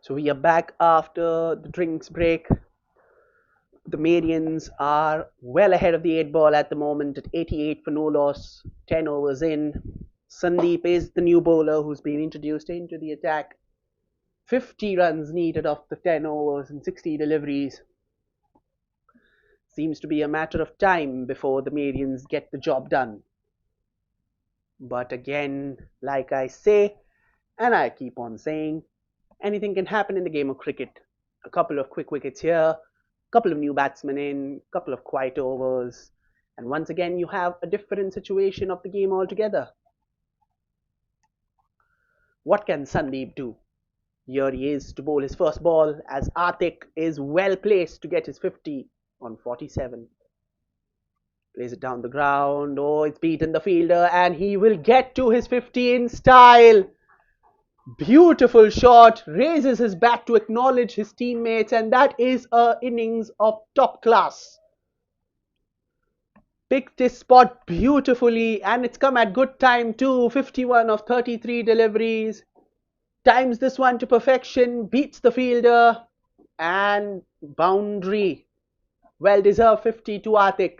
A: So we are back after the drinks break. The Marians are well ahead of the 8 ball at the moment at 88 for no loss, 10 overs in. Sandeep is the new bowler who's been introduced into the attack. 50 runs needed off the 10 overs and 60 deliveries. Seems to be a matter of time before the Marians get the job done. But again, like I say, and I keep on saying, anything can happen in the game of cricket. A couple of quick wickets here, a couple of new batsmen in, a couple of quiet overs, and once again you have a different situation of the game altogether. What can Sandeep do? Here he is to bowl his first ball as Atik is well placed to get his 50 on 47. Plays it down the ground. Oh, it's beaten the fielder and he will get to his 50 in style. Beautiful shot, raises his bat to acknowledge his teammates, and that is a innings of top class. Picked his spot beautifully, and it's come at good time too. 51 of 33 deliveries. Times this one to perfection, beats the fielder, and boundary. Well deserved 50 to Atik.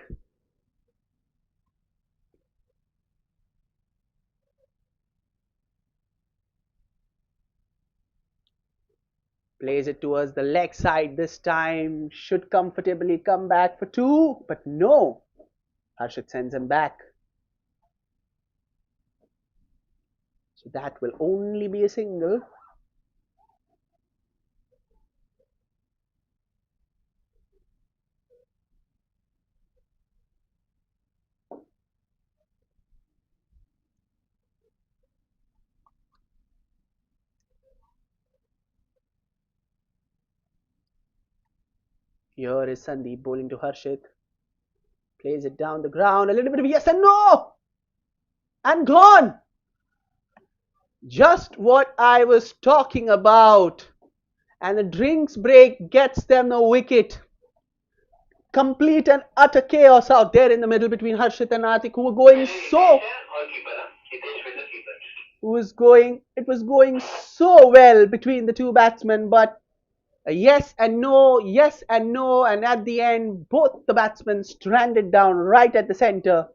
A: Plays it towards the leg side this time. Should comfortably come back for two, but no. Harshit sends him back. So that will only be a single. Here is Sandeep bowling to Harshit. Plays it down the ground. A little bit of yes and no. And gone. Just what I was talking about. And the drinks break gets them a wicket. Complete and utter chaos out there in the middle between Harshit and Atik, who were going so it was going so well between the two batsmen, but a yes and no, and at the end both the batsmen stranded down right at the center,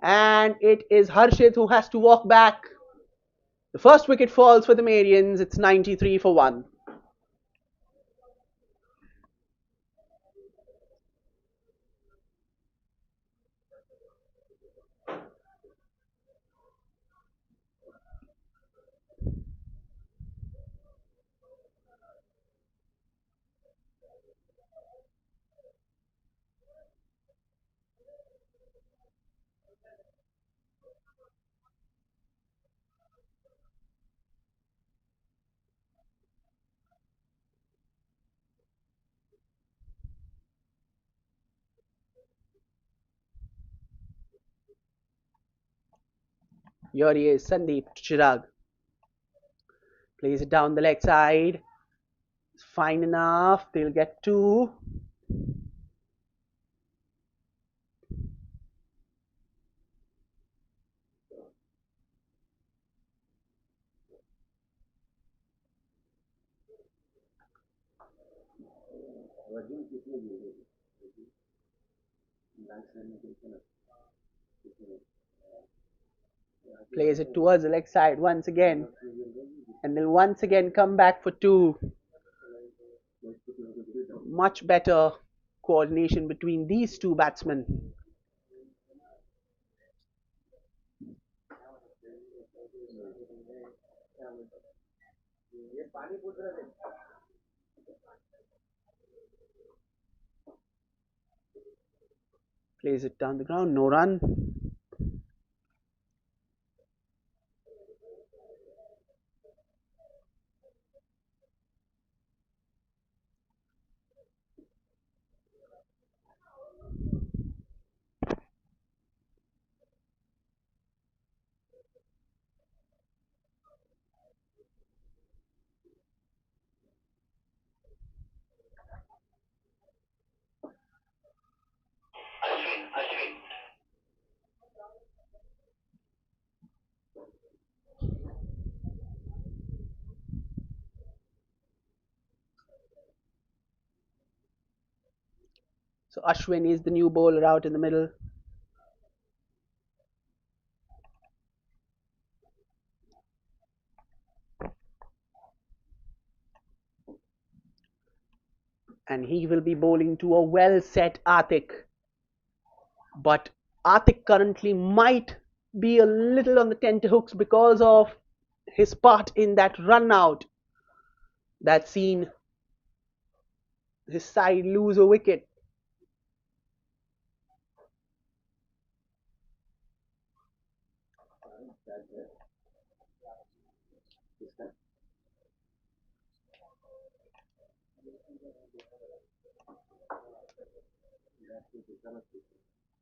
A: and it is Harshit who has to walk back. The first wicket falls for the Marians. It's 93 for 1. Here he is, Sandeep Chirag. Plays it down the leg side. It's fine enough. They'll get two. Plays it towards the leg side once again. And they'll once again come back for two. Much better coordination between these two batsmen. Plays it down the ground, no run. So Ashwin is the new bowler out in the middle. And he will be bowling to a well set Atik. But Atik currently might be a little on the tenterhooks because of his part in that run out that seen his side lose a wicket.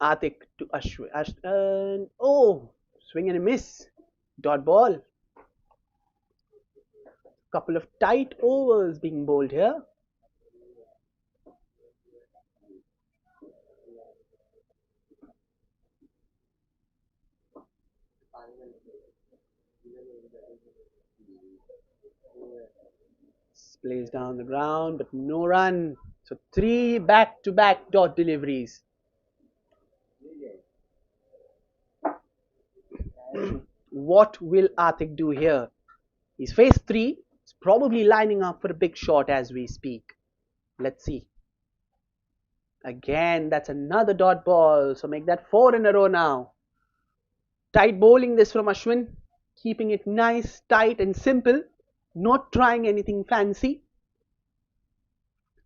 A: Atik to Ashwin. Oh, swing and a miss. Dot ball. Couple of tight overs being bowled here. Plays down the ground, but no run. So three back-to-back dot deliveries. What will Atik do here? He's faced three. He's probably lining up for a big shot as we speak. Let's see. Again, that's another dot ball. So make that four in a row now. Tight bowling this from Ashwin. Keeping it nice, tight and simple. Not trying anything fancy.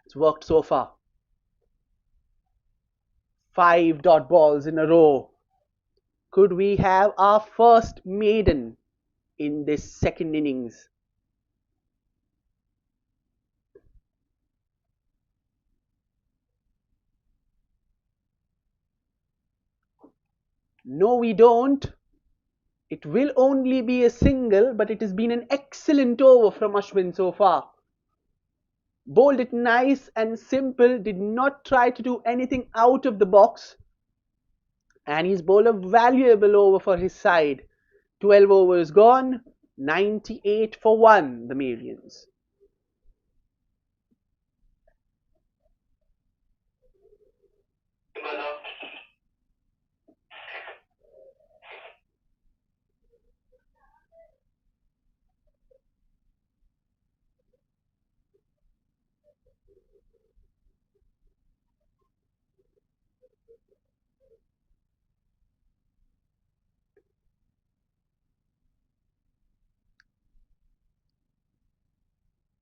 A: It's worked so far. 5 dot balls in a row. Could we have our first maiden in this second innings? No, we don't. It will only be a single, but it has been an excellent over from Ashwin so far. Bowled it nice and simple, did not try to do anything out of the box. And he's bowled a valuable over for his side. 12 overs gone, 98 for 1, the Marians.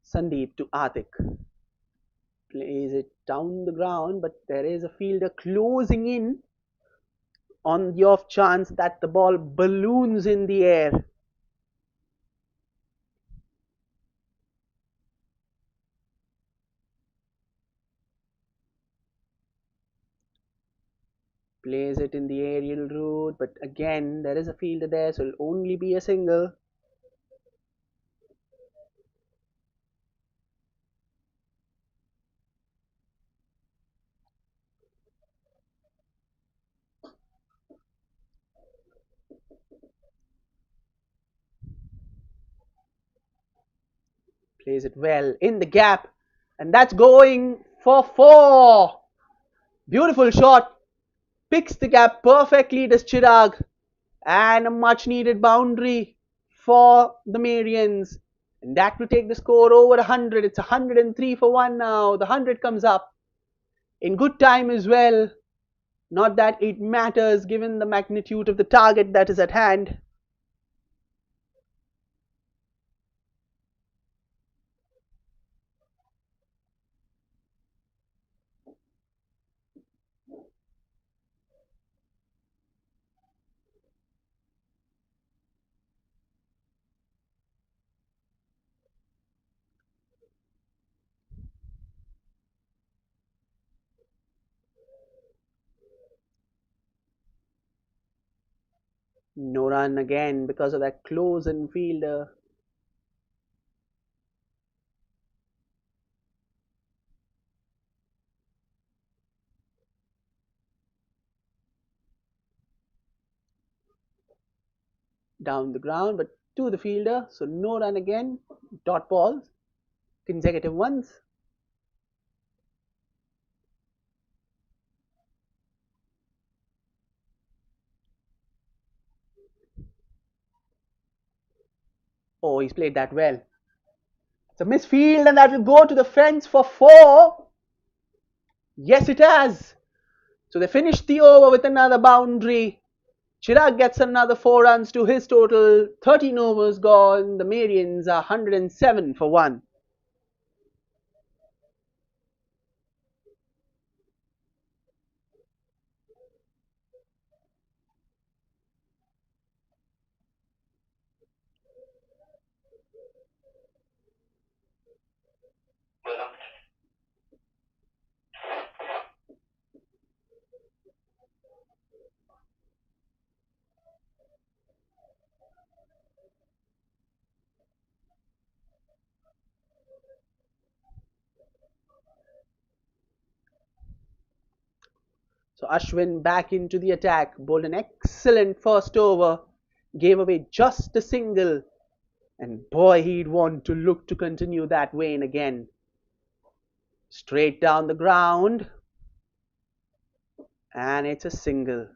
A: Sandeep to Atik. Plays it down the ground, but there is a fielder closing in on the off chance that the ball balloons in the air. Plays it in the aerial route, but again there is a fielder there, so it'll only be a single. Plays it well in the gap, and that's going for 4. Beautiful shot. Picks the gap perfectly, does Chirag, and a much needed boundary for the Marians. And that will take the score over 100. It's 103 for 1 now. The 100 comes up in good time as well. Not that it matters given the magnitude of the target that is at hand. No run again because of that close in fielder. Down the ground, but to the fielder. So no run again. Dot balls. Consecutive ones. Oh, he's played that well. It's a misfield, and that will go to the fence for 4. Yes, it has. So they finished the over with another boundary. Chirag gets another 4 runs to his total. 13 overs gone. The Marians are 107 for 1. So Ashwin back into the attack. Bowled an excellent first over. Gave away just a single. And boy, he'd want to look to continue that vein again. Straight down the ground. And it's a single.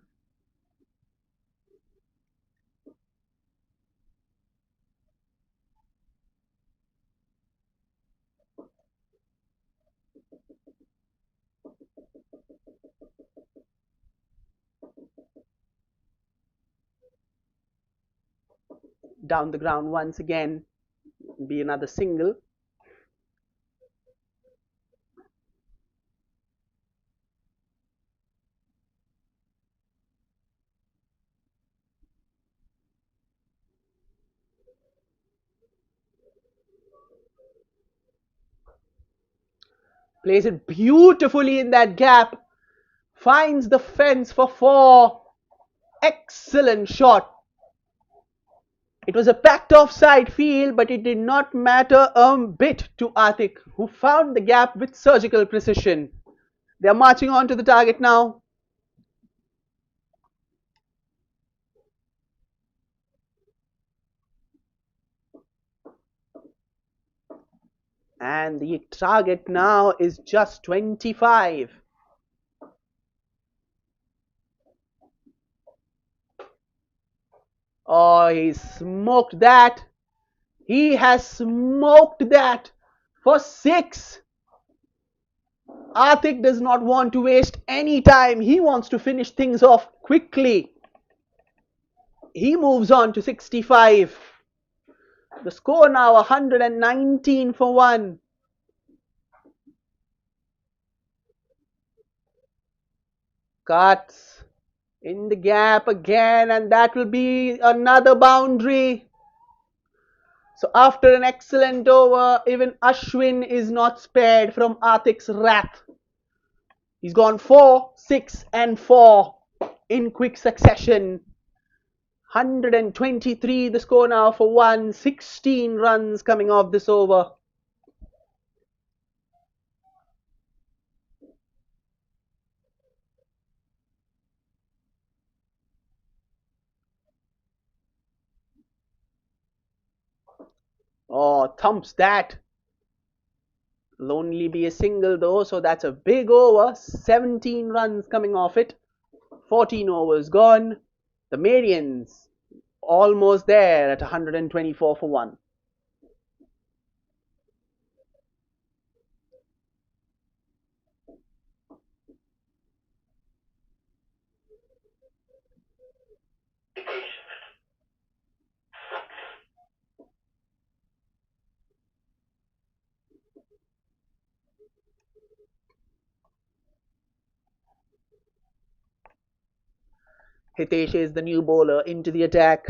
A: Down the ground once again. Be another single. Plays it beautifully in that gap. Finds the fence for 4. Excellent shot. It was a packed offside field, but it did not matter a bit to Atik, who found the gap with surgical precision. They are marching on to the target now. And the target now is just 25. Oh, he smoked that. He has smoked that for 6. Atik does not want to waste any time. He wants to finish things off quickly. He moves on to 65. The score now 119 for 1. Cuts in the gap again, and that will be another boundary. So after an excellent over, even Ashwin is not spared from Atik's wrath. He's gone 4, 6 and 4 in quick succession. 123 the score now for 1. 16 runs coming off this over. Oh, thumps that. Will only be a single though, so that's a big over. 17 runs coming off it. 14 overs gone. The Marians almost there at 124 for 1. Hitesh is the new bowler into the attack.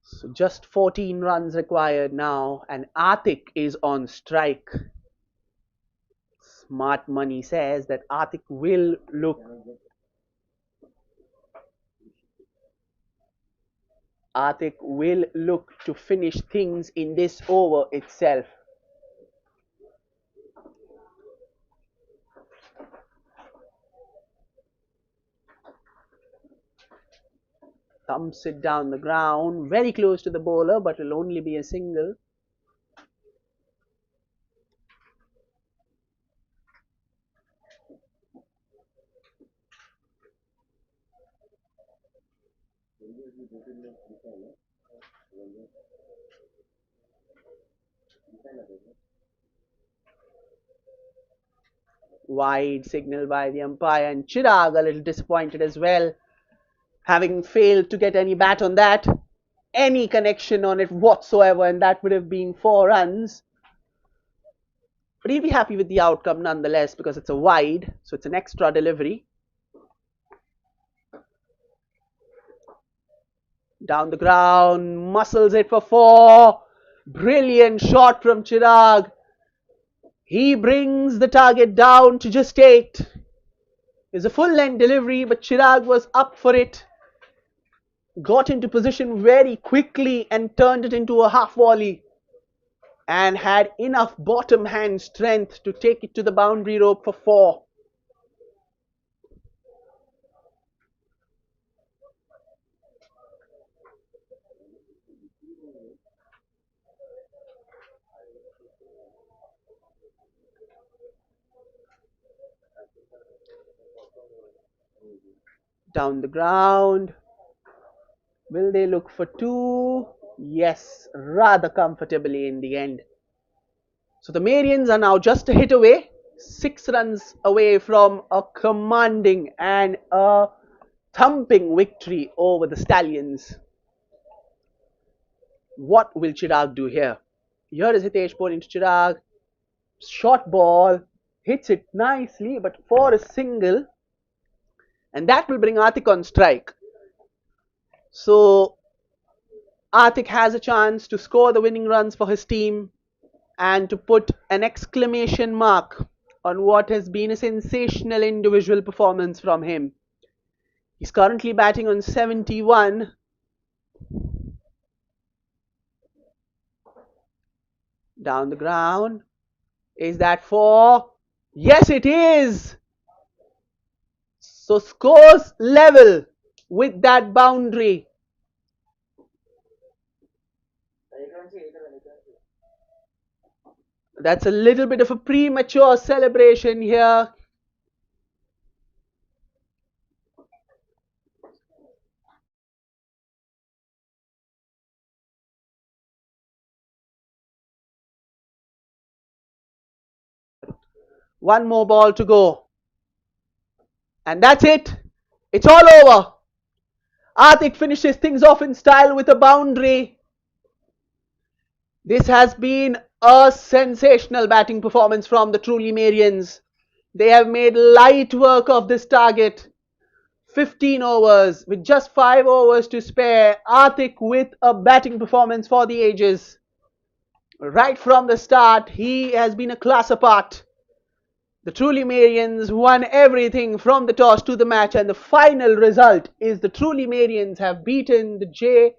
A: So just 14 runs required now, and Atik is on strike. Smart money says that Atik will look to finish things in this over itself. Thumps it down the ground, very close to the bowler, but will only be a single. Wide signal by the umpire, and Chirag a little disappointed as well, having failed to get any bat on that, any connection on it whatsoever, and that would have been 4 runs. But he'll be happy with the outcome nonetheless because it's a wide, so it's an extra delivery. Down the ground, muscles it for 4. Brilliant shot from Chirag. He brings the target down to just 8. It's a full length delivery, but Chirag was up for it. Got into position very quickly and turned it into a half volley. And had enough bottom hand strength to take it to the boundary rope for 4. Down the ground. Will they look for 2? Yes, rather comfortably in the end. So the Marians are now just a hit away, 6 runs away from a commanding and a thumping victory over the Stallions. What will Chirag do here? Here is Hitesh bowling to Chirag. Short ball, hits it nicely, but for a single, and that will bring Atik on strike. So Atik has a chance to score the winning runs for his team and to put an exclamation mark on what has been a sensational individual performance from him. He's currently batting on 71. Down the ground. Is that 4? Yes, it is. So scores level with that boundary. That's a little bit of a premature celebration here. One more ball to go. And that's it. It's all over. Atik finishes things off in style with a boundary. This has been a sensational batting performance from the truly Marians. They have made light work of this target. 15 overs with just 5 overs to spare. Atik with a batting performance for the ages. Right from the start, he has been a class apart. The truly Marians won everything from the toss to the match, and the final result is the truly Marians have beaten the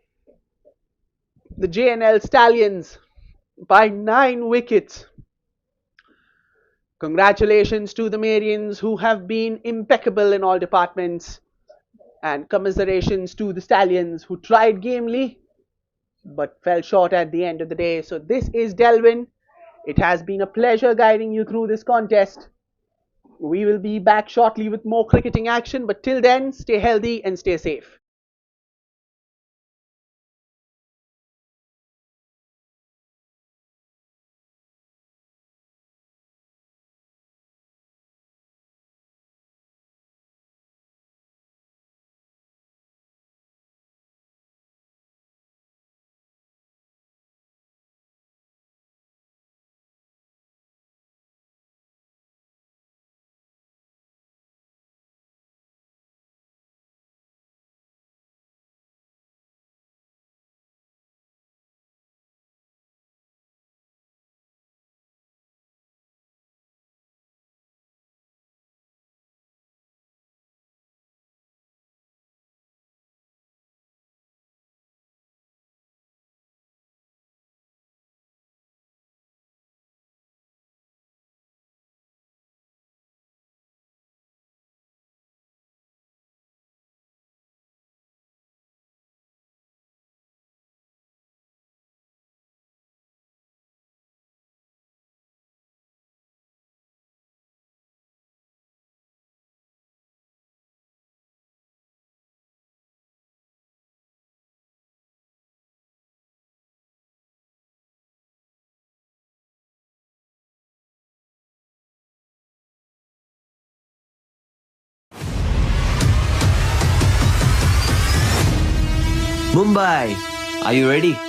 A: Jml Stallions by 9 wickets. Congratulations to the Marians, who have been impeccable in all departments, and commiserations to the Stallions, who tried gamely but fell short at the end of the day. So this is Delvin. It has been a pleasure guiding you through this contest. We will be back shortly with more cricketing action, but till then, stay healthy and stay safe.
B: Mumbai. Are you ready?